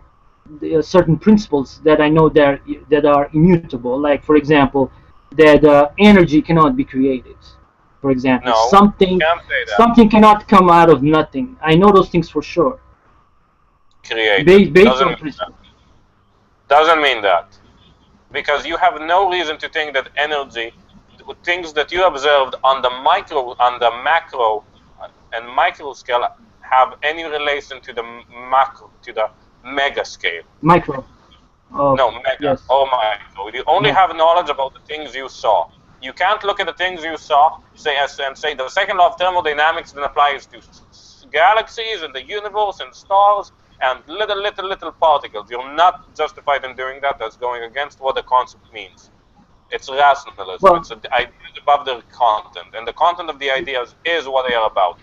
certain principles that I know that are immutable. Like for example, that energy cannot be created. For example, No, something can't say that. something cannot come out of nothing. I know those things for sure. Created. Based on principles. Doesn't mean that. Because you have no reason to think that energy, things that you observed on the macro and micro scale have any relation to the macro, to the mega scale. Micro. Oh, No, mega. yes. Oh, micro. You only Yeah. have knowledge about the things you saw. You can't look at the things you saw and say the second law of thermodynamics then applies to galaxies and the universe and stars and little particles. You're not justified in doing that. That's going against what the concept means. It's rationalism. Well- It's ideas above their content, and the content of the ideas is what they are about.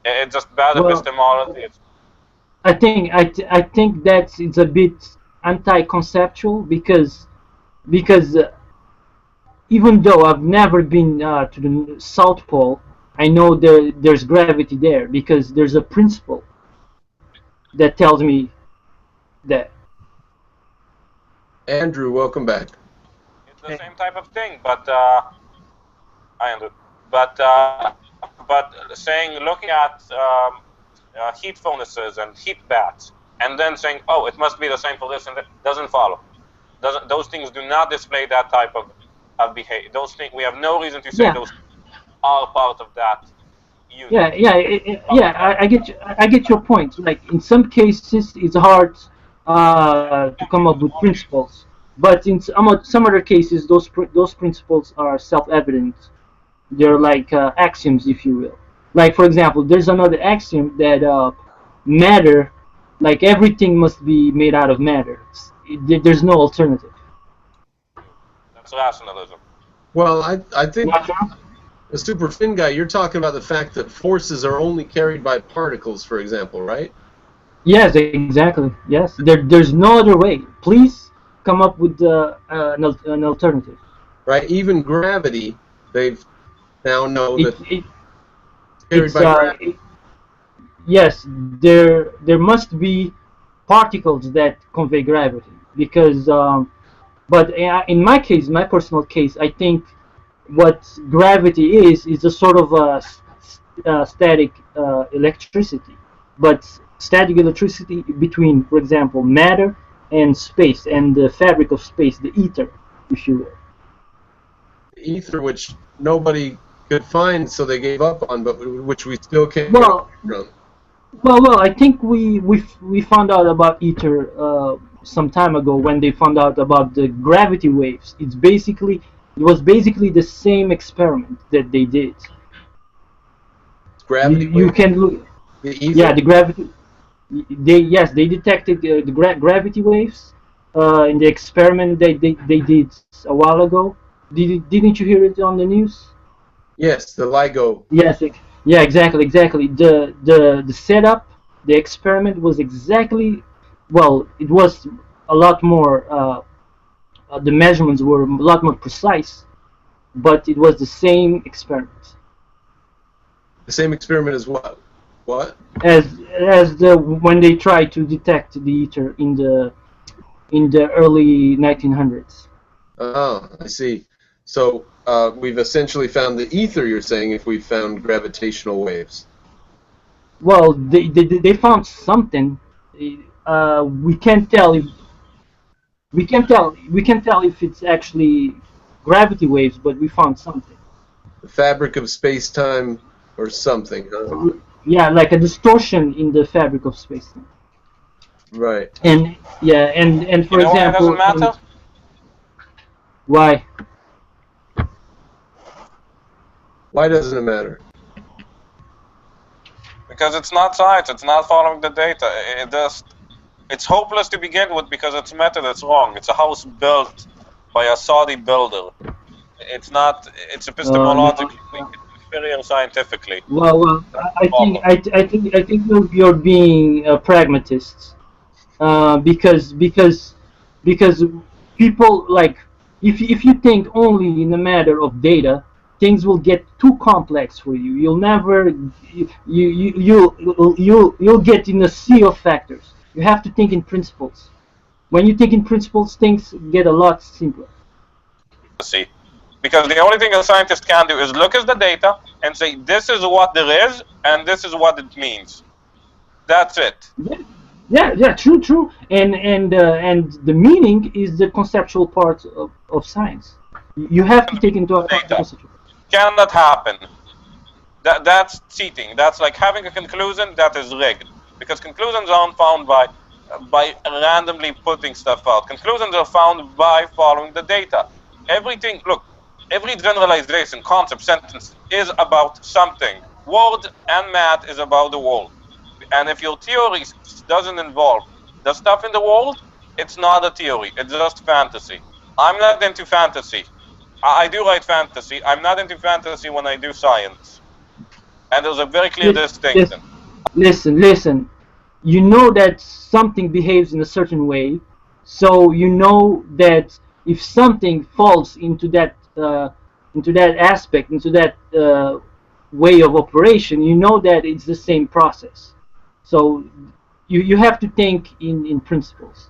It's just bad Well- epistemology. I think that it's a bit anti-conceptual because even though I've never been to the South Pole, I know there's gravity there because there's a principle that tells me that. Andrew, welcome back. It's the same type of thing, but I understand. But saying, looking at heat furnaces and heat baths, and then saying, oh, it must be the same for this and that, doesn't follow. Those things do not display that type of behavior. Those things, we have no reason to say Yeah. those are part of that unit. Yeah. I get your point. Like in some cases, it's hard to come up with principles, but in some other cases, those principles are self-evident. They're like axioms, if you will. Like for example, there's another axiom that matter, like everything must be made out of matter. There's no alternative. That's rationalism. Well, I think Not true? the super fin guy, you're talking about the fact that forces are only carried by particles, for example, right? Yes, exactly. Yes, there's no other way. Please come up with an alternative. Right? Even gravity, they've now know It, that it it's carried it's by gravity. yes, there must be particles that convey gravity because but in my case, my personal case, I think what gravity is a sort of static electricity, but static electricity between, for example, matter and space and the fabric of space, the ether, if you will. Ether, which nobody could find, so they gave up on, but which we still can't get away Well, from. well, I think we found out about ether some time ago when they found out about the gravity waves. It was basically the same experiment that they did. Gravity You wave, can look, the ether. yeah, the gravity. They detected the gravity waves in the experiment they did a while ago. Didn't you hear it on the news? Yes, the LIGO. Yes, yeah, exactly. The setup, the experiment was exactly, well, it was a lot more. The measurements were a lot more precise, but it was the same experiment The same experiment as what? What? as the when they tried to detect the ether in the early 1900s. Oh, I see. So we've essentially found the ether, you're saying, if we found gravitational waves. Well, they found something. We can't tell if we can tell if it's actually gravity waves, but we found something. The fabric of space-time or something, huh? Yeah, like a distortion in the fabric of space. Right. And yeah, and You for know why it doesn't example, matter? why? Why doesn't it matter? Because it's not science. It's not following the data. It's hopeless to begin with because its method is wrong. It's a house built by a Saudi builder. It's not. It's No. epistemologically inferior scientifically. Well, That's the I think problem. I think you're being a pragmatist. Because people like if you think only in a matter of data, things will get too complex for you. You'll never you'll get in a sea of factors. You have to think in principles. When you think in principles, things get a lot simpler. See, because the only thing a scientist can do is look at the data and say this is what there is and this is what it means. That's it. Yeah, true. And the meaning is the conceptual part of science. You have to take into account the Data conceptual. cannot happen. That's cheating. That's like having a conclusion that is rigged. Because conclusions aren't found by randomly putting stuff out. Conclusions are found by following the data. Everything, look, every generalization, concept, sentence is about something. Word and math is about the world. And if your theory doesn't involve the stuff in the world, it's not a theory. It's just fantasy. I'm not into fantasy. I do write fantasy. I'm not into fantasy when I do science. And there's a very clear distinction. Listen. You know that something behaves in a certain way, so you know that if something falls into that aspect, into that way of operation, you know that it's the same process. So you have to think in principles.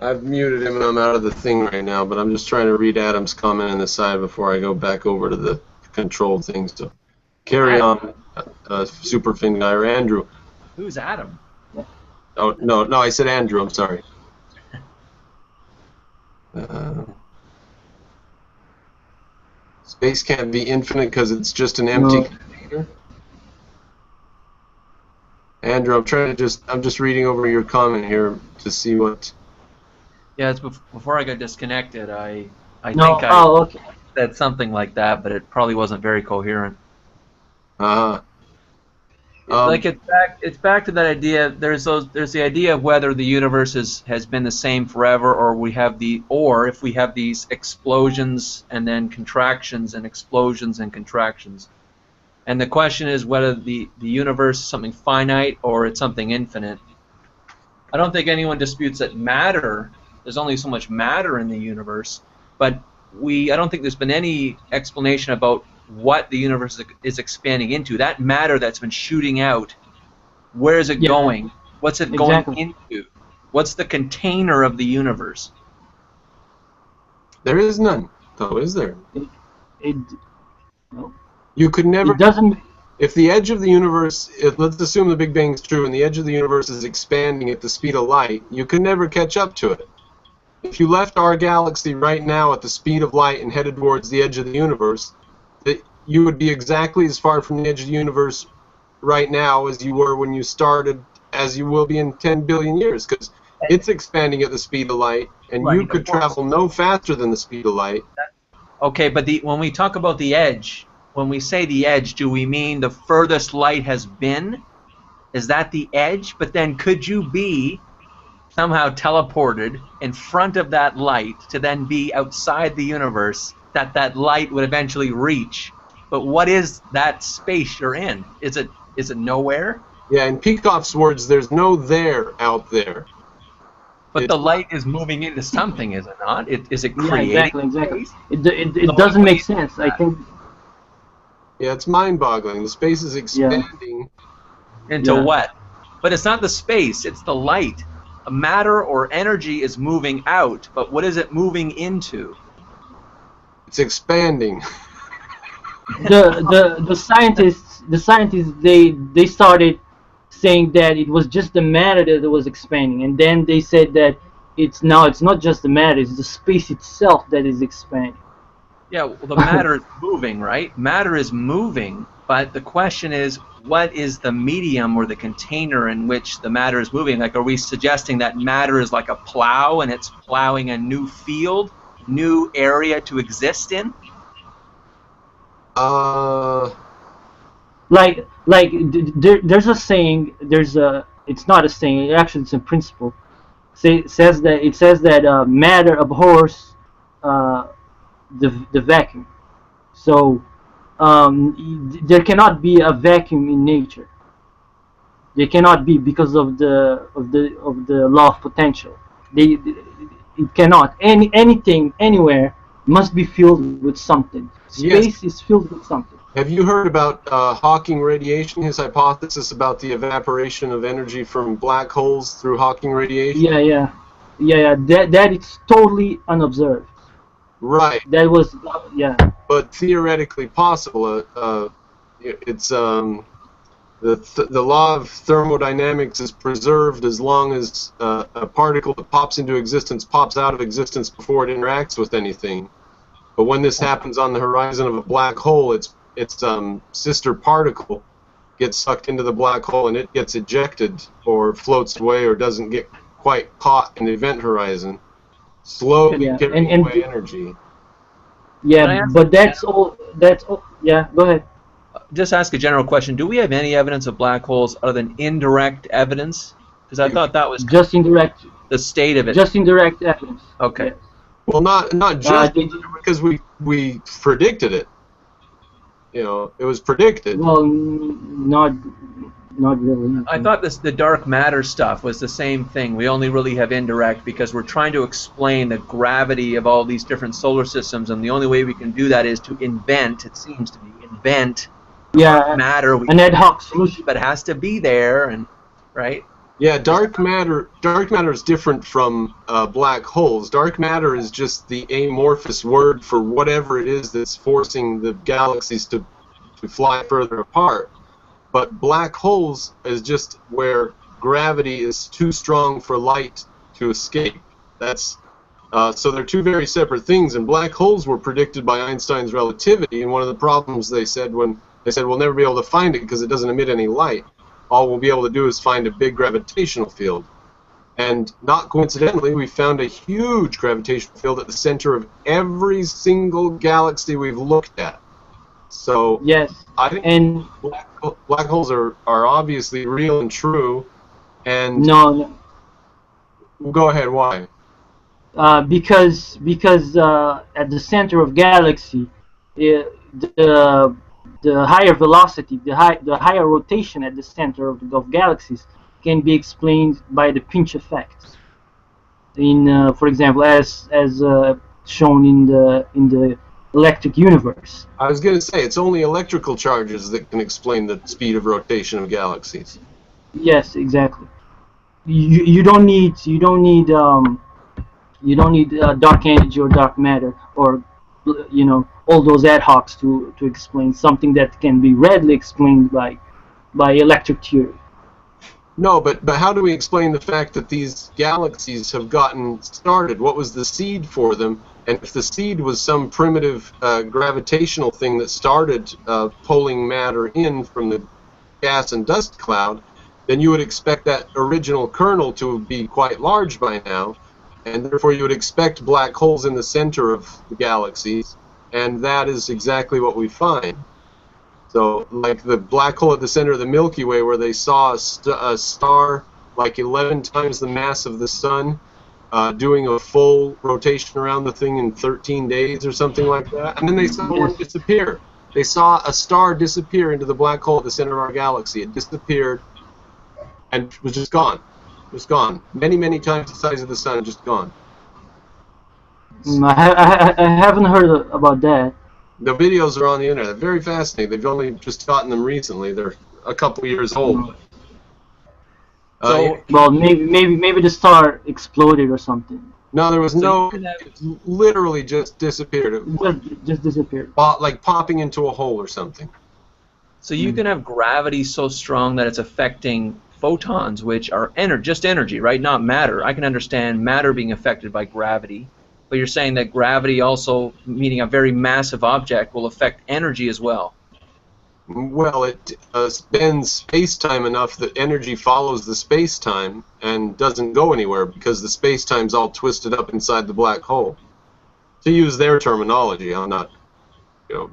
I've muted him and I'm out of the thing right now, but I'm just trying to read Adam's comment on the side before I go back over to the control thing. So carry on, super fin guy, or Andrew. Who's Adam? Oh, no, I said Andrew, I'm sorry. Space can't be infinite because it's just an empty container. Andrew, I'm just reading over your comment here to see what. Yeah, it's before I got disconnected. I No, think I okay. said something like that, but it probably wasn't very coherent. Like it's back to that idea. There's the idea of whether the universe has been the same forever, or if we have these explosions and then contractions and explosions and contractions. And the question is whether the universe is something finite or it's something infinite. I don't think anyone disputes that there's only so much matter in the universe, but I don't think there's been any explanation about what the universe is expanding into. That matter that's been shooting out, where is it going? What's it going into? What's the container of the universe? There is none, though, is there? No. You could never... It doesn't... If the edge of the universe, let's assume the Big Bang is true, and the edge of the universe is expanding at the speed of light, you could never catch up to it. If you left our galaxy right now at the speed of light and headed towards the edge of the universe, you would be exactly as far from the edge of the universe right now as you were when you started, as you will be in 10 billion years, because it's expanding at the speed of light, and you could travel no faster than the speed of light. Okay, but when we talk about the edge, when we say the edge, do we mean the furthest light has been? Is that the edge? But then could you be somehow teleported in front of that light to then be outside the universe that light would eventually reach? But what is that space you're in? Is it nowhere? Yeah, in Peikoff's words, there's no there out there. But the light is moving into something, is it not? Is it creating? Yeah, exactly. It doesn't make sense. I think. Yeah, it's mind-boggling. The space is expanding. Into what? But it's not the space, it's the light. A matter or energy is moving out, but what is it moving into? It's expanding. The scientists they started saying that it was just the matter that was expanding, and then they said that it's not just the matter, it's the space itself that is expanding. Yeah, well, the matter is moving, right? Matter is moving, but the question is, what is the medium or the container in which the matter is moving? Like, are we suggesting that matter is like a plow and it's plowing a new field, new area to exist in? There's a saying. It's not a saying. Actually, it's a principle. It says that matter abhors the vacuum. So there cannot be a vacuum in nature. There cannot be, because of the law of potential. It cannot. Anything anywhere must be filled with something. Space is filled with something. Have you heard about Hawking radiation, his hypothesis about the evaporation of energy from black holes through Hawking radiation? Yeah. That is totally unobserved. Right. That was, But theoretically possible. It's the law of thermodynamics is preserved as long as a particle that pops into existence pops out of existence before it interacts with anything. But when this happens on the horizon of a black hole, its sister particle gets sucked into the black hole and it gets ejected or floats away or doesn't get quite caught in the event horizon, slowly carrying away energy. Yeah, but that's all. Yeah, go ahead. Just ask a general question. Do we have any evidence of black holes other than indirect evidence? Because I thought that was just indirect. The state of it. Just indirect evidence. Okay. Yes. Well, not just because we predicted it. You know, it was predicted. Well, not really. I thought the dark matter stuff was the same thing. We only really have indirect because we're trying to explain the gravity of all these different solar systems, and the only way we can do that is to invent. It seems to be invent. Matter. An ad hoc solution. But it has to be there, and right. Yeah, dark matter is different from black holes. Dark matter is just the amorphous word for whatever it is that's forcing the galaxies to fly further apart. But black holes is just where gravity is too strong for light to escape. That's so they're two very separate things. And black holes were predicted by Einstein's relativity. And one of the problems they said we'll never be able to find it because it doesn't emit any light. All we'll be able to do is find a big gravitational field. And not coincidentally, we found a huge gravitational field at the center of every single galaxy we've looked at. So Yes, I think and black holes are obviously real and true. And no, go ahead. Why? because at the center of galaxy, the the higher velocity, the higher rotation at the center of galaxies can be explained by the pinch effect. In for example, as shown in the electric universe. I was going to say it's only electrical charges that can explain the speed of rotation of galaxies. Yes, exactly. You don't need dark energy or dark matter or all those ad hocs to explain something that can be readily explained by electric theory. No, but how do we explain the fact that these galaxies have gotten started? What was the seed for them? And if the seed was some primitive gravitational thing that started pulling matter in from the gas and dust cloud, then you would expect that original kernel to be quite large by now, and therefore you would expect black holes in the center of the galaxies, and that is exactly what we find. So, like the black hole at the center of the Milky Way, where they saw a star like 11 times the mass of the sun, doing a full rotation around the thing in 13 days or something like that, and then they saw one disappear. They saw a star disappear into the black hole at the center of our galaxy. It disappeared and was just gone. Just gone. Many, many times the size of the sun, just gone. I haven't heard about that. The videos are on the internet. They're very fascinating. They've only just gotten them recently. They're a couple years old. So, well, maybe the star exploded or something. No, there was So no. you can have- It literally just disappeared. It Just disappeared. like popping into a hole or something. So you can have gravity so strong that it's affecting photons, which are just energy, right? Not matter. I can understand matter being affected by gravity, but you're saying that gravity also, meaning a very massive object, will affect energy as well. Well, it bends space-time enough that energy follows the space-time and doesn't go anywhere because the space-time's all twisted up inside the black hole. To use their terminology, I'm not,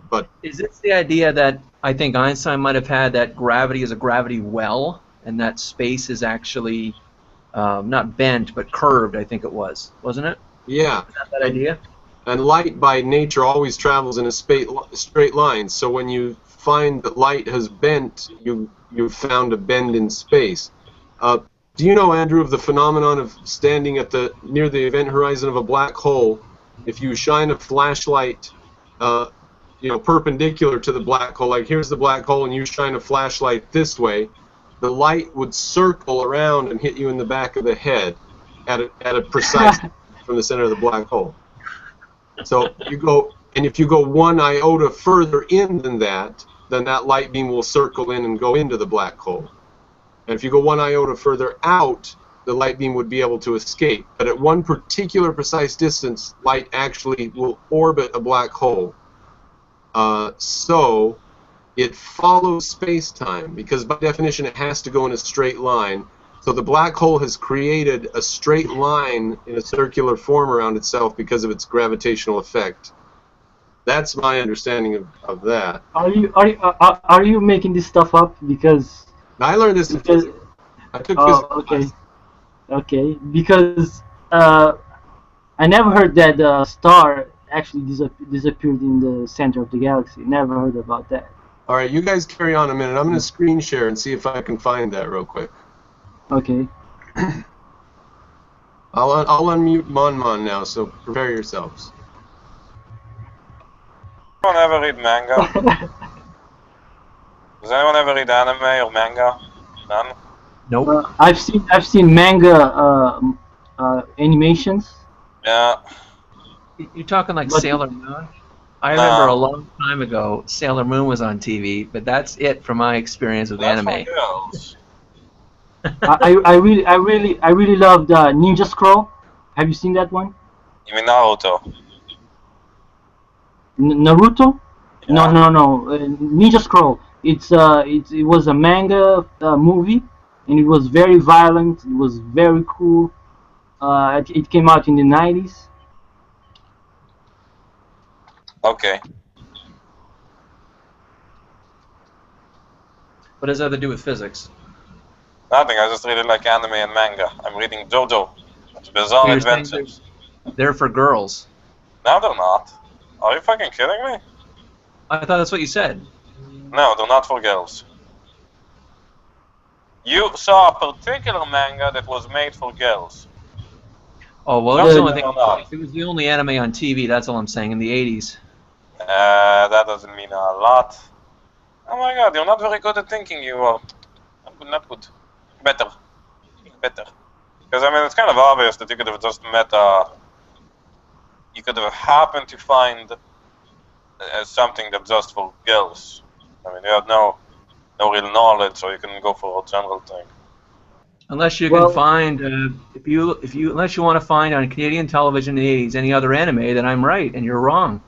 but Is this the idea that I think Einstein might have had, that gravity is a gravity well, and that space is actually not bent but curved? I think it was, wasn't it? yeah. Is that idea? And light by nature always travels in a straight line. So when you find that light has bent, you've found a bend in space. Do you know, Andrew, of the phenomenon of standing at near the event horizon of a black hole? If you shine a flashlight, perpendicular to the black hole, like here's the black hole, and you shine a flashlight this way, the light would circle around and hit you in the back of the head at a precise from the center of the black hole. So you go, and if you go one iota further in than that, then that light beam will circle in and go into the black hole. And if you go one iota further out, the light beam would be able to escape. But at one particular precise distance, light actually will orbit a black hole. So it follows space-time, because by definition it has to go in a straight line. So the black hole has created a straight line in a circular form around itself because of its gravitational effect. That's my understanding of that. Are you making this stuff up? Because I learned this in physics. I took physics class. Okay. Because I never heard that a star actually disappeared in the center of the galaxy. Never heard about that. All right, you guys carry on a minute. I'm going to screen share and see if I can find that real quick. Okay. I'll unmute Mon now, so prepare yourselves. Does anyone ever read manga? Does anyone ever read anime or manga? None? Nope. I've seen manga animations. Yeah. You're talking like But- Sailor Moon? I remember a long time ago Sailor Moon was on TV, but that's it from my experience with That's anime. for girls. I really loved Ninja Scroll. Have you seen that one? You mean Naruto? Naruto? Yeah. No. Ninja Scroll. It was a manga movie, and it was very violent. It was very cool. It came out in the 90s. Okay. What does that have to do with physics? Nothing. I just really like anime and manga. I'm reading JoJo. It's Bizarre You're saying Adventures. they're for girls. No, they're not. Are you fucking kidding me? I thought that's what you said. No, they're not for girls. You saw a particular manga that was made for girls. Oh well, No, that's the only thing. no, no. It was the only anime on TV. That's all I'm saying. In the '80s. That doesn't mean a lot. Oh my god, you're not very good at thinking, you are. Not good, not good. Better. Better. Because, I mean, it's kind of obvious that you could have just met you could have happened to find something that's just for girls. I mean, you have no real knowledge, so you can go for a general thing. Unless you Well- can find, unless you want to find on Canadian television in the '80s any other anime, then I'm right and you're wrong.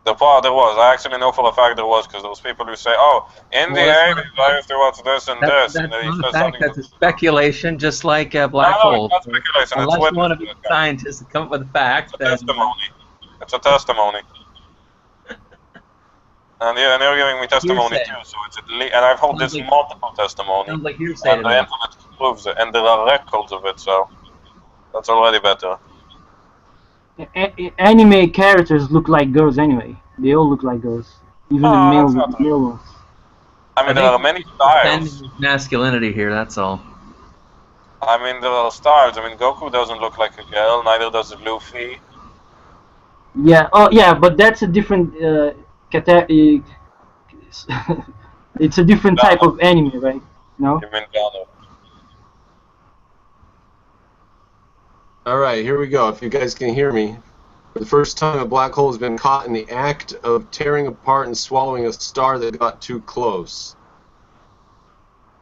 There was. I actually know for a fact there was, because there was people who say, oh, in the Well, that's 80s I used to watch this and That's this. And then he not a says fact. something That's a speculation, just like black no, holes. it's not speculation. Unless It's you want to be witness. a scientist and come up with a fact, It's a then testimony. It's a testimony. And you're giving me testimony Hearsay. too, so and I've heard this Sounds like- multiple testimony, sounds like hearsay and to the me. internet proves it, and there are records of it, so that's already better. Anime characters look like girls anyway. They all look like girls, even the Oh, that's not male ones. I mean, I there think are many Defending styles. masculinity here. That's all. I mean, there are styles. I mean, Goku doesn't look like a girl, neither does Luffy. Yeah. Oh, yeah. But that's a different it's a different type of anime, right? No. You mean Gunner. All right, here we go. If you guys can hear me. For the first time, a black hole has been caught in the act of tearing apart and swallowing a star that got too close.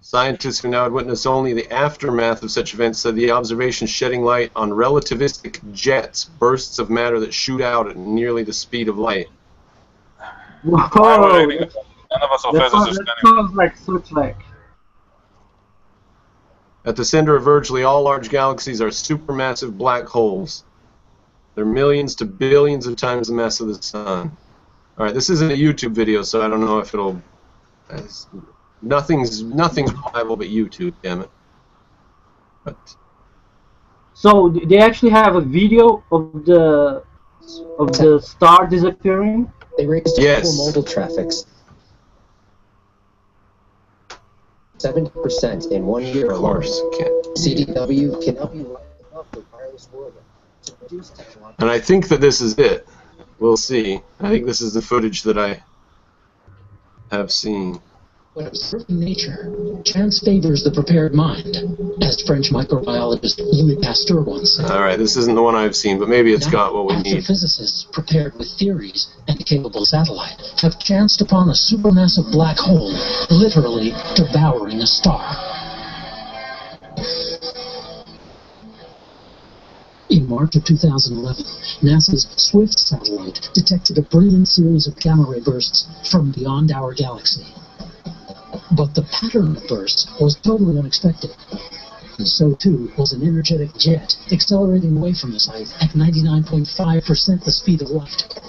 Scientists who now had witnessed only the aftermath of such events said the observation shedding light on relativistic jets, bursts of matter that shoot out at nearly the speed of light. Why Whoa. would I- None of us are That physicists that anyway. sounds like such like. At the center of virtually all large galaxies are supermassive black holes. They're millions to billions of times the mass of the sun. All right, this isn't a YouTube video, so I don't know if it'll. Nothing's reliable but YouTube, damn it. But So they actually have a video of the star disappearing. They raised Yes. global mobile traffics 70% in 1 year of alone. course, can't. CDW can help you rise above the wireless world to reduce technological. And I think that this is it. We'll see. I think this is the footage that I have seen. When observing nature, chance favors the prepared mind, as French microbiologist Louis Pasteur once said. All right, this isn't the one I've seen, but maybe it's got what we need. Astrophysicists prepared with theories and a capable satellite have chanced upon a supermassive black hole, literally devouring a star. In March of 2011, NASA's SWIFT satellite detected a brilliant series of gamma ray bursts from beyond our galaxy. But the pattern of bursts was totally unexpected. And so too was an energetic jet accelerating away from the site at 99.5% the speed of light.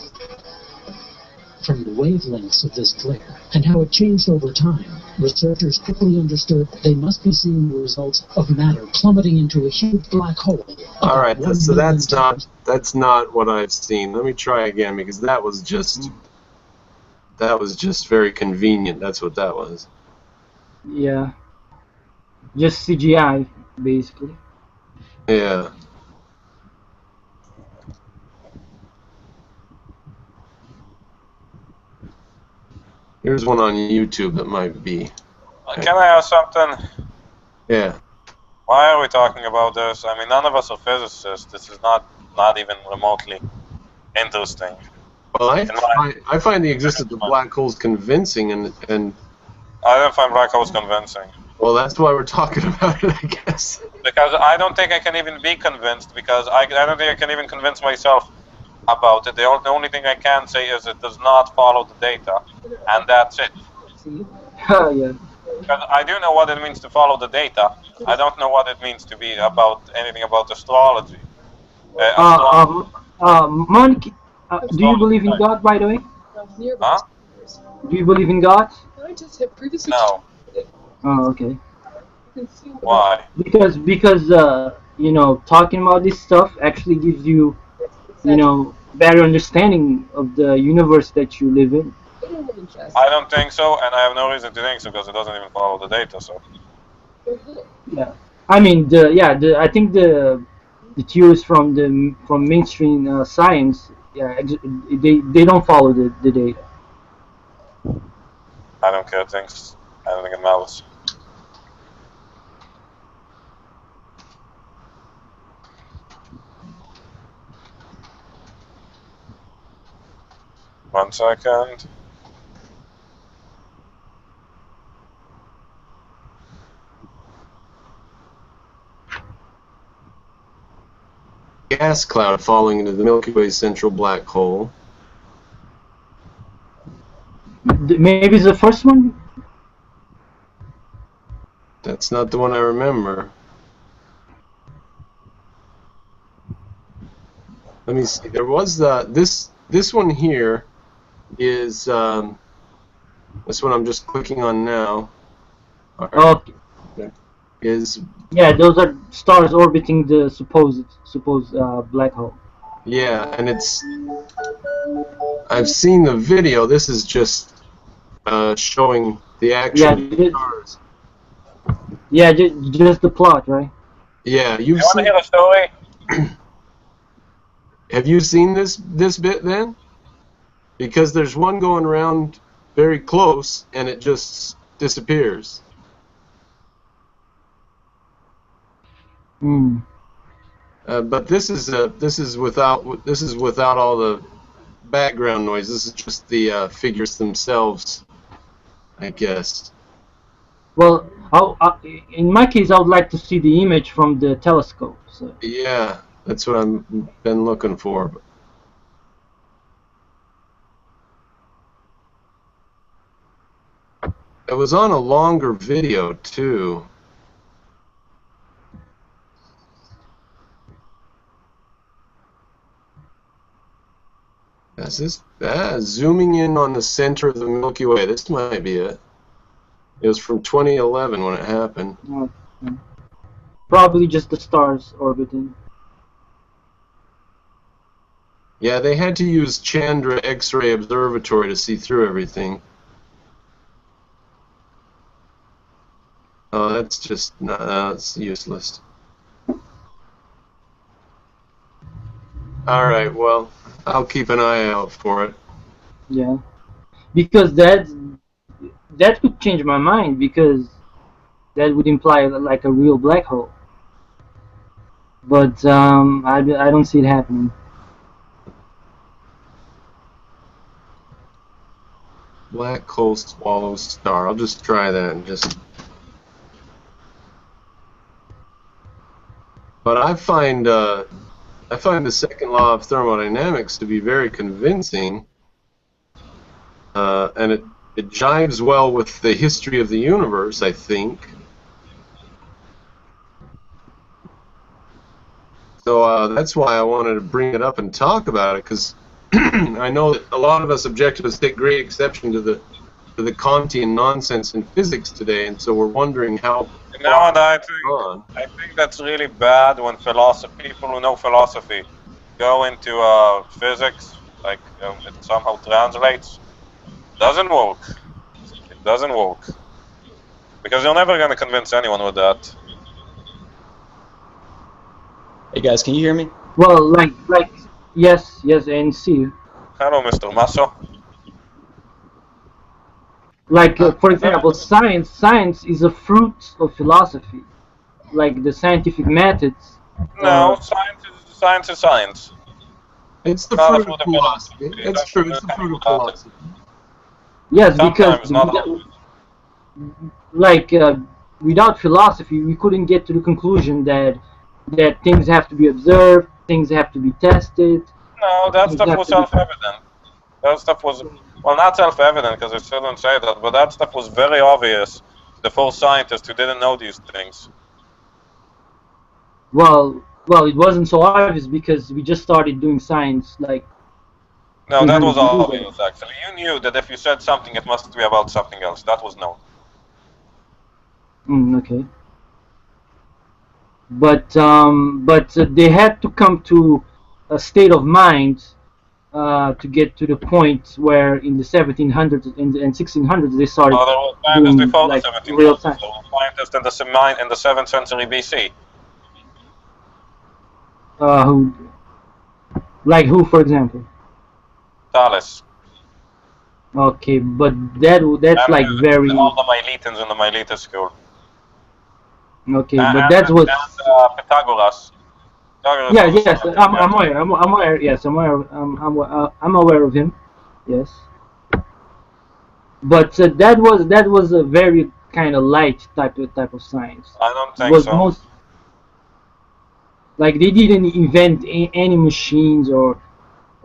From the wavelengths of this glare and how it changed over time, researchers quickly understood they must be seeing the results of matter plummeting into a huge black hole. All right, about 1 so million that's times. not what I've seen. Let me try again because that was just very convenient. That's what that was. Yeah. Just CGI, basically. Yeah. Here's one on YouTube that might be. Can I ask something? Yeah. Why are we talking about this? I mean, none of us are physicists. This is not even remotely interesting. Well, I find the existence of black holes convincing, and I don't find black holes convincing. well, that's why we're talking about it, I guess. Because I don't think I can even be convinced, because I don't think I can even convince myself about it. The only thing I can say is it does not follow the data, and that's it. Yeah. Because I do know what it means to follow the data. I don't know what it means to be about anything about astrology. Monica, do you believe in God, by the way? Huh? Do you believe in God? No. Oh, okay. Why? Because you know, talking about this stuff actually gives you, you know, better understanding of the universe that you live in. I don't think so, and I have no reason to think so because it doesn't even follow the data. So Yeah. I mean, I think the theories from mainstream science, yeah, they don't follow the data. I don't care things. I don't think it matters. One second. Gas cloud falling into the Milky Way central black hole. Maybe it's the first one. That's not the one I remember. Let me see. There was this one here is this one I'm just clicking on now. All right. Okay. Is Yeah, those are stars orbiting the supposed black hole. yeah, and it's I've seen the video. This is just showing the actual stars. Yeah, just the plot, right? Yeah, You you've want to seen. hear a story? Have you seen this bit then? Because there's one going around very close and it just disappears. Hmm. But this is without all the background noise. This is just the figures themselves, I guess. Well, in my case, I would like to see the image from the telescope. So. Yeah, that's what I've been looking for. It was on a longer video too. Is this zooming in on the center of the Milky Way? This might be it. It was from 2011 when it happened. Probably just the stars orbiting. Yeah, they had to use Chandra X-ray Observatory to see through everything. Oh, that's just that's useless. All right, well, I'll keep an eye out for it. Yeah, because that could change my mind, because that would imply like a real black hole. But I don't see it happening. Black hole swallow star. I'll just try that and just. But I find the second law of thermodynamics to be very convincing, and it jives well with the history of the universe, I think. So that's why I wanted to bring it up and talk about it, because I know that a lot of us objectivists take great exception to the Kantian nonsense in physics today, and so we're wondering how. You know what I think that's really bad when people who know philosophy go into physics, like it somehow translates. Doesn't work. It doesn't work. Because you're never going to convince anyone with that. Hey guys, can you hear me? Well, like yes, and see. Hello, Mr. Masso. Like for example, science is a fruit of philosophy. Like the scientific methods. No, science is science. It's the fruit of philosophy. It's true. It's the fruit of philosophy. Yes, Sometimes, because not always. like without philosophy, we couldn't get to the conclusion that things have to be observed, things have to be tested. No, that stuff was self-evident. That stuff was, well, not self-evident because I still don't say that, but that stuff was very obvious to the first scientists who didn't know these things. Well, it wasn't so obvious because we just started doing science like. No, that was obvious, actually. You knew that if you said something, it must be about something else. That was known. Okay. But they had to come to a state of mind to get to the point where in the 1700s and 1600s they started Oh, there were scientists doing before the like 1700s. real time. There were scientists in the 7th century BC. Who, like who, for example? Thales. Okay, but that's like very All the Miletans in the Miletus school. okay, but that was Pythagoras. Pythagoras yeah, was a yes, scientist, I'm aware, I'm aware, yes, I'm aware of him, yes. But that was a very kind of light type of science. I don't It think was so. most like they didn't invent any machines or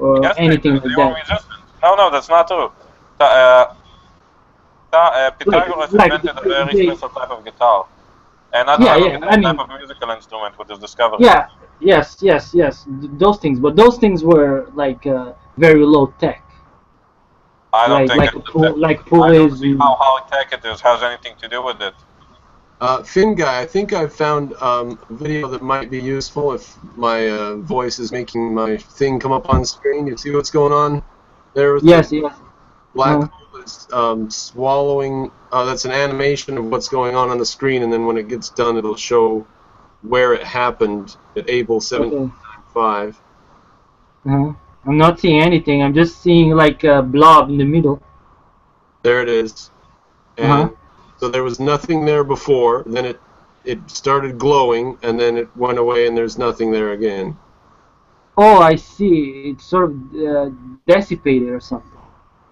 Yes, anything they like were that. resistant. No, that's not true. Pythagoras invented a very special type of guitar. Another type of musical instrument with his discovery. Yeah, yes, those things. But those things were like very low tech. I don't think like I pool don't is. see how high tech it is has anything to do with it. Finn guy, I think I found a video that might be useful if my voice is making my thing come up on screen. You see what's going on there? With yes. Black hole is swallowing. That's an animation of what's going on the screen, and then when it gets done, it'll show where it happened at Able 795. I'm not seeing anything. I'm just seeing like a blob in the middle. There it is. And so there was nothing there before. Then it started glowing, and then it went away, and there's nothing there again. Oh, I see. It's sort of dissipated or something.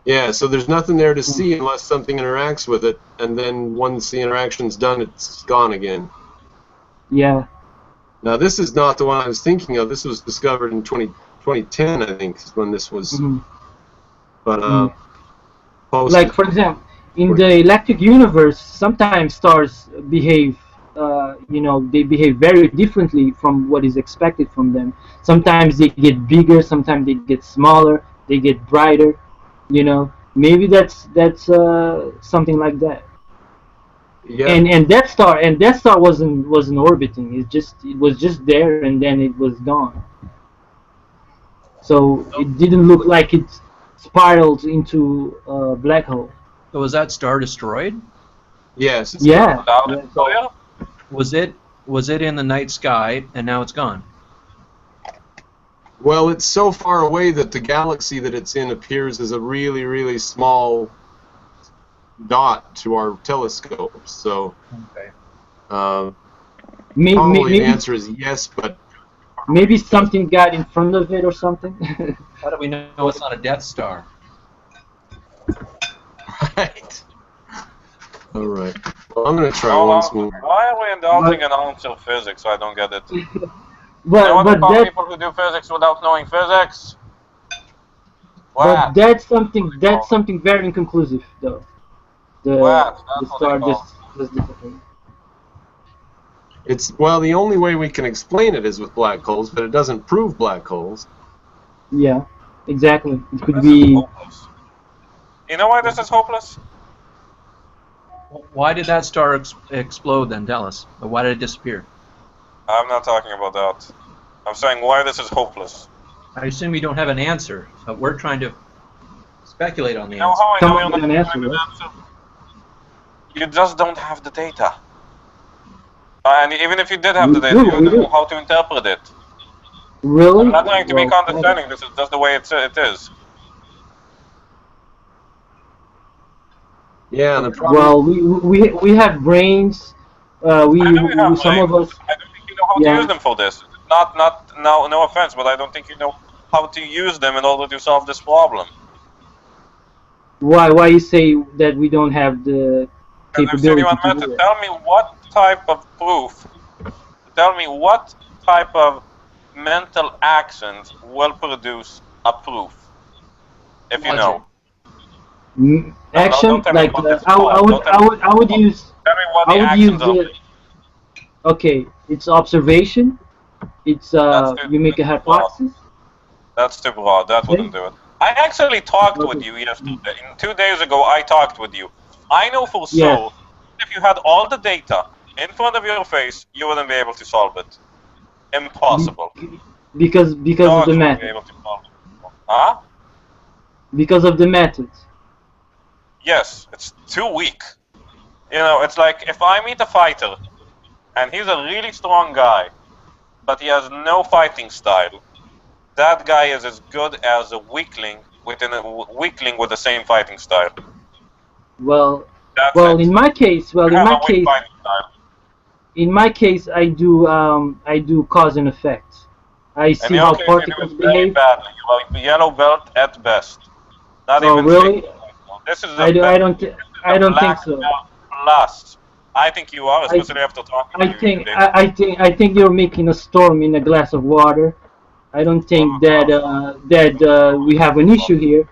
Yeah, so there's nothing there to see unless something interacts with it, and then once the interaction's done, it's gone again. Yeah. Now, this is not the one I was thinking of. This was discovered in 2010, I think, is when this was. But like, for example, in the electric universe, sometimes stars behave, they behave very differently from what is expected from them. Sometimes they get bigger, sometimes they get smaller, they get brighter. Maybe that's something like that. Yeah. And that star wasn't orbiting. It was just there, and then it was gone. So it didn't look like it spiraled into a black hole. So was that star destroyed? Yes. Yeah. Was it in the night sky and now it's gone? Well, it's so far away that the galaxy that it's in appears as a really, really small dot to our telescopes. So, probably the answer is yes, but maybe something got in front of it or something. How do we know it's not a Death Star? Right. All right. Well, I'm gonna try once more. Why are we indulging in answer physics? I don't get it. But people who do physics without knowing physics. But that's something very inconclusive, though. The star just disappeared. Well, the only way we can explain it is with black holes, but it doesn't prove black holes. Yeah, exactly. It could be. You know why this is hopeless? Why did that star explode then? Tell us. Or why did it disappear? I'm not talking about that. I'm saying why this is hopeless. I assume you don't have an answer, so we're trying to speculate on the You know answer. how I know you're not having an answer? You just don't have the data. And even if you did have the data, you don't know how to interpret it. Really? I'm not trying to be condescending. This is just the way it is. Yeah, the problem. Well, we have brains. Some of us. I don't think you know how to use them for this. No offense, but I don't think you know how to use them in order to solve this problem. Why you say that we don't have the capability to do it? Tell me what type of proof. Tell me what type of mental actions will produce a proof. If you know. Action like I would use. Tell me what the actions are. Okay, it's observation. It's you make a hypothesis. That's too broad. That wouldn't do it. I actually talked with you yesterday. 2 days ago, I talked with you. I know for sure if you had all the data in front of your face, you wouldn't be able to solve it. Impossible. Because of the Dogs wouldn't be method. able to solve it. Huh? Because of the methods. Yes, it's too weak. You know, it's like if I meet a fighter, and he's a really strong guy, but he has no fighting style, that guy is as good as a weakling within a weakling with the same fighting style. Well, That's well, it. in my case, You have a weak fighting style. in my case, I do cause and effect. I see In your how case, you do particles it very behave. badly. You're like yellow belt at best. Not Oh, even really? six. This is I don't think black so. belt plus. I think you are, I especially after talking to you today. I think you're making a storm in a glass of water. I don't think that we have an issue here.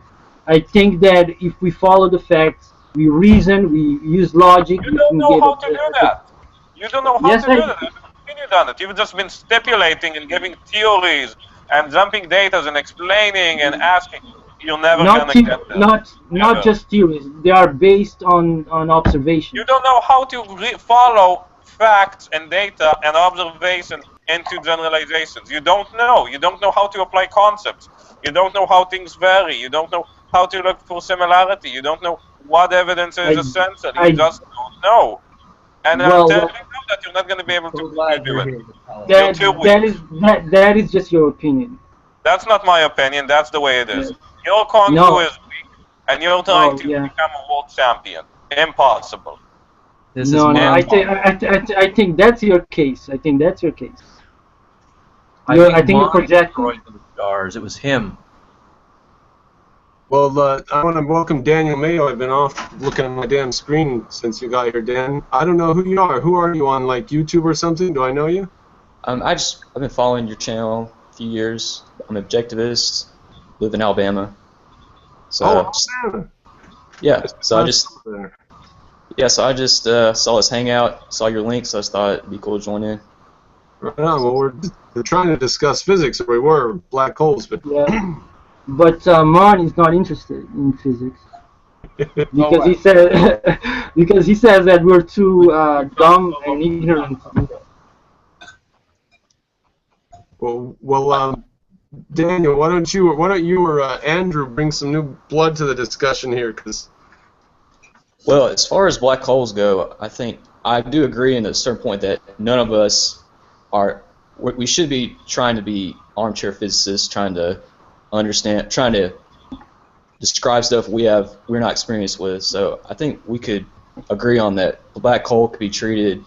I think that if we follow the facts, we reason, we use logic, You we don't can know get how to do that. You don't know how Yes, to do that. You've continued on it. You've just been stipulating and giving theories and jumping data and explaining and asking. You're never gonna get there. not Never. just theories. They are based on observation. You don't know how to follow facts and data and observation into generalizations. You don't know. You don't know how to apply concepts. You don't know how things vary. You don't know how to look for similarity. You don't know what evidence is essential. You just don't know. And I'm telling you that you're not going to be able to do it. You're too weak. That is just your opinion. That's not my opinion. That's the way it is. Your Kung Fu is weak, and you're trying to become a world champion. Impossible. I think that's your case. I think that's your case. I think you're projecting. The stars. It was him. Well, I want to welcome Daniel Mayo. I've been off looking at my damn screen since you got here, Dan. I don't know who you are. Who are you on, like, YouTube or something? Do I know you? I've been following your channel a few years. I'm an objectivist, live in Alabama. So Alabama. Yeah. So I just saw us hang out, saw your link, so I thought it'd be cool to join in. Right on. Well, we're trying to discuss physics, or we were black holes, but but Martin is not interested in physics because he says that we're too dumb and ignorant to do that. Well, Daniel, why don't you or Andrew bring some new blood to the discussion here? Well, as far as black holes go, I think I do agree in a certain point that none of us are. We should be trying to be armchair physicists, trying to understand, trying to describe stuff we're not experienced with. So I think we could agree on that. The black hole could be treated,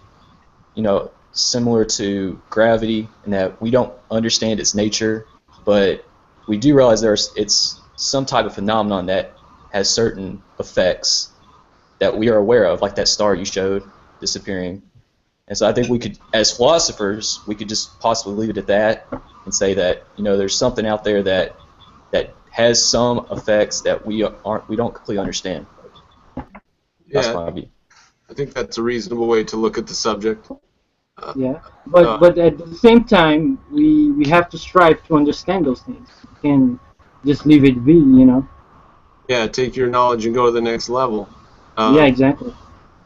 similar to gravity, in that we don't understand its nature, but we do realize it's some type of phenomenon that has certain effects that we are aware of, like that star you showed disappearing. And so I think we could, as philosophers, we could just possibly leave it at that and say that there's something out there that has some effects that we don't completely understand. That's my view. I think that's a reasonable way to look at the subject. But at the same time, we have to strive to understand those things. We can't just leave it be, Yeah, take your knowledge and go to the next level. Yeah, exactly.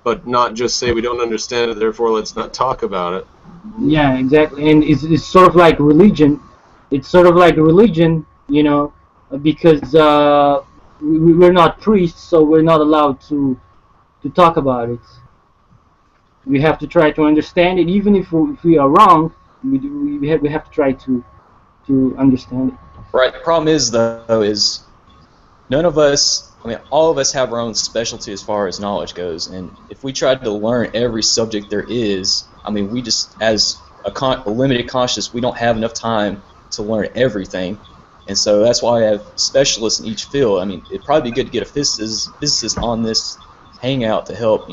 But not just say we don't understand it, therefore let's not talk about it. Yeah, exactly. And it's sort of like religion. It's sort of like a religion, because we're not priests, so we're not allowed to talk about it. We have to try to understand it, even if we are wrong. We have to try to understand it. Right. The problem is, though, is none of us. All of us have our own specialty as far as knowledge goes, and if we tried to learn every subject there is, we just, as a limited consciousness, we don't have enough time to learn everything, and so that's why I have specialists in each field. It'd probably be good to get a physicist on this hangout to help,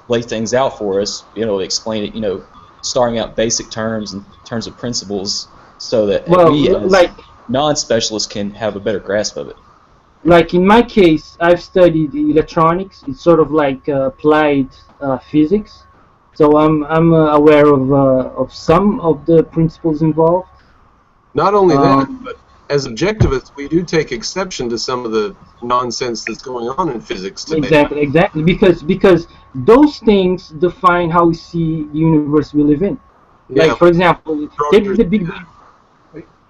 lay things out for us, be able to explain it, starting out basic terms in terms of principles, so that we as non-specialists can have a better grasp of it. Like in my case, I've studied electronics. It's sort of like applied physics, so I'm aware of some of the principles involved. Not only that, but as objectivists, we do take exception to some of the nonsense that's going on in physics today. Exactly. Because those things define how we see the universe we live in. Yeah. Like, for example, take the Big Bang.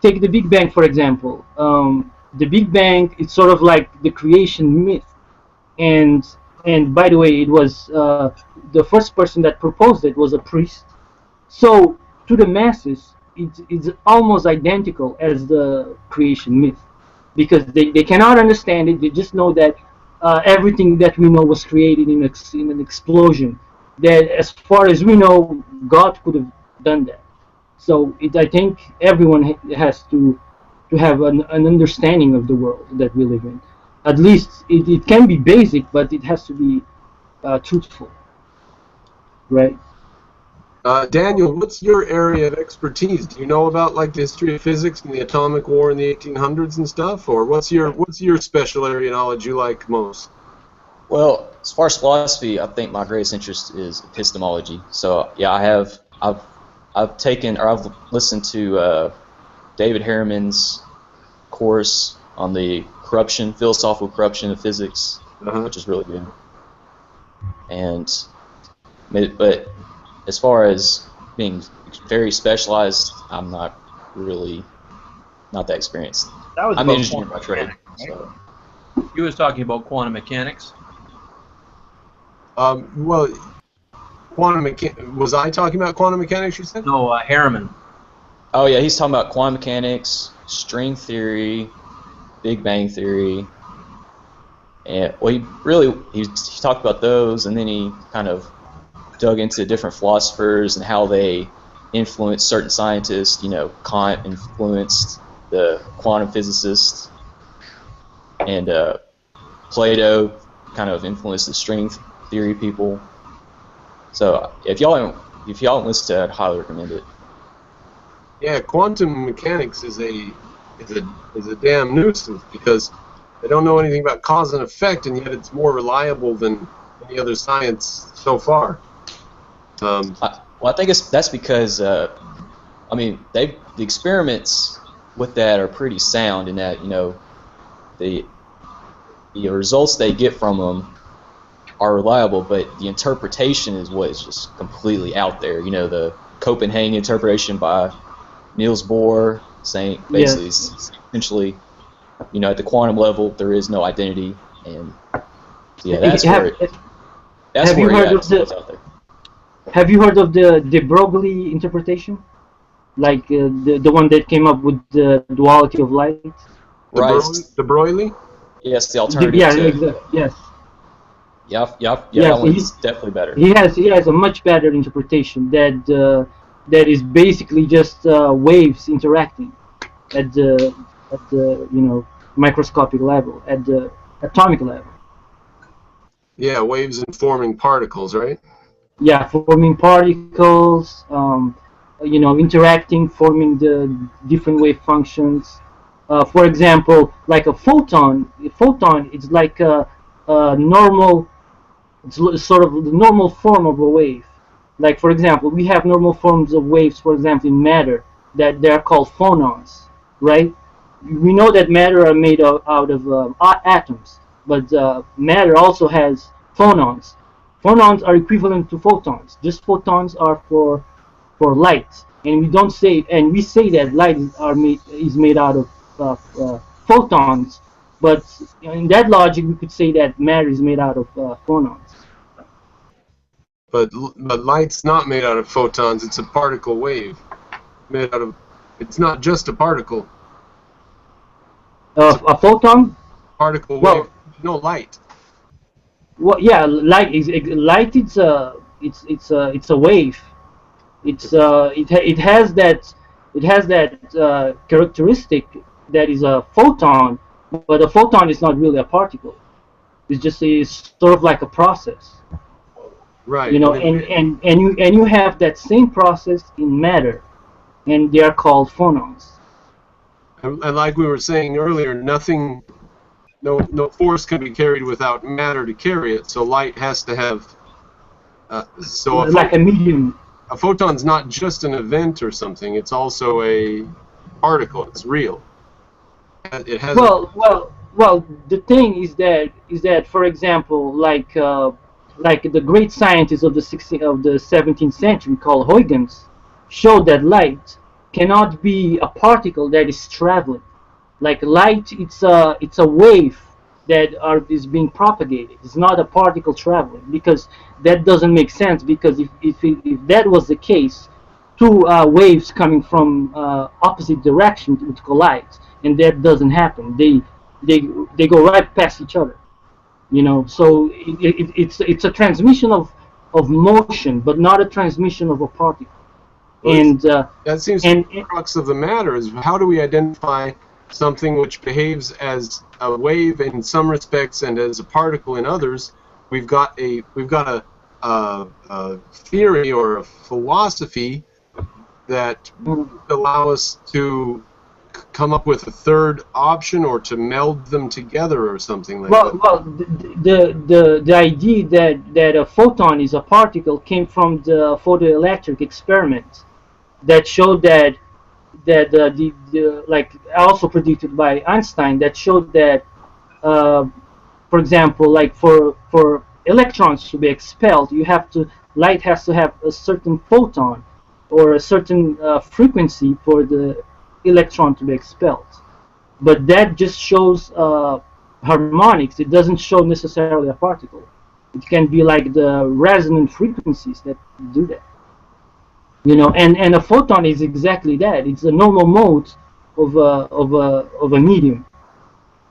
Take the Big Bang, for example. The Big Bang is sort of like the creation myth, and by the way, it was the first person that proposed it was a priest. So to the masses, it's almost identical as the creation myth, because they cannot understand it. They just know that everything that we know was created in an explosion. That, as far as we know, God could have done that. So I think everyone has to have an understanding of the world that we live in. At least it can be basic, but it has to be truthful, right? Daniel, what's your area of expertise? Do you know about like the history of physics and the atomic war in the 1800s and stuff, or what's your special area of knowledge you like most? Well, as far as philosophy, I think my greatest interest is epistemology. So yeah, I've taken, or I've listened to David Harriman's course on the philosophical corruption of physics, which is really good. But as far as being very specialized, I'm not that experienced. That was I'm about an engineer by quantum trade. mechanics, right? So. He was talking about quantum mechanics. Well, was I talking about quantum mechanics, you said? No, Harriman. Oh yeah, he's talking about quantum mechanics, string theory, Big Bang theory, and well, he talked about those, and then he kind of dug into different philosophers and how they influenced certain scientists. You know, Kant influenced the quantum physicists, and Plato kind of influenced the string theory people. So if y'all haven't listened to it, I'd highly recommend it. Yeah, quantum mechanics is a damn nuisance because they don't know anything about cause and effect, and yet it's more reliable than any other science so far. I think that's because the experiments with that are pretty sound in that, you know, the results they get from them are reliable, but the interpretation is what is just completely out there. You know, the Copenhagen interpretation by Niels Bohr saying basically essentially, you know, at the quantum level there is no identity, and yeah, that's where it's out there. Have you heard of the de Broglie interpretation? Like the one that came up with the duality of light? Right. De Broglie? Yes, the alternative. Yes. That Yes, one's definitely better. He has a much better interpretation that is basically just waves interacting at the you know, microscopic level, at the atomic level. Yeah, waves and forming particles, right? Yeah, forming particles, you know, interacting, forming the different wave functions. For example, like a photon is like a normal, it's sort of the normal form of a wave. Like, for example, we have normal forms of waves, for example, in matter, that they are called phonons, right? We know that matter are made out of atoms, but matter also has phonons. Phonons are equivalent to photons. Just photons are for light, and we say that light is made out of photons, but in that logic, we could say that matter is made out of phonons. But light's not made out of photons. It's a particle wave. Made out of. It's not just a particle. A photon? Particle Well, wave. No light. Well, yeah, light is light. It's a wave. It has that characteristic that is a photon, but a photon is not really a particle. It's just sort of like a process. Right. You know, and you have that same process in matter, and they are called phonons. And like we were saying earlier, no force can be carried without matter to carry it. So light has to have. Like a medium. A photon's not just an event or something. It's also a particle. It's real. It has. Well. The thing is that for example, like the great scientists of the 17th century called Huygens showed that light cannot be a particle that is traveling. Like light, it's a wave that is being propagated. It's not a particle traveling, because that doesn't make sense. Because if that was the case, two waves coming from opposite directions would collide, and that doesn't happen. They go right past each other. So it's a transmission of motion, but not a transmission of a particle. Well, And that seems to be the crux of the matter: is how do we identify something which behaves as a wave in some respects and as a particle in others? We've got a theory or a philosophy that allow us to come up with a third option, or to meld them together, or something like that. Well, the idea that a photon is a particle came from the photoelectric experiment that showed that like also predicted by Einstein, that showed that for example, like for electrons to be expelled, light has to have a certain photon or a certain frequency for the electron to be expelled. But that just shows harmonics. It doesn't show necessarily a particle. It can be like the resonant frequencies that do that. And a photon is exactly that. It's a normal mode of a medium.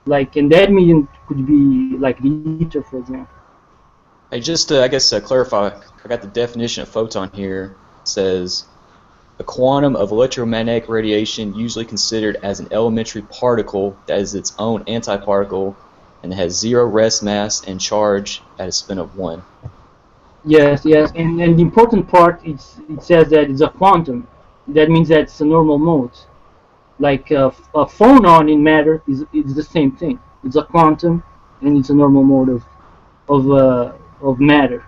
Like, and that medium could be like the ether, for example. Hey, just I guess clarify. I got the definition of photon here. It says a quantum of electromagnetic radiation usually considered as an elementary particle that is its own antiparticle and has zero rest mass and charge at a spin of 1. Yes, and the important part, it says that it's a quantum. That means that it's a normal mode. Like a phonon in matter is the same thing. It's a quantum, and it's a normal mode of matter.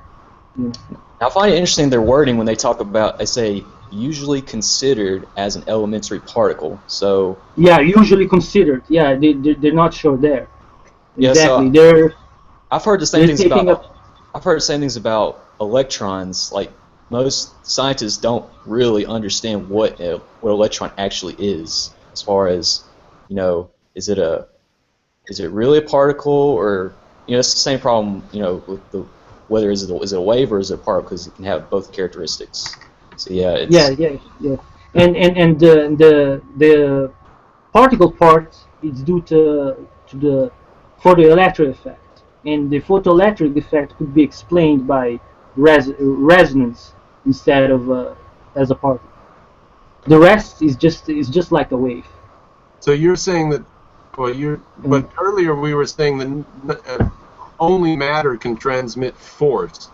I find it interesting their wording when they talk about, they say usually considered as an elementary particle. So yeah, usually considered. Yeah, they're not sure there. Yeah, exactly. So I've heard the same things about. I've heard the same things about electrons. Like most scientists don't really understand what electron actually is. As far as, is it really a particle, or it's the same problem with whether is it a wave or is it a particle, because it can have both characteristics. So yeah, it's yeah. And the particle part is due to the photoelectric effect, and the photoelectric effect could be explained by resonance instead of as a particle. The rest is just like a wave. So you're saying that, but earlier we were saying that only matter can transmit force.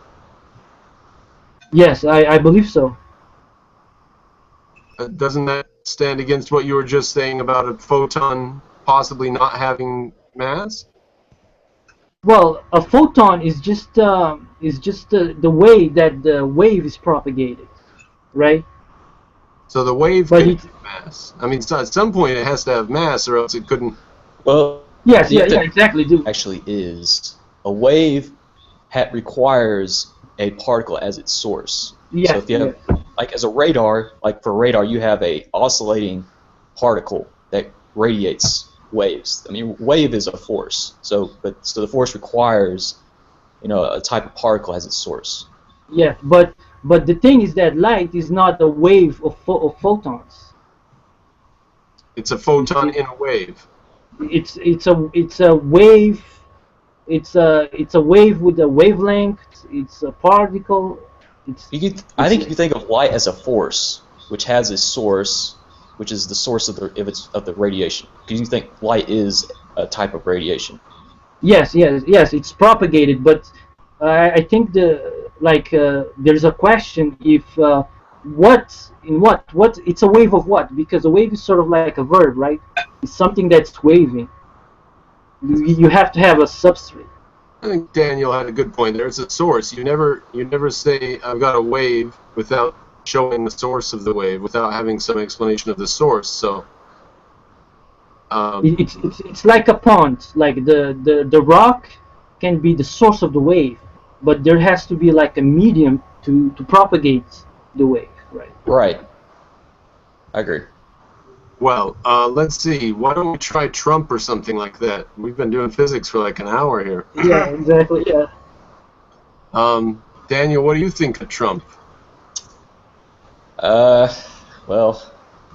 Yes, I believe so. Doesn't that stand against what you were just saying about a photon possibly not having mass? Well, a photon is just the way that the wave is propagated, right? So the wave can have mass. I mean, so at some point it has to have mass, or else it couldn't. Well, yes, yeah, exactly. Actually, is a wave requires a particle as its source. Yeah. So if you have, like as a radar, like for radar, you have a oscillating particle that radiates waves. I mean, wave is a force. So the force requires, a type of particle as its source. Yeah, but the thing is that light is not a wave of photons. It's a photon in a wave. It's a wave. It's a wave with a wavelength. It's a particle. I think if you think of light as a force, which has a source, which is the source of the radiation, because you think light is a type of radiation. Yes, it's propagated, but I think there's a question if it's a wave of what? Because a wave is sort of like a verb, right? It's something that's waving. You have to have a substrate. I think Daniel had a good point there. It's a source. You never say I've got a wave without showing the source of the wave, without having some explanation of the source. So It's like a pond. Like the rock can be the source of the wave, but there has to be like a medium to propagate the wave, right? Right. I agree. Well, let's see. Why don't we try Trump or something like that? We've been doing physics for like an hour here. Yeah, exactly. Yeah. Daniel, what do you think of Trump? Well,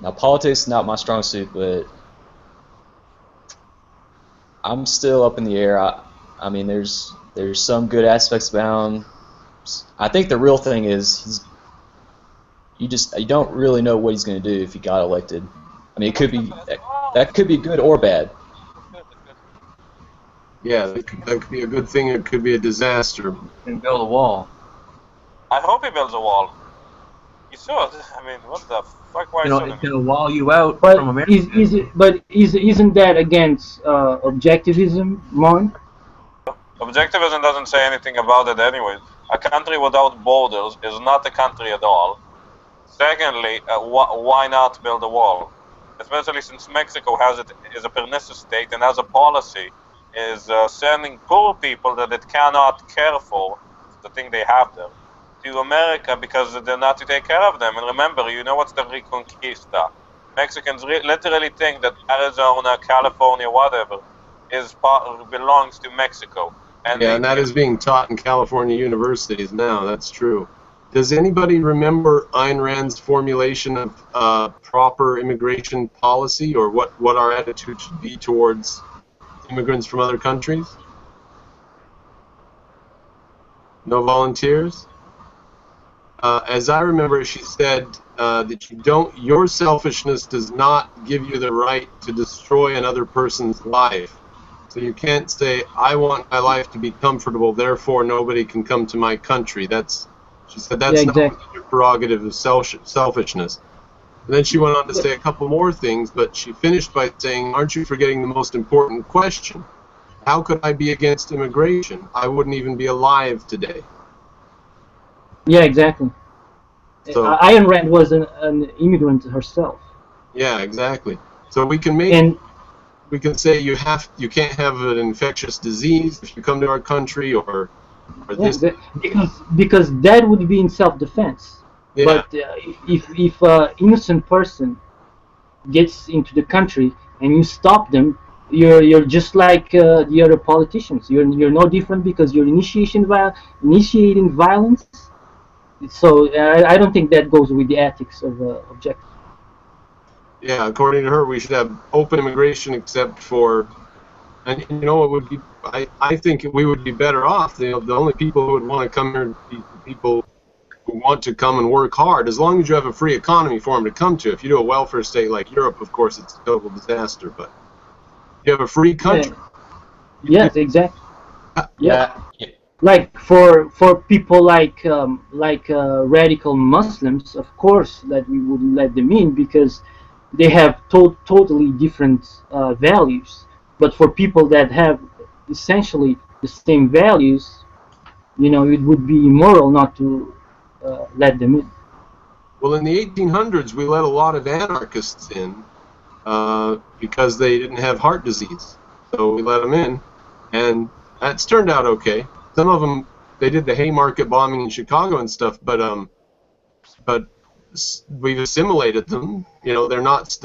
now politics is not my strong suit, but I'm still up in the air. I mean, there's some good aspects about him. I think the real thing is you don't really know what he's going to do if he got elected. I mean, it could be that could be good or bad. Yeah, that could be a good thing. It could be a disaster. And build a wall. I hope he builds a wall. You should. I mean, what the fuck? Why You know, shouldn't it's he? going to wall you out But from America. isn't that against objectivism, Mon? Objectivism doesn't say anything about it anyways. A country without borders is not a country at all. Secondly, why not build a wall? Especially since Mexico is a pernicious state and has a policy is sending poor people that it cannot care for, the thing they have them, to America because they're not to take care of them. And remember, you know what's the Reconquista? Mexicans literally think that Arizona, California, whatever, belongs to Mexico. And that is being taught in California universities now. That's true. Does anybody remember Ayn Rand's formulation of proper immigration policy, or what our attitude should be towards immigrants from other countries? No volunteers? As I remember, she said that your selfishness does not give you the right to destroy another person's life. So you can't say, I want my life to be comfortable, therefore nobody can come to my country. She said that's Yeah, exactly. not your prerogative of selfishness. And then she went on to say a couple more things, but she finished by saying, aren't you forgetting the most important question? How could I be against immigration? I wouldn't even be alive today. Yeah, exactly. So, Ayn Rand was an immigrant herself. yeah, exactly. So we can say you can't have an infectious disease if you come to our country, or this. Because that would be in self-defense. Yeah. But if an innocent person gets into the country and you stop them, you're just like the other politicians. You're no different because you're initiating violence. So I don't think that goes with the ethics of objective. Yeah, according to her, we should have open immigration except for, and you know, it would be. I think we would be better off. The only people who would want to come here would be people who want to come and work hard, as long as you have a free economy for them to come to. If you do a welfare state like Europe, of course, it's a total disaster. But you have a free country. Yeah. Yes, exactly. Yeah. Like for people like radical Muslims, of course, that we wouldn't let them in because they have totally different values. But for people that have essentially the same values, you know, it would be immoral not to let them in. Well, in the 1800s, we let a lot of anarchists in because they didn't have heart disease. So we let them in, and that's turned out okay. Some of them, they did the Haymarket bombing in Chicago and stuff, but we've assimilated them. You know,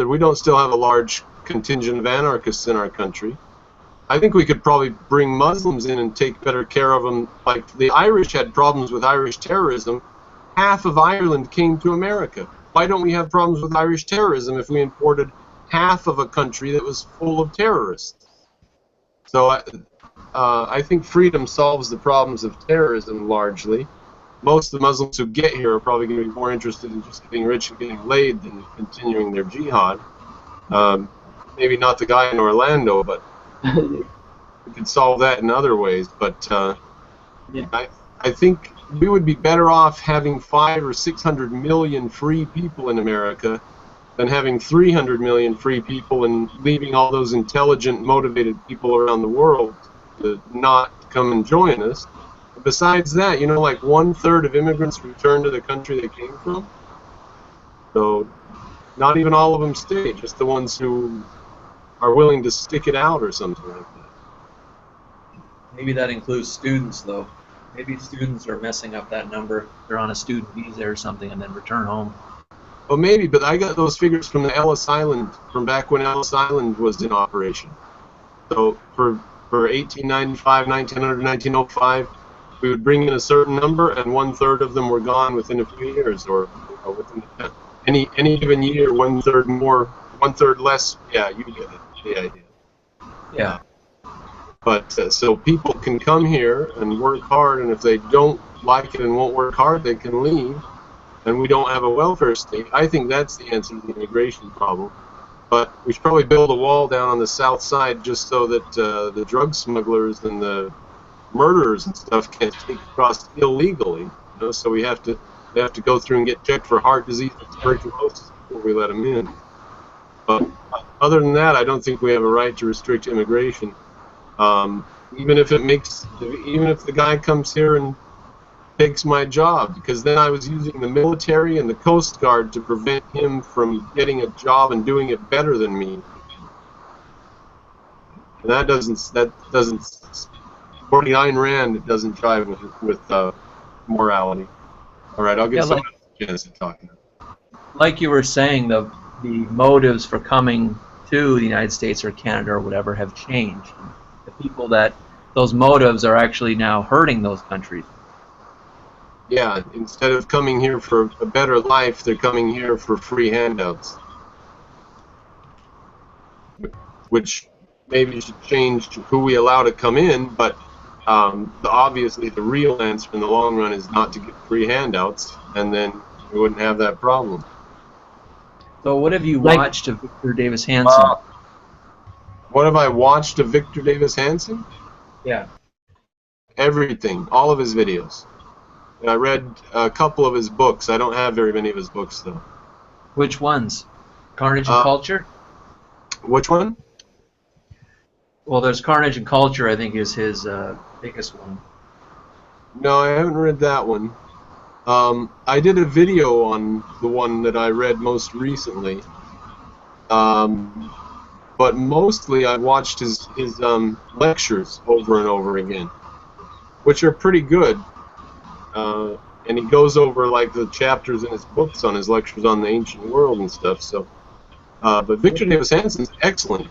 we don't still have a large contingent of anarchists in our country. I think we could probably bring Muslims in and take better care of them. Like the Irish had problems with Irish terrorism. Half of Ireland came to America. Why don't we have problems with Irish terrorism if we imported half of a country that was full of terrorists? So I think freedom solves the problems of terrorism largely. Most of the Muslims who get here are probably going to be more interested in just getting rich and getting laid than continuing their jihad. Maybe not the guy in Orlando, but we could solve that in other ways. But Yeah. I think we would be better off having 500 or 600 million free people in America than having 300 million free people and leaving all those intelligent, motivated people around the world to not come and join us. Besides that, you know, like 1/3 of immigrants return to the country they came from. So not even all of them stay, just the ones who are willing to stick it out or something like that. Maybe that includes students, though. Maybe students are messing up that number. They're on a student visa or something and then return home. Well, maybe, but I got those figures from the Ellis Island, from back when Ellis Island was in operation. So for 1895, 1900, 1905, we would bring in a certain number, and 1/3 of them were gone within a few years, or within any given year, 1/3 more, 1/3 less. Yeah, you get it. The idea. Yeah. But so people can come here and work hard, and if they don't like it and won't work hard, they can leave, and we don't have a welfare state. I think that's the answer to the immigration problem. But we should probably build a wall down on the south side just so that the drug smugglers and the murderers and stuff can't take across illegally. You know, so they have to go through and get checked for heart disease and tuberculosis before we let them in. But other than that, I don't think we have a right to restrict immigration. Even if the guy comes here and takes my job, because then I was using the military and the Coast Guard to prevent him from getting a job and doing it better than me. And that doesn't 49 Rand, it doesn't jive with morality. All right, I'll give someone else a chance to talk now. Like you were saying, the motives for coming to the United States or Canada or whatever have changed. The people that those motives are actually now hurting those countries. Yeah, instead of coming here for a better life, they're coming here for free handouts. Which maybe should change who we allow to come in, but obviously the real answer in the long run is not to get free handouts, and then we wouldn't have that problem. So what have you watched of Victor Davis Hanson? What have I watched of Victor Davis Hanson? Yeah. Everything, all of his videos. I read a couple of his books. I don't have very many of his books, though. Which ones? Carnage and Culture? Which one? Well, there's Carnage and Culture, I think, is his biggest one. No, I haven't read that one. I did a video on the one that I read most recently. But mostly I watched his lectures over and over again, which are pretty good. And he goes over like the chapters in his books on his lectures on the ancient world and stuff. So, but Victor Davis Hanson's excellent.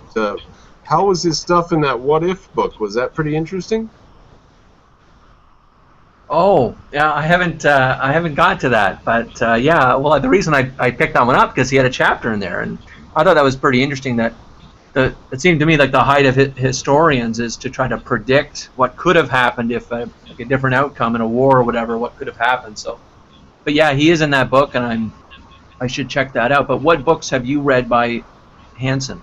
How was his stuff in that What If book? Was that pretty interesting? Oh, yeah, I haven't got to that, but yeah. Well, the reason I picked that one up because he had a chapter in there, and I thought that was pretty interesting. That it seemed to me like the height of historians is to try to predict what could have happened if like a different outcome in a war or whatever, what could have happened. So, but yeah, he is in that book, and I should check that out. But what books have you read by Hanson?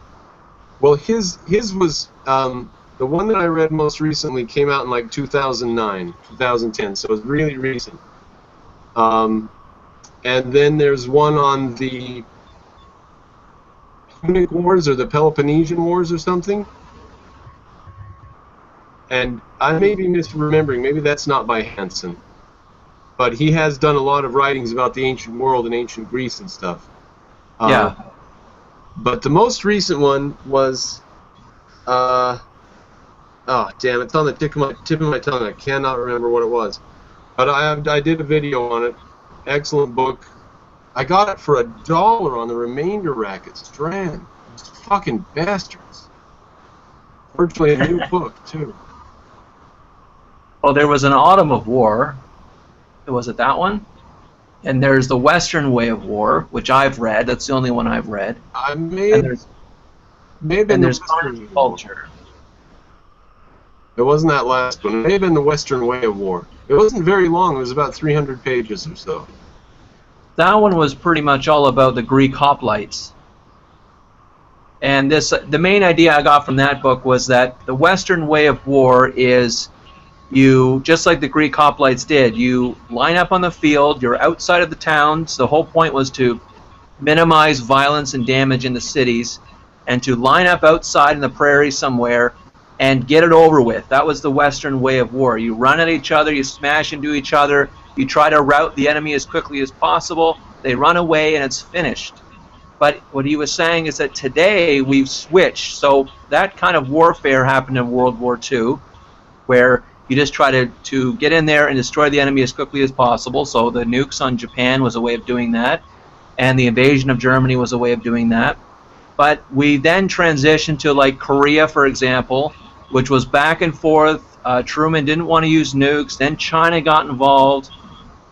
Well, his was the one that I read most recently came out in like 2009, 2010, so it's really recent. And then there's one on the Punic Wars or the Peloponnesian Wars or something. And I may be misremembering, maybe that's not by Hanson. But he has done a lot of writings about the ancient world and ancient Greece and stuff. Yeah. But the most recent one was, oh damn, it's on the tip of my tongue. I cannot remember what it was. But I did a video on it. Excellent book. I got it for $1 on the Remainder rack at Strand. Those fucking bastards. Virtually a new book too. Well, there was an Autumn of War. Was it that one? And there's the Western Way of War, which I've read. That's the only one I've read. And there's Carnage and Culture. It wasn't that last one. It may have been the Western Way of War. It wasn't very long. It was about 300 pages or so. That one was pretty much all about the Greek hoplites. And the main idea I got from that book was that the Western Way of War is you, just like the Greek hoplites did, you line up on the field, you're outside of the towns. The whole point was to minimize violence and damage in the cities and to line up outside in the prairie somewhere and get it over with. That was the Western Way of War. You run at each other, you smash into each other, you try to rout the enemy as quickly as possible, they run away, and it's finished. But what he was saying is that today we've switched. So that kind of warfare happened in World War II, where you just try to get in there and destroy the enemy as quickly as possible. So the nukes on Japan was a way of doing that, and the invasion of Germany was a way of doing that. But we then transitioned to like Korea, for example, which was back and forth. Truman didn't want to use nukes. Then China got involved,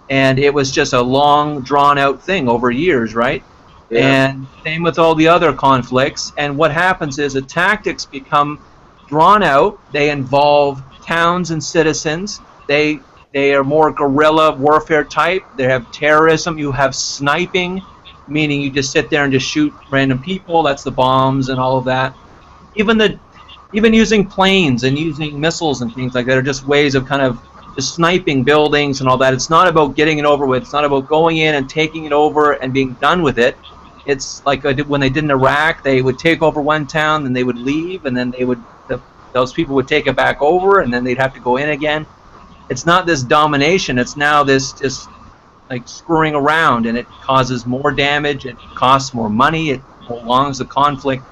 and it was just a long, drawn-out thing over years, right? Yeah. And same with all the other conflicts. And what happens is the tactics become drawn out. They involve towns and citizens. They are more guerrilla warfare type. They have terrorism. You have sniping, meaning you just sit there and just shoot random people. That's the bombs and all of that. Even using planes and using missiles and things like that are just ways of kind of just sniping buildings and all that. It's not about getting it over with. It's not about going in and taking it over and being done with it. It's like when they did in Iraq, they would take over one town, then they would leave, and then those people would take it back over, and then they'd have to go in again. It's not this domination. It's now this just like screwing around, and it causes more damage. It costs more money. It prolongs the conflict.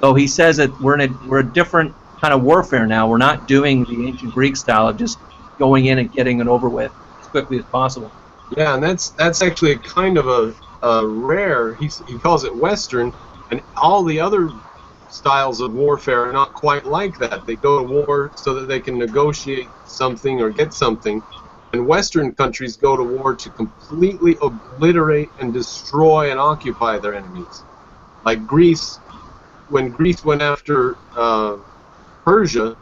So he says that we're a different kind of warfare now. We're not doing the ancient Greek style of just going in and getting it over with as quickly as possible. Yeah, and that's actually a kind of a rare. He calls it Western, and all the other styles of warfare are not quite like that. They go to war so that they can negotiate something or get something, and Western countries go to war to completely obliterate and destroy and occupy their enemies. Like Greece, when Greece went after Persia,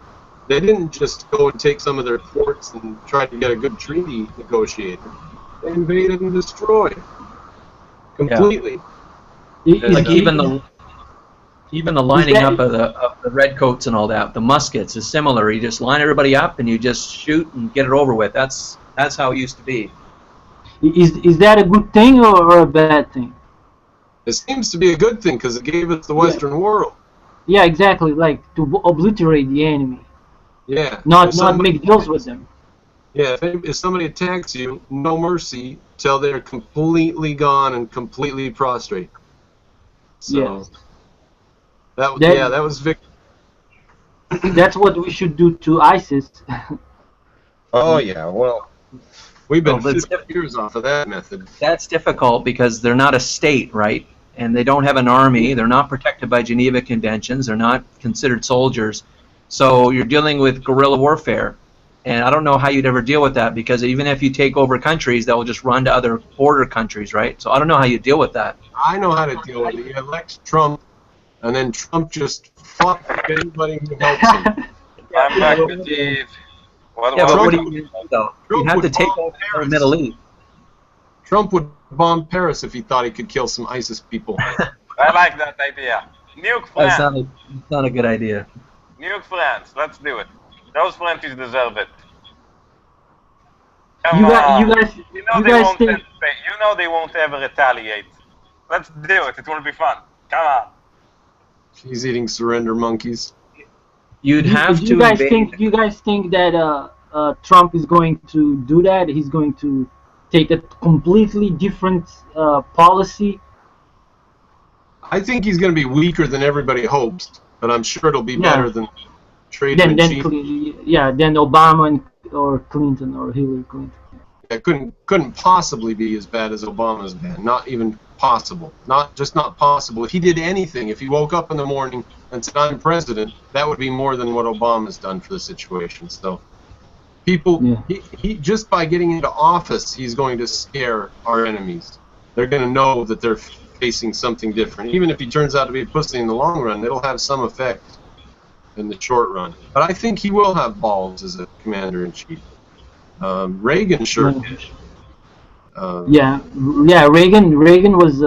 they didn't just go and take some of their ports and try to get a good treaty negotiated. They invaded and destroyed completely. Is- Like is- even the lining that- up of the redcoats and all that, the muskets is similar. You just line everybody up and you just shoot and get it over with. That's how it used to be. Is that a good thing or a bad thing? It seems to be a good thing because it gave us the Western world. Yeah, exactly. Like to obliterate the enemy, Yeah. not If somebody- make deals with them. Yeah, if somebody attacks you, no mercy till they're completely gone and completely prostrate. So Yes. that was victory. That's what we should do to ISIS. Oh yeah, well, we've been Well, it's 50 years off of that method. That's difficult because they're not a state, right? And they don't have an army. They're not protected by Geneva Conventions. They're not considered soldiers. So you're dealing with guerrilla warfare. And I don't know how you'd ever deal with that because even if you take over countries, they'll just run to other border countries, right? So I don't know how you deal with that. I know how to deal with it. He elects Trump, and then Trump just fucks anybody who helps him. I'm back with Steve. Yeah, but Trump- what do you do though? You Trump have to would take bomb over the Paris. Middle East. Trump would bomb Paris if he thought he could kill some ISIS people. I like that idea. Nuke That's France. not a good idea. Nuke France. Let's do it. Those Frenchies deserve it. You guys, You know you they guys won't. think You know they won't ever retaliate. Let's do it. It will be fun. Come on. He's eating surrender monkeys. You'd have you to guys invade. think that Trump is going to do that? He's going to take a completely different policy. I think he's going to be weaker than everybody hopes, but I'm sure it'll be Yeah. better than Trader in Chief. Then Obama or Clinton or Hillary Clinton. It couldn't possibly be as bad as Obama's been. Not even possible. Not possible. If he did anything, if he woke up in the morning and said, "I'm president," that would be more than what Obama's done for the situation. So, people, Yeah. he just by getting into office, he's going to scare our enemies. They're going to know that they're facing something different. Even if he turns out to be a pussy in the long run, it'll have some effect in the short run. But I think he will have balls as a commander-in-chief. Reagan sure did. Reagan was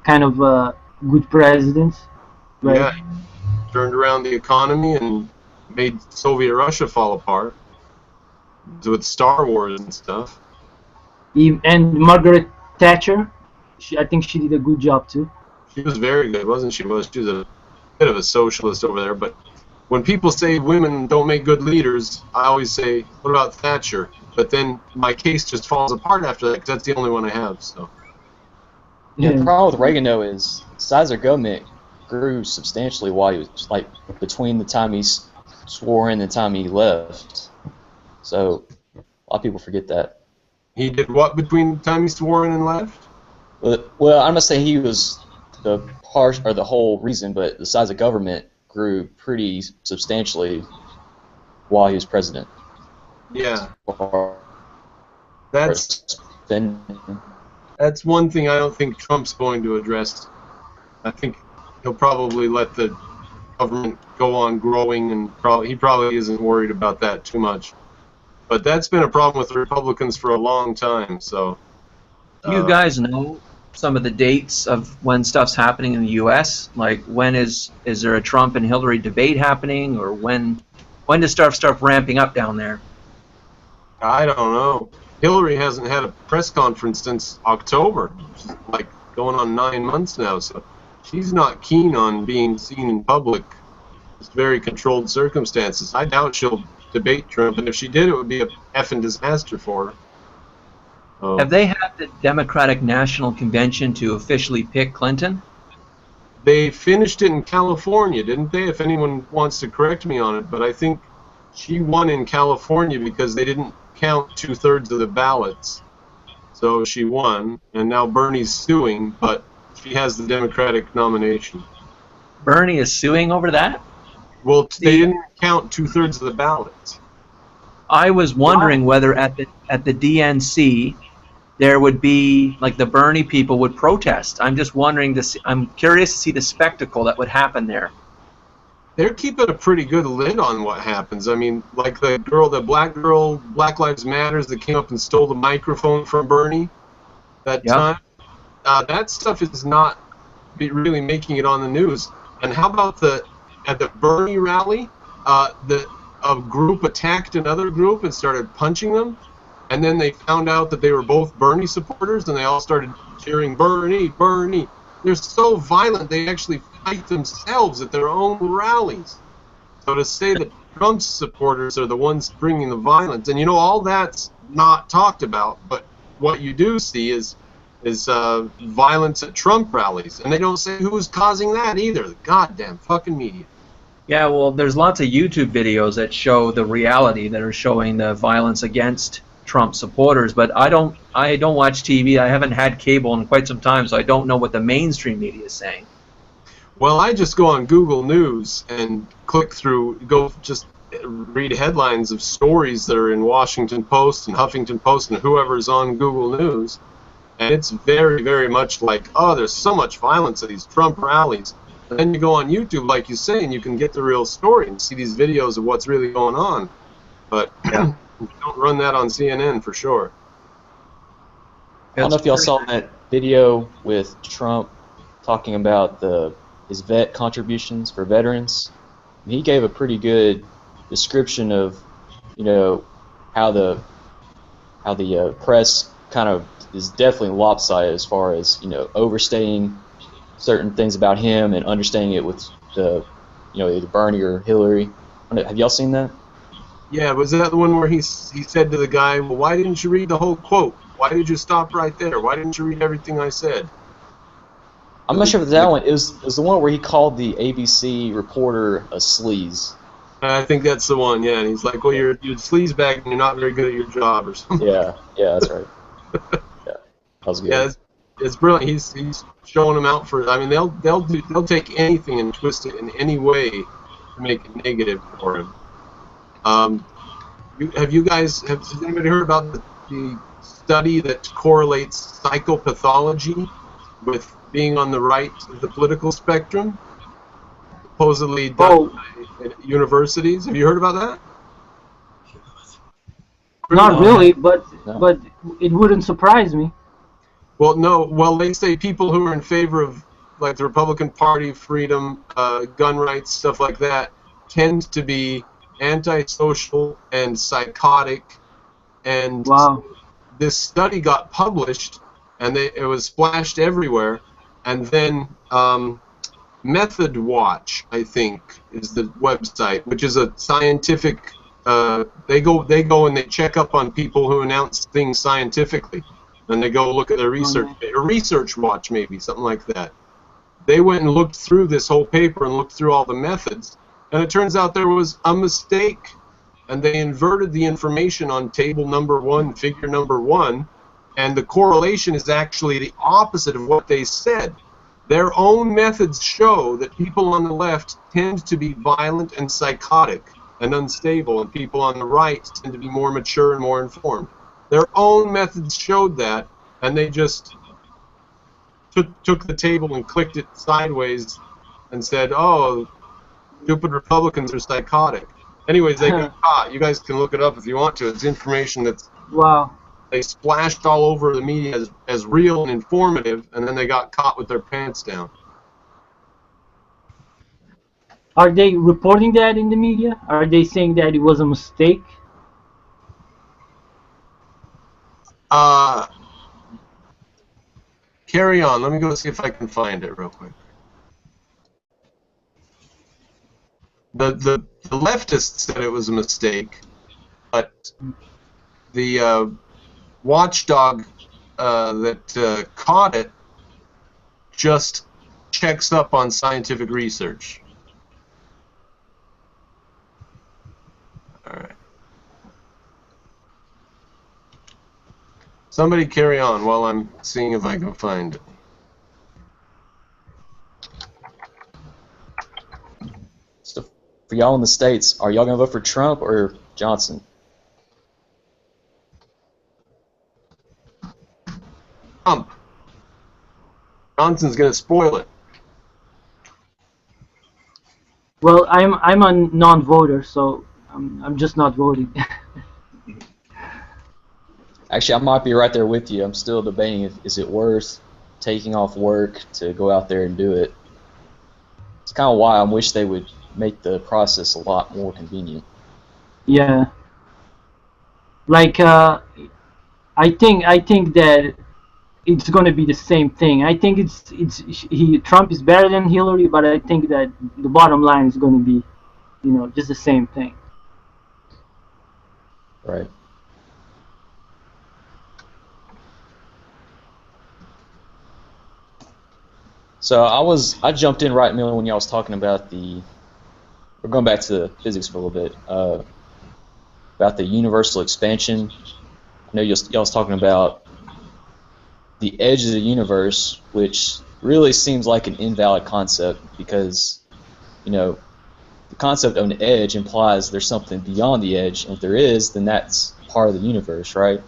kind of a good president, right? Yeah, turned around the economy and made Soviet Russia fall apart with Star Wars and stuff. And Margaret Thatcher, I think she did a good job too. She was very good, wasn't she? She was a bit of a socialist over there. But when people say women don't make good leaders, I always say, what about Thatcher? But then my case just falls apart after that because that's the only one I have. So Yeah, the problem with Reagan though is size of government grew substantially while he was, like, between the time he swore in and the time he left. So a lot of people forget that. He did what between the time he swore in and left? Well, I'm not saying he was the part or the whole reason, but the size of government grew pretty substantially while he was president. Yeah. Or That's one thing I don't think Trump's going to address. I think he'll probably let the government go on growing, and he probably isn't worried about that too much. But that's been a problem with the Republicans for a long time. So, Do you guys know some of the dates of when stuff's happening in the U.S.? Like, when is there a Trump and Hillary debate happening, or when does stuff start ramping up down there? I don't know. Hillary hasn't had a press conference since October. She's like going on 9 months now, so she's not keen on being seen in public. It's very controlled circumstances. I doubt she'll debate Trump, and if she did, it would be a effing disaster for her. Have they had the Democratic National Convention to officially pick Clinton? They finished it in California, didn't they? If anyone wants to correct me on it, but I think she won in California because they didn't count 2/3 of the ballots. So she won, and now Bernie's suing, but she has the Democratic nomination. Bernie is suing over that? Well, they didn't count 2/3 of the ballots. I was wondering whether at the DNC there would be, like, the Bernie people would protest. I'm just wondering I'm curious to see the spectacle that would happen there. They're keeping a pretty good lid on what happens. I mean, like the black girl, Black Lives Matters, that came up and stole the microphone from Bernie that time. That stuff is not really making it on the news. And how about at the Bernie rally, a group attacked another group and started punching them, and then they found out that they were both Bernie supporters, and they all started cheering Bernie, Bernie. They're so violent they actually fight themselves at their own rallies. So to say that Trump's supporters are the ones bringing the violence, and all that's not talked about, but what you do see is violence at Trump rallies, and they don't say who's causing that either. The goddamn fucking media. Yeah, well, there's lots of YouTube videos that show the reality, that are showing the violence against Trump supporters, but I don't watch TV. I haven't had cable in quite some time, so I don't know what the mainstream media is saying. Well, I just go on Google News and just read headlines of stories that are in Washington Post and Huffington Post and whoever's on Google News, and it's very, very much like, oh, there's so much violence at these Trump rallies. And then you go on YouTube, like you say, and you can get the real story and see these videos of what's really going on. But don't run that on CNN for sure. I don't know if y'all saw that video with Trump talking about his vet contributions for veterans. He gave a pretty good description of, how the press kind of is definitely lopsided as far as, overstating certain things about him and understanding it with either Bernie or Hillary. Have y'all seen that? Yeah, was that the one where he said to the guy, well, why didn't you read the whole quote? Why did you stop right there? Why didn't you read everything I said? I'm not sure if it's that one. It was the one where he called the ABC reporter a sleaze. I think that's the one, yeah. And he's like, well, you're a sleazebag and you're not very good at your job or something. Yeah, that's right. Yeah, that was good. Yeah, it's brilliant. He's showing them out for. I mean, they'll take anything and twist it in any way to make it negative for him. Has anybody heard about the study that correlates psychopathology with being on the right of the political spectrum? Supposedly done by universities. Have you heard about that? Not really, but it wouldn't surprise me. Well, no. Well, they say people who are in favor of, like, the Republican Party, freedom, gun rights, stuff like that, tend to be antisocial and psychotic. And this study got published, and it was splashed everywhere. And then Method Watch, I think, is the website, which is a scientific. They go and they check up on people who announce things scientifically, and they go look at their research. Or Research Watch, maybe something like that. they went and looked through this whole paper and looked through all the methods, and it turns out there was a mistake, and they inverted the information on table number 1, figure number 1, and the correlation is actually the opposite of what they said. Their own methods show that people on the left tend to be violent and psychotic and unstable, and people on the right tend to be more mature and more informed. Their own methods showed that, and they just took the table and clicked it sideways and said, oh, stupid Republicans are psychotic. Anyways, they got caught. You guys can look it up if you want to. It's information that's Wow. they splashed all over the media as real and informative, and then they got caught with their pants down. Are they reporting that in the media? Are they saying that it was a mistake? Carry on. Let me go see if I can find it real quick. The leftists said it was a mistake, but the watchdog that caught it just checks up on scientific research. All right. Somebody carry on while I'm seeing if I can find it. So for y'all in the States, are y'all going to vote for Trump or Johnson? Trump. Johnson's going to spoil it. Well, I'm a non-voter, so I'm just not voting. Actually, I might be right there with you. I'm still debating is it worth taking off work to go out there and do it. It's kind of why I wish they would make the process a lot more convenient. Yeah. Like I think that it's going to be the same thing. I think Trump is better than Hillary, but I think that the bottom line is going to be, just the same thing. Right. So I jumped in right in the middle when y'all was talking about we're going back to physics for a little bit, about the universal expansion. I know y'all was talking about the edge of the universe, which really seems like an invalid concept because, the concept of an edge implies there's something beyond the edge, and if there is, then that's part of the universe, right?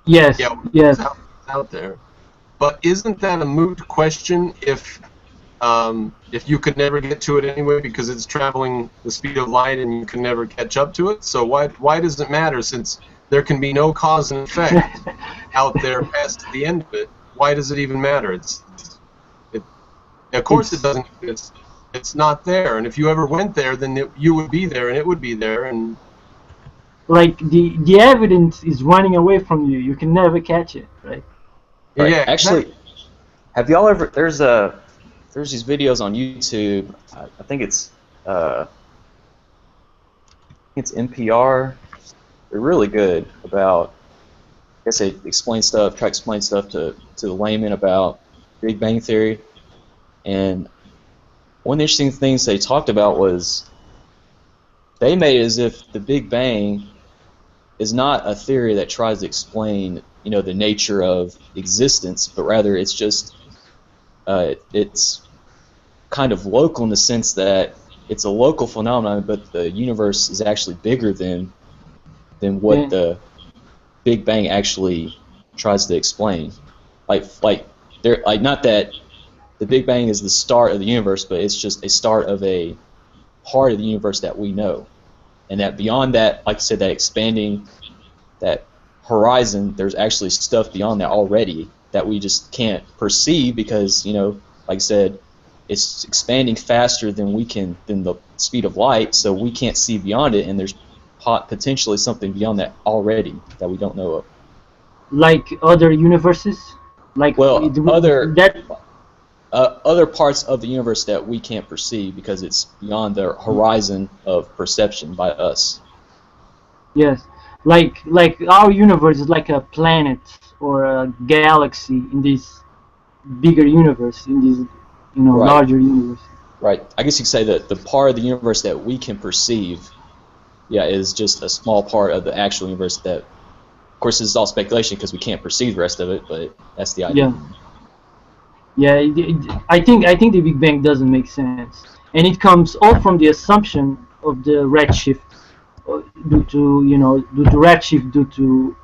Yes, Yeah, yes. it's out there. But isn't that a moot question if you could never get to it anyway because it's traveling the speed of light and you can never catch up to it? So why does it matter since there can be no cause and effect out there past the end of it? Why does it even matter? Of course it doesn't. It's not there. And if you ever went there, then you would be there and it would be there. And like the evidence is running away from you. You can never catch it, right? Right. Yeah, actually, have y'all ever? There's these videos on YouTube. I think it's NPR. They're really good about. I guess they explain stuff, try to explain stuff to the layman about Big Bang Theory. And one of the interesting things they talked about was they made it as if the Big Bang is not a theory that tries to explain, the nature of existence, but rather it's just it's kind of local in the sense that it's a local phenomenon, but the universe is actually bigger than what the Big Bang actually tries to explain. Like not that the Big Bang is the start of the universe, but it's just a start of a part of the universe that we know, and that beyond that, like I said, that expanding that horizon, there's actually stuff beyond that already that we just can't perceive because, like I said, it's expanding faster than the speed of light, so we can't see beyond it, and there's potentially something beyond that already that we don't know of. Like other universes? Other parts of the universe that we can't perceive because it's beyond the horizon of perception by us. Yes. Like our universe is like a planet or a galaxy in this bigger universe, in this, Right. larger universe. Right. I guess you could say that the part of the universe that we can perceive, is just a small part of the actual universe that, of course, this is all speculation because we can't perceive the rest of it, but that's the idea. Yeah. I think the Big Bang doesn't make sense, and it comes all from the assumption of the redshift, due to redshift due to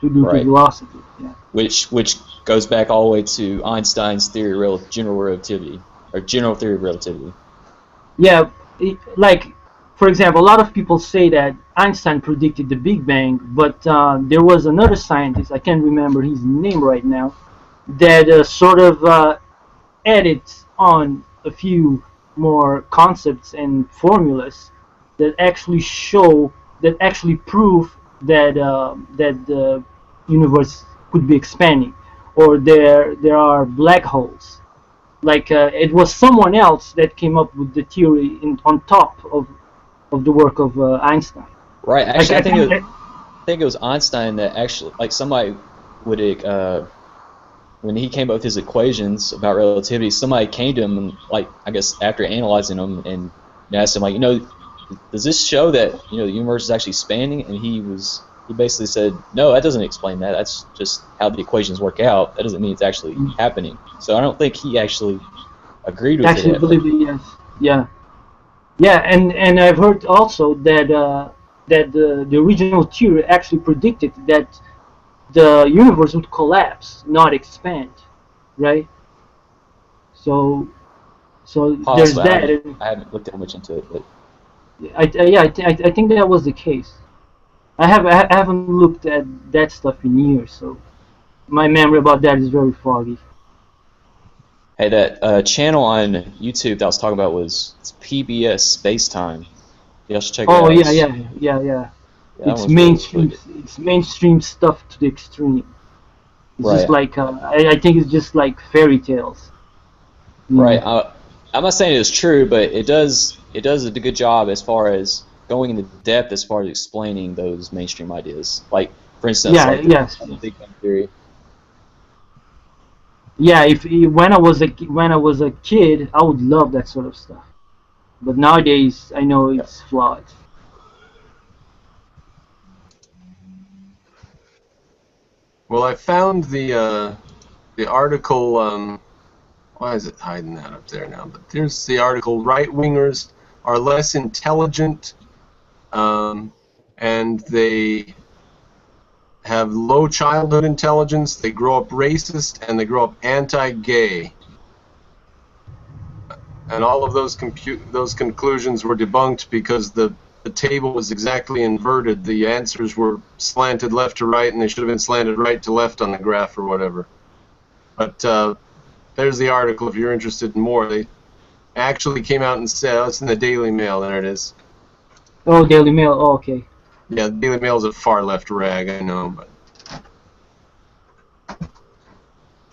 Right. velocity. Yeah. Which goes back all the way to Einstein's theory of general relativity, or general theory of relativity. Yeah, like, for example, a lot of people say that Einstein predicted the Big Bang, but there was another scientist, I can't remember his name right now, that sort of added on a few more concepts and formulas that actually prove that the universe could be expanding, or there are black holes. Like, it was someone else that came up with the theory on top of the work of Einstein. Right. Actually, Like, I think it was Einstein that actually, like, somebody would, when he came up with his equations about relativity, somebody came to him and, like, I guess after analyzing them, and asked him, like, does this show that the universe is actually expanding? And he basically said, no, that doesn't explain that. That's just how the equations work out. That doesn't mean it's actually happening. So I don't think he actually agreed with actually it. believe it, yes. Yeah, and I've heard also that the original theory actually predicted that the universe would collapse, not expand, right? So there's Possibly. that. I haven't looked that much into it, but I think that was the case. I haven't looked at that stuff in years, so my memory about that is very foggy. hey, that channel on YouTube that I was talking about was PBS Space Time. Y'all should check it out. Oh yeah. That It's one's mainstream. really good. It's mainstream stuff to the extreme. It's Right. just like I think it's just like fairy tales. Right. I'm not saying it's true, but it does a good job as far as going into depth as far as explaining those mainstream ideas. Like, for instance, Yeah. like Yes. the Big Bang Theory. Yeah. If when I was a kid, I would love that sort of stuff. But nowadays, I know it's flawed. Well, I found the article. Why is it hiding that up there now? But there's the article. Right wingers are less intelligent, and they have low childhood intelligence. They grow up racist, and they grow up anti-gay. And all of those conclusions were debunked because the table was exactly inverted. The answers were slanted left to right, and they should have been slanted right to left on the graph or whatever. But there's the article if you're interested in more. They actually came out and said, oh, it's in the Daily Mail. There it is. Oh, Daily Mail. Oh, okay. Yeah, the Daily Mail's a far left rag, I know, but.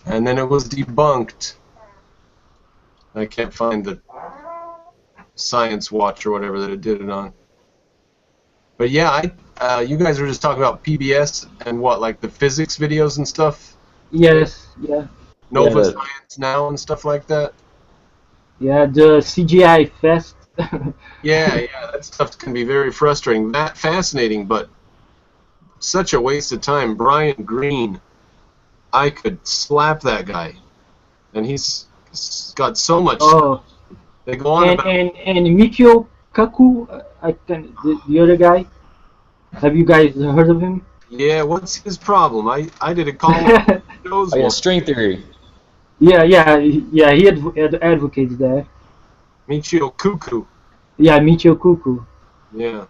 And then it was debunked. I can't find the Science Watch or whatever that it did it on. But yeah, you guys were just talking about PBS and what, like the physics videos and stuff? Yes. Yeah. Nova Science Now and stuff like that? Yeah. The CGI Fest. Yeah, that stuff can be very frustrating. That fascinating, but such a waste of time. Brian Greene, I could slap that guy, and he's got so much. Oh. They go on about. And Michio Kaku, the other guy. Have you guys heard of him? Yeah, what's his problem? I did a call. Oh yeah, string theory. Yeah. He advocates that. Michio Kaku. Yeah, Michio Kaku. Yeah,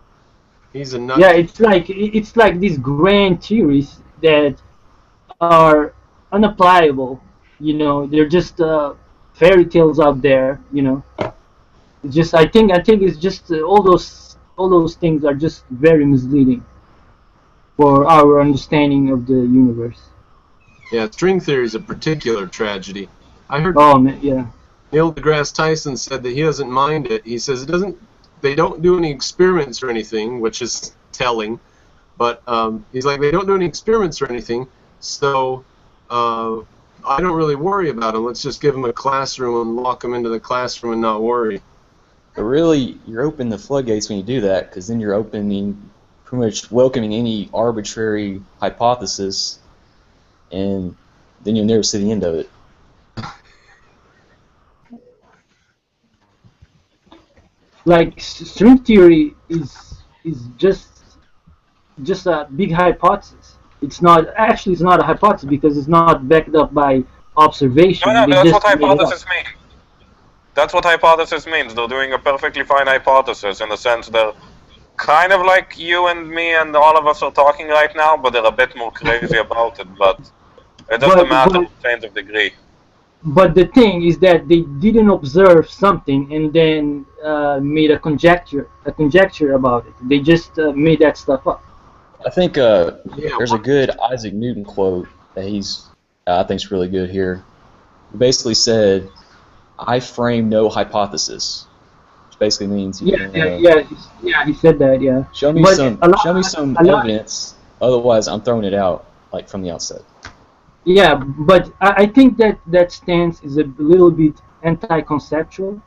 he's a nut. Yeah, it's like these grand theories that are unapplicable. They're just fairy tales out there. It's just I think it's just all those things are just very misleading for our understanding of the universe. Yeah, string theory is a particular tragedy. I heard. Oh man, yeah. Neil deGrasse Tyson said that he doesn't mind it. He says they don't do any experiments or anything, which is telling. But he's like, they don't do any experiments or anything, so I don't really worry about them. Let's just give them a classroom and lock them into the classroom and not worry. But really, you're opening the floodgates when you do that, because then you're opening, pretty much welcoming any arbitrary hypothesis, and then you'll never see the end of it. Like string theory is just a big hypothesis. It's not actually, it's not a hypothesis because it's not backed up by observation. No, They that's just what made it up. hypothesis means. That's what hypothesis means. They're doing a perfectly fine hypothesis in the sense they're kind of like you and me and all of us are talking right now, but they're a bit more crazy about it. But it doesn't matter in terms of degree. But the thing is that they didn't observe something and then made a conjecture about it. They just made that stuff up. I think there's a good Isaac Newton quote that I think's really good here. He basically said, "I frame no hypothesis," which basically means He said that. Yeah. Show me But some evidence. Otherwise, I'm throwing it out like from the outset. Yeah, but I think that stance is a little bit anti-conceptual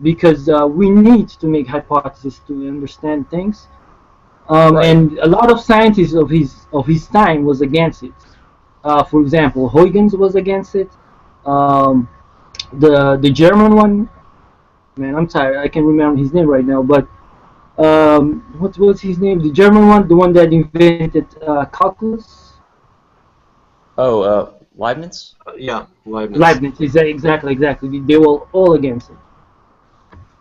because we need to make hypotheses to understand things. Right. And a lot of scientists of his time was against it. For example, Huygens was against it. The German one, man, I'm tired. I can't remember his name right now. But what was his name? The German one, the one that invented calculus. Oh, Leibniz? Yeah, Leibniz. Leibniz, exactly. They were all against it.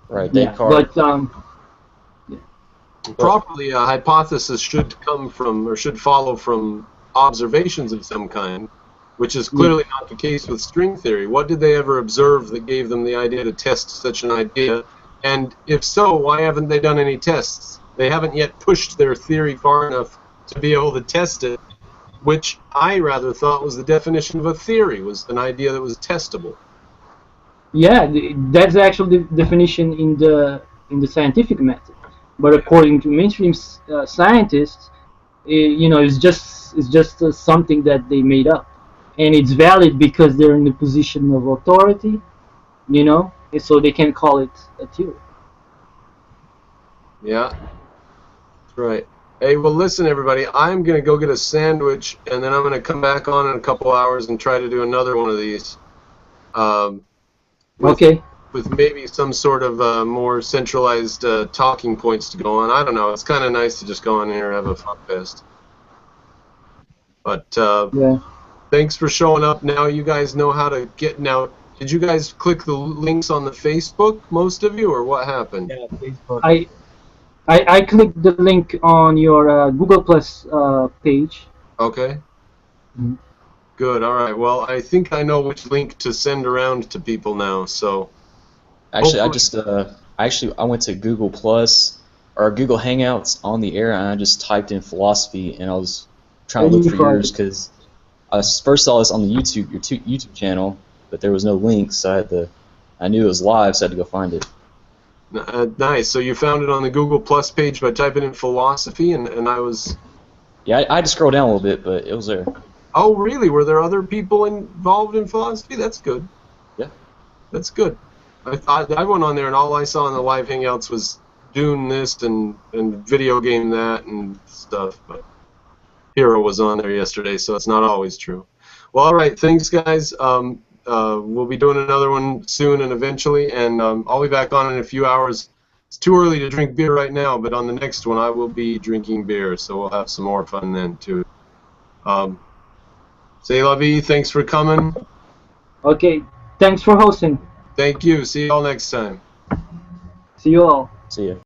Right, Yeah, Descartes. but Properly, a hypothesis should come from, or should follow from, observations of some kind, which is clearly not the case with string theory. What did they ever observe that gave them the idea to test such an idea? And if so, why haven't they done any tests? They haven't yet pushed their theory far enough to be able to test it, which I rather thought was the definition of a theory, was an idea that was testable. yeah, that's actually the definition in the scientific method. But according to mainstream scientists, it's just something that they made up, and it's valid because they're in the position of authority, and so they can call it a theory. Yeah, that's right. Hey, well, listen, everybody. I'm going to go get a sandwich, and then I'm going to come back on in a couple hours and try to do another one of these. Okay. With maybe some sort of more centralized talking points to go on. I don't know. It's kind of nice to just go on here and have a fun fest. But Yeah. thanks for showing up. Now you guys know how to get now. Did you guys click the links on the Facebook, most of you, or what happened? Yeah, Facebook. I clicked the link on your Google Plus page. Okay. Mhm. Good. All right. Well, I think I know which link to send around to people now. So. Actually, Hopefully. I went to Google Plus or Google Hangouts on the air, and I just typed in philosophy, and I was trying to look for yours because I first saw this on the your YouTube channel, but there was no link, so I knew it was live, so I had to go find it. Nice. So you found it on the Google Plus page by typing in philosophy, and I was. Yeah, I had to scroll down a little bit, but it was there. Oh, really? Were there other people involved in philosophy? That's good. Yeah. That's good. I went on there, and all I saw in the live hangouts was Dune this and video game that and stuff. But Hero was on there yesterday, so it's not always true. Well, all right. Thanks, guys. We'll be doing another one soon and eventually, and I'll be back on in a few hours. It's too early to drink beer right now, but on the next one I will be drinking beer, so we'll have some more fun then, too. C'est la vie. Thanks for coming. Okay. Thanks for hosting. Thank you. See you all next time. See you all. See ya.